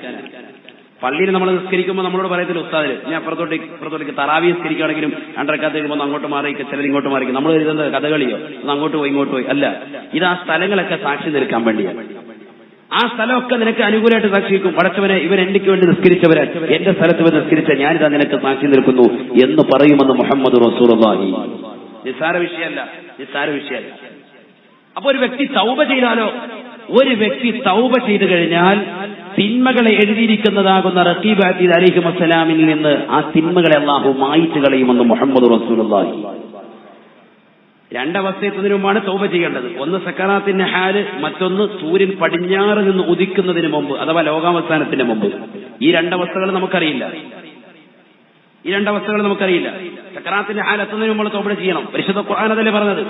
പള്ളിയിൽ നമ്മൾ നിസ്കരിക്കുമ്പോൾ നമ്മളോട് പറയത്തില്ല, ഉസ്താദിൽ ഞാൻ അപ്പുറത്തോട്ടേക്ക് തറാവി നിസ്കരിക്കുകയാണെങ്കിലും 2 റക്അത്ത് കഴിയുമ്പോൾ അങ്ങോട്ട് മാറിയിരിക്കും, ചിലർ ഇങ്ങോട്ട് മാറിക്കും. നമ്മൾ എഴുതുന്നത് കഥകളിയോ ഒന്ന് അങ്ങോട്ട് പോയി ഇങ്ങോട്ട് പോയി അല്ല. ഇത് ആ സ്ഥലങ്ങളൊക്കെ സാക്ഷി നിൽക്കാൻ വേണ്ടിയാണ്. ആ സ്ഥലമൊക്കെ നിനക്ക് അനുകൂലമായിട്ട് സാക്ഷിക്കും. പടച്ചവനെ, ഇവൻ എനിക്ക് വേണ്ടി നിസ്കരിച്ചവരെ എന്റെ സ്ഥലത്ത് വന്ന് നിസ്കരിച്ച ഞാനിതാ നിനക്ക് സാക്ഷി നിൽക്കുന്നു എന്ന് പറയുമെന്ന് മുഹമ്മദ് റസൂലുള്ളാഹി. നിസ്സാര വിഷയമല്ല. അപ്പൊ ഒരു വ്യക്തി തൗബ ചെയ്താലോ, ഒരു വ്യക്തി തൗബ ചെയ്തു കഴിഞ്ഞാൽ തിന്മകളെ എഴുതിയിരിക്കുന്നതാകുന്ന റഖീബ് അതീദ് അലൈഹി വസലാമിൽ നിന്ന് ആ തിന്മകളെ അല്ലാഹു മായിച്ചു കളയുമെന്ന് മുഹമ്മദ് റസൂലുള്ളാഹി. 2 അവസ്ഥ എത്തുന്നതിന് മുമ്പാണ് തൗബ ചെയ്യേണ്ടത്. ഒന്ന് സക്കറാത്തിന്റെ ഹാല്, മറ്റൊന്ന് സൂര്യൻ പടിഞ്ഞാറ് നിന്ന് ഉദിക്കുന്നതിന് മുമ്പ് അഥവാ ലോകാവസാനത്തിന് മുമ്പ്. ഈ 2 അവസ്ഥകൾ നമുക്കറിയില്ല. സക്കറാത്തിന്റെ ഹാൽ എത്തുന്നതിന് മുമ്പ് തൗബ ചെയ്യണം. പരിശുദ്ധ ഖുർആൻ അതല്ലേ പറഞ്ഞത്?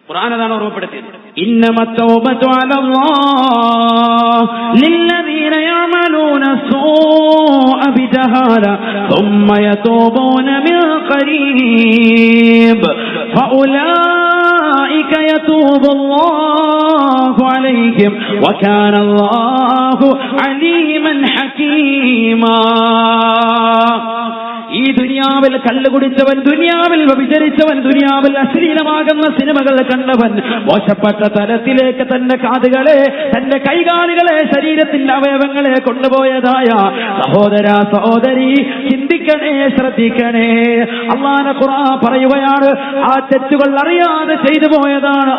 ഖുർആൻ അതാണ് ഓർമ്മപ്പെടുത്തിയത്. ഇന്നമത് തൗബതു അലല്ലാഹ് ലില്ലദീന യഅമലൂന സൂഅ ബിജഹാല ثم يتوبون من قريب فأولئك يتوب الله عليهم وكان الله عليما حكيما. ഈ ദുനിയാവിൽ കള്ളു കുടിച്ചവൻ, ദുനിയാവിൽ വ്യഭിചരിച്ചവൻ, ദുനിയാവിൽ അശ്ലീലമാകുന്ന സിനിമകൾ കണ്ടവൻ, മോശപ്പെട്ട തലത്തിലേക്ക് തന്റെ കാതുകളെ, തന്റെ കൈകാലുകളെ, ശരീരത്തിന്റെ അവയവങ്ങളെ കൊണ്ടുപോയതായ സഹോദര സഹോദരി, ചിന്തിക്കണേ, ശ്രദ്ധിക്കണേ. അല്ലാഹുവിന്റെ ഖുർആൻ പറയുകയാണ്, ആ തെറ്റുകൾ അറിയാതെ ചെയ്തു പോയതാണ്.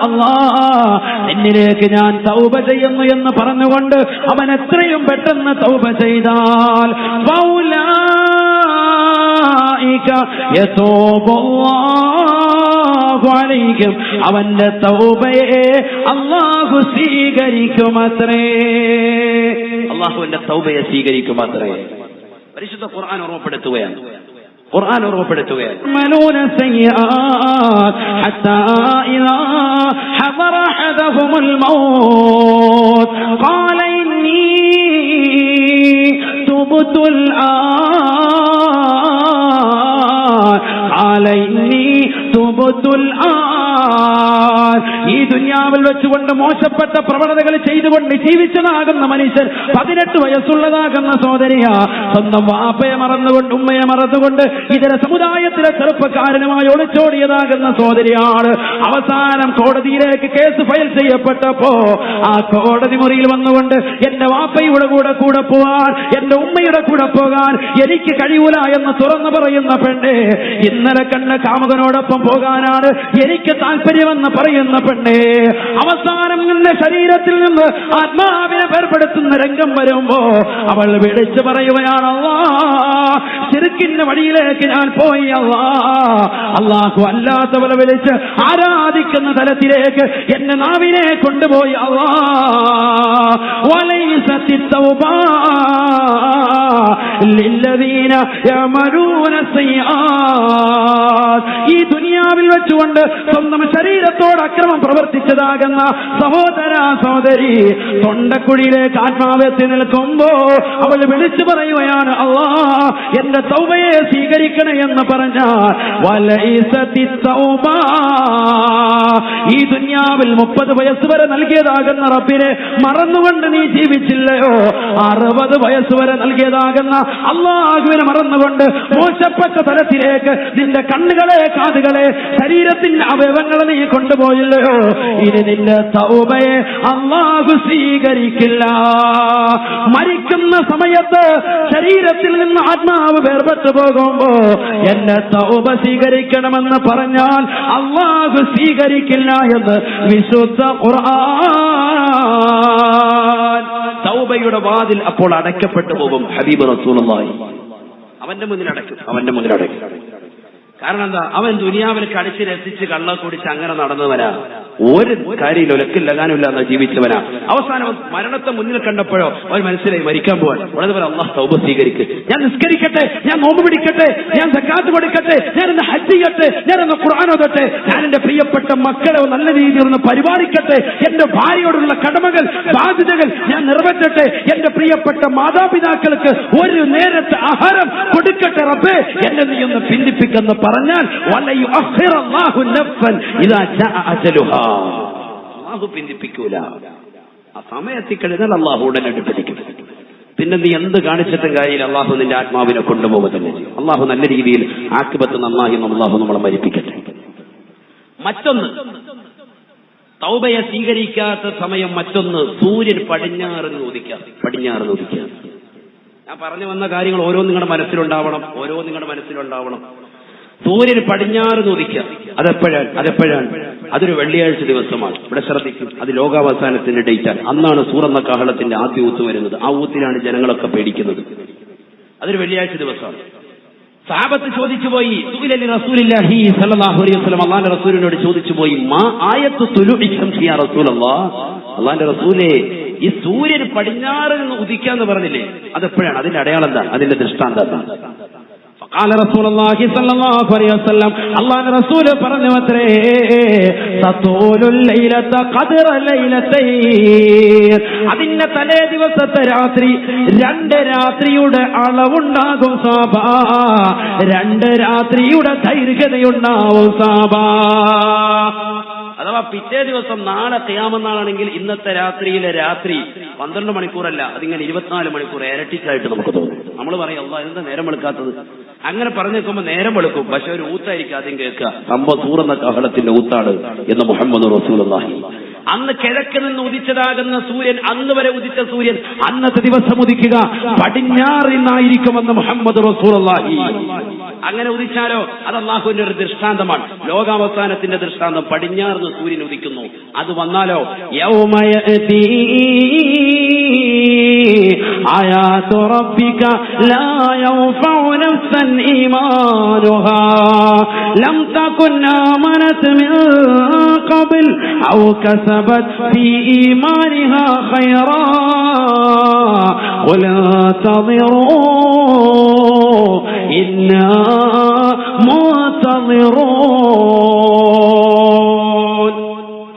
എന്നിലേക്ക് ഞാൻ തൗബ ചെയ്യുന്നു എന്ന് പറഞ്ഞുകൊണ്ട് അവൻ എത്രയും പെട്ടെന്ന് തൗബ ചെയ്താൽ അവന്റെ തൗബയെ അല്ലാഹു സ്വീകരിക്കുമത്രേ. അല്ലാഹുവിന്റെ തൗബയെ സ്വീകരിക്കുമത്രേ. പരിശുദ്ധ ഖുർആൻ ഓർമ്മപ്പെടുത്തുകയാണ്. يعملون السيئات حتى إذا حضر أحدهم الموت قال إني تبت الآن. ഈ ദുനിയാവിൽ വെച്ചുകൊണ്ട് മോശപ്പെട്ട പ്രവണതകൾ ചെയ്തുകൊണ്ട് ജീവിച്ചതാകുന്ന മനുഷ്യൻ, 18 വയസ്സുള്ളതാകുന്ന സഹോദരിയ, സ്വന്തം വാപ്പയെ മറന്നുകൊണ്ട്, ഉമ്മയെ മറന്നുകൊണ്ട് ഇതര സമുദായത്തിലെ ചെറുപ്പക്കാരനുമായി ഒളിച്ചോടിയതാകുന്ന സഹോദരിയാണ്. അവസാനം കോടതിയിലേക്ക് കേസ് ഫയൽ ചെയ്യപ്പെട്ടപ്പോ ആ കോടതി മുറിയിൽ വന്നുകൊണ്ട് എന്റെ വാപ്പയുടെ കൂടെ പോകാൻ, എന്റെ ഉമ്മയുടെ കൂടെ പോകാൻ എനിക്ക് കഴിയൂല എന്ന് തുറന്നു പറയുന്ന പെണ്ണെ, ഇന്നലെ കണ്ട കാമുകനോടൊപ്പം പോകാനാണ് എനിക്ക് താല്പര്യമെന്ന് പറയുന്ന പെണ്ണെ, അവസാനം നിന്റെ ശരീരത്തിൽ നിന്ന് ആത്മാവിനെ വേർപെടുത്തുന്ന രംഗം വരുമ്പോ അവൾ വിളിച്ചു പറയുകയാണ്, അല്ലാഹ്, ശിർക്കിന്റെ വഴിയിലേക്ക് ഞാൻ പോയി. അല്ലാഹു അല്ലാത്തവരെ വിളിച്ച് ആരാധിക്കുന്ന തലത്തിലേക്ക് എന്റെ നാവിനെ കൊണ്ടുപോയി. ഈ ദുനിയാവിൽ വെച്ചുകൊണ്ട് സ്വന്തം ശരീരത്തോട് അക്രമം പ്രവർത്തിച്ചതാകുന്ന സഹോദര സഹോദരി, തൊണ്ടക്കുഴിയിലേക്ക് ആത്മാവെത്തി നിൽക്കുമ്പോ അവൾ വിളിച്ചു പറയുകയാണ്, അല്ലാഹ്, എന്റെ തൗബയെ സ്വീകരിക്കണേ എന്ന് പറഞ്ഞാൽ ഈ ദുനിയാവിൽ 30 വയസ്സ് വരെ നൽകിയതാകുന്ന റബ്ബിനെ മറന്നുകൊണ്ട് നീ ജീവിച്ചില്ലയോ? 60 വയസ്സ് വരെ നൽകിയതാകുന്ന അല്ലാഹുവിനെ മറന്നുകൊണ്ട് മോശപ്പെട്ട തലത്തിലേക്ക് നിന്റെ കണ്ണുകളെ, കാതുകളെ, ശരീര ശരീരത്തിന്റെ അവയവങ്ങൾ നീ കൊണ്ടുപോയില്ലയോ, ഇനി നിന്റെ തൗബയെ അല്ലാഹു സ്വീകരിക്കില്ല. മരിക്കുന്ന സമയത്ത് ശരീരത്തിൽ നിന്ന് ആത്മാവ് വേർപെട്ടു പോകുമ്പോ എന്റെ തൗബ സ്വീകരിക്കണമെന്ന് പറഞ്ഞാൽ അല്ലാഹു സ്വീകരിക്കില്ല എന്ന് വിശുദ്ധ ഖുർആൻ. തൗബയുടെ വാതിൽ അപ്പോൾ അടയ്ക്കപ്പെട്ടു പോകും. ഹബീബ് റസൂലുള്ളാഹി അവന്റെ മുന്നിൽ അടയ്ക്കും. കാരണം എന്താ? അവൻ ദുനിയാവിൽ കളിച്ച് രസിച്ച് കള്ള കുടിച്ച് അങ്ങനെ നടന്നവനാ. ഒരു കാര്യം ഒലക്കില്ലകാനുമില്ല എന്ന് ജീവിച്ചവനാ. അവസാനം മരണത്തെ മുന്നിൽ കണ്ടപ്പോഴോ അവൻ മനസ്സിലായി മരിക്കാൻ പോവാൻ. വളരെ പോലെ അല്ലാഹു തൗബ സ്വീകരിക്ക്. ഞാൻ നിസ്കരിക്കട്ടെ, ഞാൻ നോമ്പ് പിടിക്കട്ടെ, ഞാൻ സക്കാത്ത് കൊടുക്കട്ടെ, ഞാൻ ഒന്ന് ഹജ്ജ് ചെയ്യട്ടെ, ഞാൻ ഒന്ന് ഖുർആൻ ഓതട്ടെ, ഞാൻ എന്റെ പ്രിയപ്പെട്ട മക്കളെ നല്ല രീതിയിൽ ഒന്ന് പരിപാലിക്കട്ടെ, എന്റെ ഭാര്യയോടുള്ള കടമകൾ ബാധ്യതകൾ ഞാൻ നിറവേറ്റട്ടെ, എന്റെ പ്രിയപ്പെട്ട മാതാപിതാക്കൾക്ക് ഒരു നേരത്തെ ആഹാരം കൊടുക്കട്ടെ റബ്ബേ, എന്നെ നീ ഒന്ന് പിന്തിപ്പിക്കെന്ന് പറഞ്ഞാൽ അല്ലാഹു പിന്തിപ്പിക്കൂല. ആ സമയത്തിക്കഴിഞ്ഞാൽ അല്ലാഹു ഉടനെ പിടിക്കും. പിന്നെ നീ എന്ത് കാണിച്ചിട്ടും കാര്യമില്ല, അല്ലാഹു നിന്റെ ആത്മാവിനെ കൊണ്ടുപോകുക തന്നെ ചെയ്യും. അല്ലാഹു നല്ല രീതിയിൽ ആഖിബത്ത് നന്നായി അല്ലാഹു നമ്മളെ മരിപ്പിക്കട്ടെ. മറ്റൊന്ന് തൗബയെ സ്വീകരിക്കാത്ത സമയം, മറ്റൊന്ന് സൂര്യൻ പടിഞ്ഞാറ് ഉദിക്കുക. ഞാൻ പറഞ്ഞു വന്ന കാര്യങ്ങൾ ഓരോ നിങ്ങളുടെ മനസ്സിലുണ്ടാവണം. സൂര്യൻ പടിഞ്ഞാറ് ഉദിക്കുക. അതെപ്പോഴാണ്? അതൊരു വെള്ളിയാഴ്ച ദിവസമാണ്. ഇവിടെ ശ്രദ്ധിക്കും, അത് ലോകാവസാനത്തിന്റെ ഡേറ്റാണ്. അന്നാണ് സൂറന്ന കാഹളത്തിന്റെ ആദ്യ ഊത്ത് വരുന്നത്. ആ ഊത്തിലാണ് ജനങ്ങളൊക്കെ പേടിക്കുന്നത്. അതൊരു വെള്ളിയാഴ്ച ദിവസമാണ്. സഹാബത്ത് ചോദിച്ചുപോയി, റസൂലുള്ളാഹി സ്വല്ലല്ലാഹു അലൈഹി വസല്ലം അല്ലാഹുവിന്റെ റസൂലിനോട് ചോദിച്ചുപോയി, മാ ആയത്തു തുലൂഇ ശംസി യാ റസൂലല്ലാഹ്, അല്ലാഹുവിന്റെ റസൂലേ, ഈ സൂര്യൻ പടിഞ്ഞാറ് നിന്ന് ഉദിക്കാന്ന് പറഞ്ഞില്ലേ, അതെപ്പോഴാണ്? അതിന്റെ അടയാളം എന്താണ്? അതിന്റെ ദൃഷ്ടാന്തം എന്താണ്? ഫഖാല റസൂലുള്ളാഹി സ്വല്ലല്ലാഹു അലൈഹി വസല്ലം, അല്ലാഹുവിന്റെ റസൂൽ പറഞ്ഞു അത്രേ, തതൂലുൽ ലൈലത ഖദ്റ ലൈലതൈൻ, അതിന്റെ തലേ ദിവസത്തെ രാത്രി 2 രാത്രിയുടെ അളവുണ്ടാകും സാബാ, 2 രാത്രിയുടെ ദൈർഘ്യതയുണ്ടാവും സാബാ. അഥവാ പിറ്റേ ദിവസം നാളെ ഖിയാമത്ത് ഇന്നത്തെ രാത്രിയിലെ രാത്രി 12 മണിക്കൂറല്ല, അതിങ്ങനെ 24 മണിക്കൂർ ഇരട്ടിച്ചായിട്ട് നമുക്ക് തോന്നും. നമ്മൾ പറയും അല്ലാഹ് എന്താ നേരം വെളുക്കാത്തത്? അങ്ങനെ പറഞ്ഞു നിൽക്കുമ്പോൾ നേരം വെളുക്കും, പക്ഷെ ഒരു ഊത്തായിരിക്കും ആദ്യം കേൾക്കുക. സംഭവം സൂറന്ന കാഹളത്തിന്റെ ഊത്താണ് എന്ന് മുഹമ്മദ് റസൂലുള്ളാഹി. അന്ന് കിഴക്ക് നിന്ന് ഉദിച്ചതാകുന്ന സൂര്യൻ, അന്ന് വരെ ഉദിച്ച സൂര്യൻ അന്നത്തെ ദിവസം ഉദിക്കുക പടിഞ്ഞാറിൽ നിന്നായിരിക്കുമെന്ന് മുഹമ്മദ് റസൂലുള്ളാഹി. അങ്ങനെ ഉദിച്ചാലോ അത് അല്ലാഹുവിന്റെ ഒരു ദൃഷ്ടാന്തമാണ്, ലോകാവസാനത്തിന്റെ ദൃഷ്ടാന്തം. പടിഞ്ഞാറിന് സൂര്യൻ ഉദിക്കുന്നു. അത് വന്നാലോ യൗമയതി ആയാതു റബ്ബിക ലാ യൻഫഉ നഫ്സൻ ഈമാനുഹാ ലം തകുൻ ആമനത് മിൻ ഖബൽ ഔ കസബത് ഫീ ഈമാനിഹാ ഖൈറാ വലാ തദിറൂ ഇന്നാ മുഅ്തദിറൂൻ.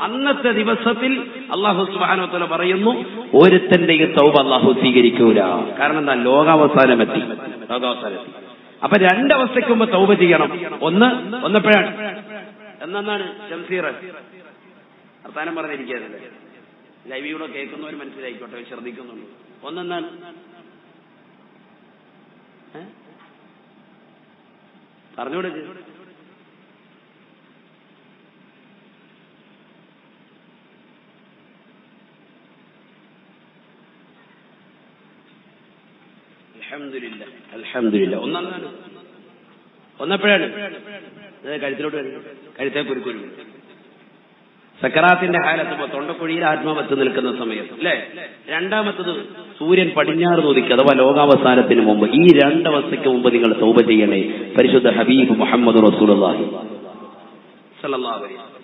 അന്നത്തെ ദിവസത്തിൽ അല്ലാഹു സുബ്ഹാനഹു വ തആല പറയുന്നു, ഒരുത്തന്റെ ഈ തൗബ അല്ലാഹു സ്വീകരിക്കൂല. കാരണം എന്താ? ലോകാവസാനമെത്തി. അപ്പൊ 2 അവസ്ഥയ്ക്ക് മുമ്പ് തൗബ ചെയ്യണം. ഒന്നെപ്പോഴാണ്? എന്നാണ് ശംസീർ വർത്താനം പറഞ്ഞിരിക്കുകയല്ലേ, ലൈവിലൂടെ കേൾക്കുന്നവർ മനസ്സിലായിക്കോട്ടെ, ശ്രദ്ധിക്കുന്നുണ്ട്. ഒന്നെന്നാണ്? പറഞ്ഞുകൊടുക്ക്. അൽഹംദുലില്ലാഹ്. ഒന്നെപ്പോഴാണ്? കഴുത്തിലോട്ട് വരും, കഴുത്തേ കുരുക്കുരു. സക്കറാത്തിന്റെ ഹാലത്ത് തൊണ്ടക്കുഴിയിൽ ആത്മാവത്ത് നിൽക്കുന്ന സമയത്ത് അല്ലെ. രണ്ടാമത്തത് സൂര്യൻ പടിഞ്ഞാറ് ഉദിക്കുക, അഥവാ ലോകാവസാനത്തിന് മുമ്പ്. ഈ 2 അവസ്ഥയ്ക്ക് മുമ്പ് നിങ്ങൾ തൗബ ചെയ്യണേ. പരിശുദ്ധ ഹബീബ് മുഹമ്മദ് റസൂലുള്ളാഹി സ്വല്ലല്ലാഹു അലൈഹി വസല്ലം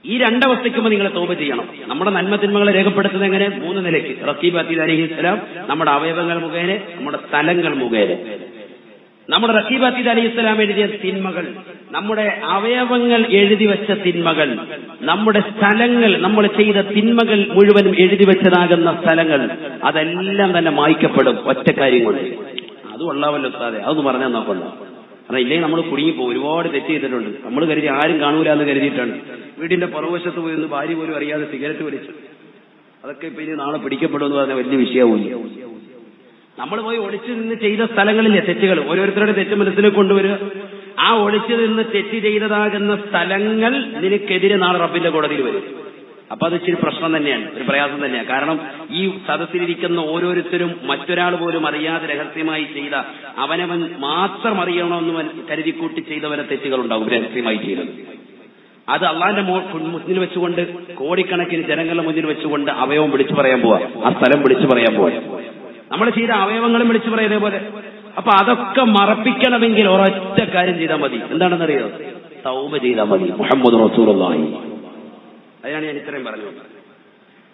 ഈ 2 അവസ്ഥയ്ക്ക് മുമ്പ് നിങ്ങൾ തൗബ ചെയ്യണം. നമ്മുടെ നന്മതിന്മകളെ രേഖപ്പെടുത്തുന്നത് എങ്ങനെ? 3 നിലയ്ക്ക്. റഖീബ് അതീദ് അലൈഹിസ്സലാം നമ്മുടെ അവയവങ്ങൾ മുഖേന, നമ്മുടെ സ്ഥലങ്ങൾ മുഖേന. നമ്മുടെ റഖീബ് അതീദ് അലൈഹിസ്സലാം എഴുതിയ തിന്മകൾ, നമ്മുടെ അവയവങ്ങൾ എഴുതി വെച്ച തിന്മകൾ, നമ്മുടെ സ്ഥലങ്ങൾ, നമ്മൾ ചെയ്ത തിന്മകൾ മുഴുവനും എഴുതി വെച്ചതാകുന്ന സ്ഥലങ്ങൾ, അതെല്ലാം തന്നെ മായ്ക്കപ്പെടും ഒറ്റ കാര്യം കൊണ്ട്. അത് കൊള്ളാമല്ലോ ഉസ്താദേ, അതൊന്ന് പറഞ്ഞാൽ നോക്കണ്ട. കാരണം ഇല്ലെങ്കിൽ നമ്മൾ കുടുങ്ങിപ്പോ. ഒരുപാട് തെറ്റ് ചെയ്തിട്ടുണ്ട്. നമ്മൾ കരുതി ആരും കാണൂല എന്ന് കരുതിയിട്ടാണ് വീടിന്റെ പുറവശത്ത് പോയി ഒന്ന് ഭാര്യ പോലും അറിയാതെ സിഗരറ്റ് വലിച്ചു. അതൊക്കെ ഇപ്പൊ ഇനി നാളെ പിടിക്കപ്പെടുമെന്ന് പറഞ്ഞാൽ വലിയ വിഷയവുമില്ല. നമ്മൾ പോയി ഒളിച്ചു നിന്ന് ചെയ്ത സ്ഥലങ്ങളിലെ തെറ്റുകൾ ഓരോരുത്തരുടെ തെറ്റ് മനസ്സിലേക്ക് കൊണ്ടുവരിക. ആ ഒളിച്ചു നിന്ന് തെറ്റ് ചെയ്തതാകുന്ന സ്ഥലങ്ങൾ നിനക്കെതിരെ നാളെ റബ്ബിന്റെ കോടതിയിൽ വരും. അപ്പൊ അത് ഇച്ചിരി പ്രശ്നം തന്നെയാണ്, ഒരു പ്രയാസം തന്നെയാണ്. കാരണം ഈ സദസ്സിലിരിക്കുന്ന ഓരോരുത്തരും മറ്റൊരാൾ പോലും അറിയാതെ രഹസ്യമായി ചെയ്ത, അവനവൻ മാത്രം അറിയണമെന്ന് കരുതിക്കൂട്ടി ചെയ്തവരെ തെറ്റുകളുണ്ടാവും രഹസ്യമായി ചെയ്തത്. അത് അള്ളാന്റെ മുന്നിൽ വെച്ചുകൊണ്ട്, കോടിക്കണക്കിന് ജനങ്ങളുടെ മുന്നിൽ വെച്ചുകൊണ്ട് അവയവം വിളിച്ചു പറയാൻ പോവാ, ആ സ്ഥലം വിളിച്ചു പറയാൻ പോവാ. നമ്മൾ ചെയ്ത അവയവങ്ങളും വിളിച്ചു പറയുന്നേ പോലെ. അപ്പൊ അതൊക്കെ മറപ്പിക്കണമെങ്കിൽ ഒരൊറ്റ കാര്യം ചെയ്താൽ മതി. എന്താണെന്നറിയോ? തൗബ ചെയ്താൽ മതി. മുഹമ്മദ് റസൂലുള്ളാഹി. അതിനാണ് ഞാൻ ഇത്രയും പറഞ്ഞത്.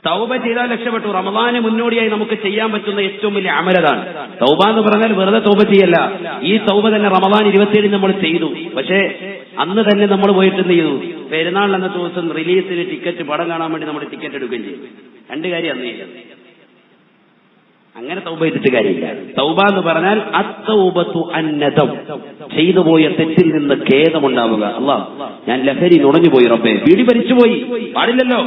തൗബ ചെയ്താൽ രക്ഷപ്പെട്ടു. റമദാന് മുന്നോടിയായി നമുക്ക് ചെയ്യാൻ പറ്റുന്ന ഏറ്റവും വലിയ അമലതാണ് തൗബ എന്ന് പറഞ്ഞാൽ. വെറുതെ തൗബ ചെയ്യല്ല. ഈ തൗബ തന്നെ റമദാൻ 27 നമ്മൾ ചെയ്തു. പക്ഷേ അന്ന് തന്നെ നമ്മൾ പോയിട്ട് എന്ത് ചെയ്തു? പെരുന്നാൾ എന്ന ദിവസം റിലീസിന് ടിക്കറ്റ്, പടം കാണാൻ വേണ്ടി നമ്മൾ ടിക്കറ്റ് എടുക്കുകയും ചെയ്തു. രണ്ട് കാര്യം അന്ന് ചെയ്യാം. അങ്ങനെ തൗബ ചെയ്തിട്ട് കാര്യമില്ല. തൗബ എന്ന് പറഞ്ഞാൽ അത്തൗബത്തു അന്നദം, ചെയ്തു പോയ തെറ്റിൽ നിന്ന് ഖേദമുണ്ടാവുക. അല്ലാഹ്, ഞാൻ ലഹരി നുണഞ്ഞുപോയി റബ്ബേ, ബീഡി വലിച്ചുപോയി, പാടില്ലല്ലോ.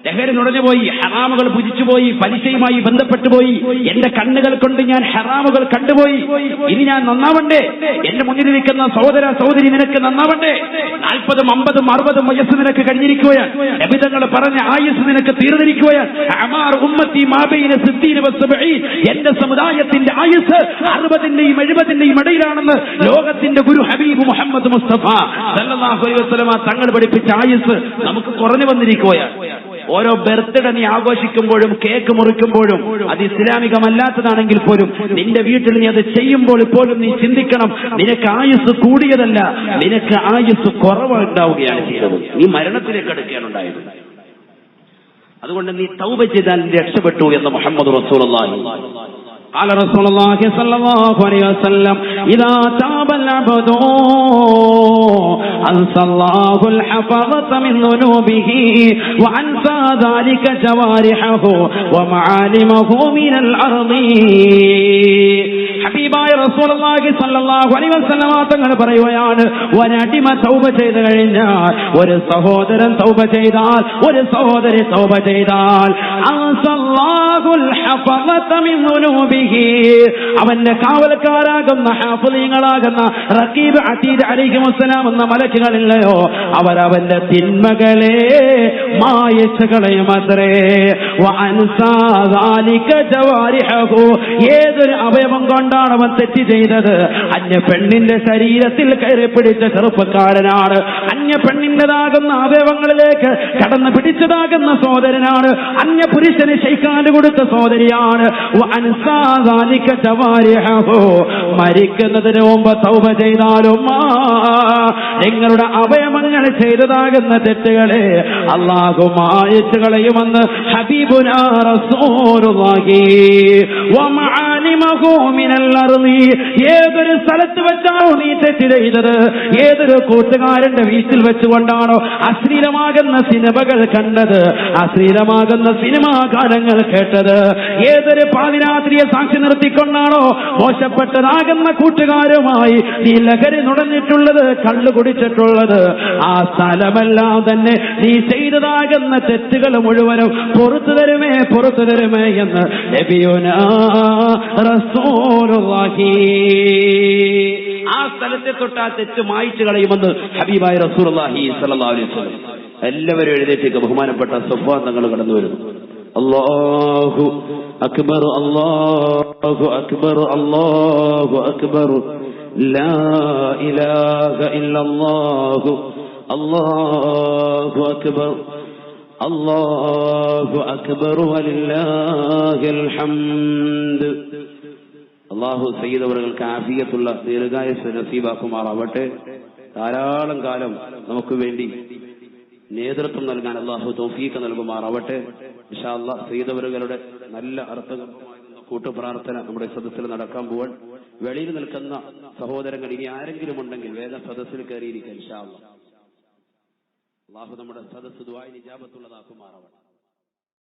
ലഹരി നുണഞ്ഞുപോയി, ഹറാമുകൾ ഭുജിച്ചുപോയി, പലിശയുമായി ബന്ധപ്പെട്ടു പോയി, എന്റെ കണ്ണുകൾ കൊണ്ട് ഞാൻ ഹറാമുകൾ കണ്ടുപോയി. ഇനി ഞാൻ നന്നാവണ്ടേ? എന്റെ മുന്നിലിരിക്കുന്ന സഹോദര സഹോദരി നിനക്ക് നന്നാവണ്ടേ? 40, 50, 60 വയസ്സ് നിനക്ക് കഴിഞ്ഞിരിക്കുകയാണ്. നബിതങ്ങൾ പറഞ്ഞ ആയുസ് നിനക്ക് തീർന്നിരിക്കുകയാണ്. അമാർ ഉമ്മത്തി മാ ബൈന 60 വ 70, എന്റെ സമുദായത്തിന്റെ ആയുസ് 60ന്റെയും 70ന്റെയും ഇടയിലാണെന്ന് ലോകത്തിന്റെ ഗുരു ഹബീബ് മുഹമ്മദ് മുസ്തഫ സല്ലല്ലാഹു അലൈഹി വസല്ലമ തങ്ങൾ പഠിപ്പിച്ച ആയുസ് നമുക്ക് കുറഞ്ഞു വന്നിരിക്കുകയാണ്. ഓരോ ബർത്ത്ഡേ നീ ആഘോഷിക്കുമ്പോഴും കേക്ക് മുറിക്കുമ്പോഴും അത് ഇസ്ലാമികമല്ലാത്തതാണെങ്കിൽ പോലും നിന്റെ വീട്ടിൽ നീ അത് ചെയ്യുമ്പോൾ പോലും നീ ചിന്തിക്കണം, നിനക്ക് ആയുസ് കൂടിയതല്ല, നിനക്ക് ആയുസ് കുറവുണ്ടാവുകയാണ് ചെയ്തത്. നീ മരണത്തിലേക്ക് അടുക്കുകയാണുണ്ടായത്. അതുകൊണ്ട് നീ തൗബ ചെയ്താൽ രക്ഷപ്പെട്ടു എന്ന് മുഹമ്മദ് റസൂലുള്ളാഹി. قال رسول الله صلى الله عليه وسلم إذا تاب العبد أنسى الله الحفظة من ذنوبه وأنسى ذلك جوارحه ومعالمه من الأرض. ഹബീബായ റസൂലുള്ളാഹി സ്വല്ലല്ലാഹു അലൈഹി വസല്ലമ തങ്ങൾ പറയുകയാണ്, ഒരടിമ തൗബ ചെയ്തു കഴിഞ്ഞാൽ, ഒരു സഹോദരൻ തൗബ ചെയ്താൽ, ഒരു സഹോദരി തൗബ ചെയ്താൽ, അൻസല്ലാഹുൽ ഹഫളത മിൻ ദുനൂബിഹി, അവന്റെ കാവൽക്കാരാകുന്ന ഹാഫിളീങ്ങളാകുന്ന റഖീബ് അതീദ് അലൈഹിമുസ്സലാം എന്ന മലക്കുകളില്ലയോ, അവരവന്റെ തിന്മകളെ മായച്ചു കളയുമത്രേ. വഅൻസാ ദാലിക ജവാരിഹു, ഏതൊരു അവയവം കൊണ്ടാണ് അവൻ തെറ്റ് ചെയ്തത്? അന്യ പെണ്ണിന്റെ ശരീരത്തിൽ കയറി പിടിച്ച ചെറുപ്പക്കാരനാണ്, അന്യ പെണ്ണിന്റേതാകുന്ന അവയവങ്ങളിലേക്ക് കടന്നു പിടിച്ചതാകുന്ന സഹോദരനാണ്, അന്യ പുരുഷന് ശൈഖാന് കൊടുത്ത സഹോദരിയാണ്. മരിക്കുന്നതിന് മുമ്പ് തൗബ ചെയ്താലും നിങ്ങളുടെ അവയവങ്ങൾ ചെയ്തതാകുന്ന തെറ്റുകളെ അല്ലാഹു മായ്ച്ചു കളയുമെന്ന് ഹബീബുനാ റസൂലുള്ളാഹി. വമആലിമഹു മിനൽ അർളി, ഏതൊരു സ്ഥലത്ത് വെച്ചാണോ നീ തെറ്റ് ചെയ്തത്, ഏതൊരു കൂട്ടുകാരന്റെ വീട്ടിൽ വെച്ചുകൊണ്ടാണോ അശ്ലീലമാകുന്ന സിനിമകൾ കണ്ടത്, അശ്ലീലമാകുന്ന സിനിമാ ഗാനങ്ങൾ കേട്ടത്, ഏതൊരു പാതിരാത്രിയെ സാക്ഷി നിർത്തിക്കൊണ്ടാണോ മോശപ്പെട്ടതാകുന്ന കൂട്ടുകാരുമായി നീ ലഹരി നുടഞ്ഞിട്ടുള്ളത്, കള്ളു കുടിച്ചിട്ടുള്ളത്, ആ സ്ഥലമെല്ലാം തന്നെ നീ ചെയ്തതാകുന്ന തെറ്റുകൾ മുഴുവനും പുറത്തു തരുമേ എന്ന് നബിയുനാ റസൂലുള്ളാഹി. ആ സ്ഥലത്തെ തൊട്ട് ആ തെറ്റ് മായ്ച്ചു കളയുമെന്ന് ഹബീബായ റസൂലുള്ളാഹി സ്വല്ലല്ലാഹു അലൈഹി വസല്ലം. എല്ലാവരും എഴുന്നേറ്റേക്ക്. ബഹുമാനപ്പെട്ട സഫ്വാൻ തങ്ങൾ കടന്നു വരുന്നു. അല്ലാഹു അക്ബർ, അല്ലാഹു അക്ബർ, അല്ലാഹു അക്ബർ, ലാ ഇലാഹ ഇല്ലല്ലാഹു, അല്ലാഹു അക്ബർ, അല്ലാഹു അക്ബർ വലില്ലാഹിൽ ഹംദ്. അല്ലാഹു സയ്യിദ് അവർക്ക് ആഫിയത്തുള്ള ദീർഘായുസ്സ് നസീബാക്കുമാറാവട്ടെ. ധാരാളം കാലം നമുക്ക് വേണ്ടി നേതൃത്വം നൽകാൻ അല്ലാഹു തൗഫീഖ് നൽകുമാറാവട്ടെ. ഇൻഷാ അല്ലാഹ് സയ്യിദ് അവരുടെ നല്ല അർത്ഥകരമായ കൂട്ടുപ്രാർത്ഥന നമ്മുടെ സദസ്സിൽ നടക്കാൻ പോവാൻ. വെളിയിൽ നിൽക്കുന്ന സഹോദരങ്ങൾ ഇനി ആരെങ്കിലും ഉണ്ടെങ്കിൽ വേഗം സദസ്സിൽ കയറിയിരിക്കുക. ഇൻഷാ അല്ലാഹ്. അല്ലാഹു നമ്മുടെ സദസ്സ് ദുആഇന് ഇജാബത്തുള്ളതാക്കുമാറാവട്ടെ.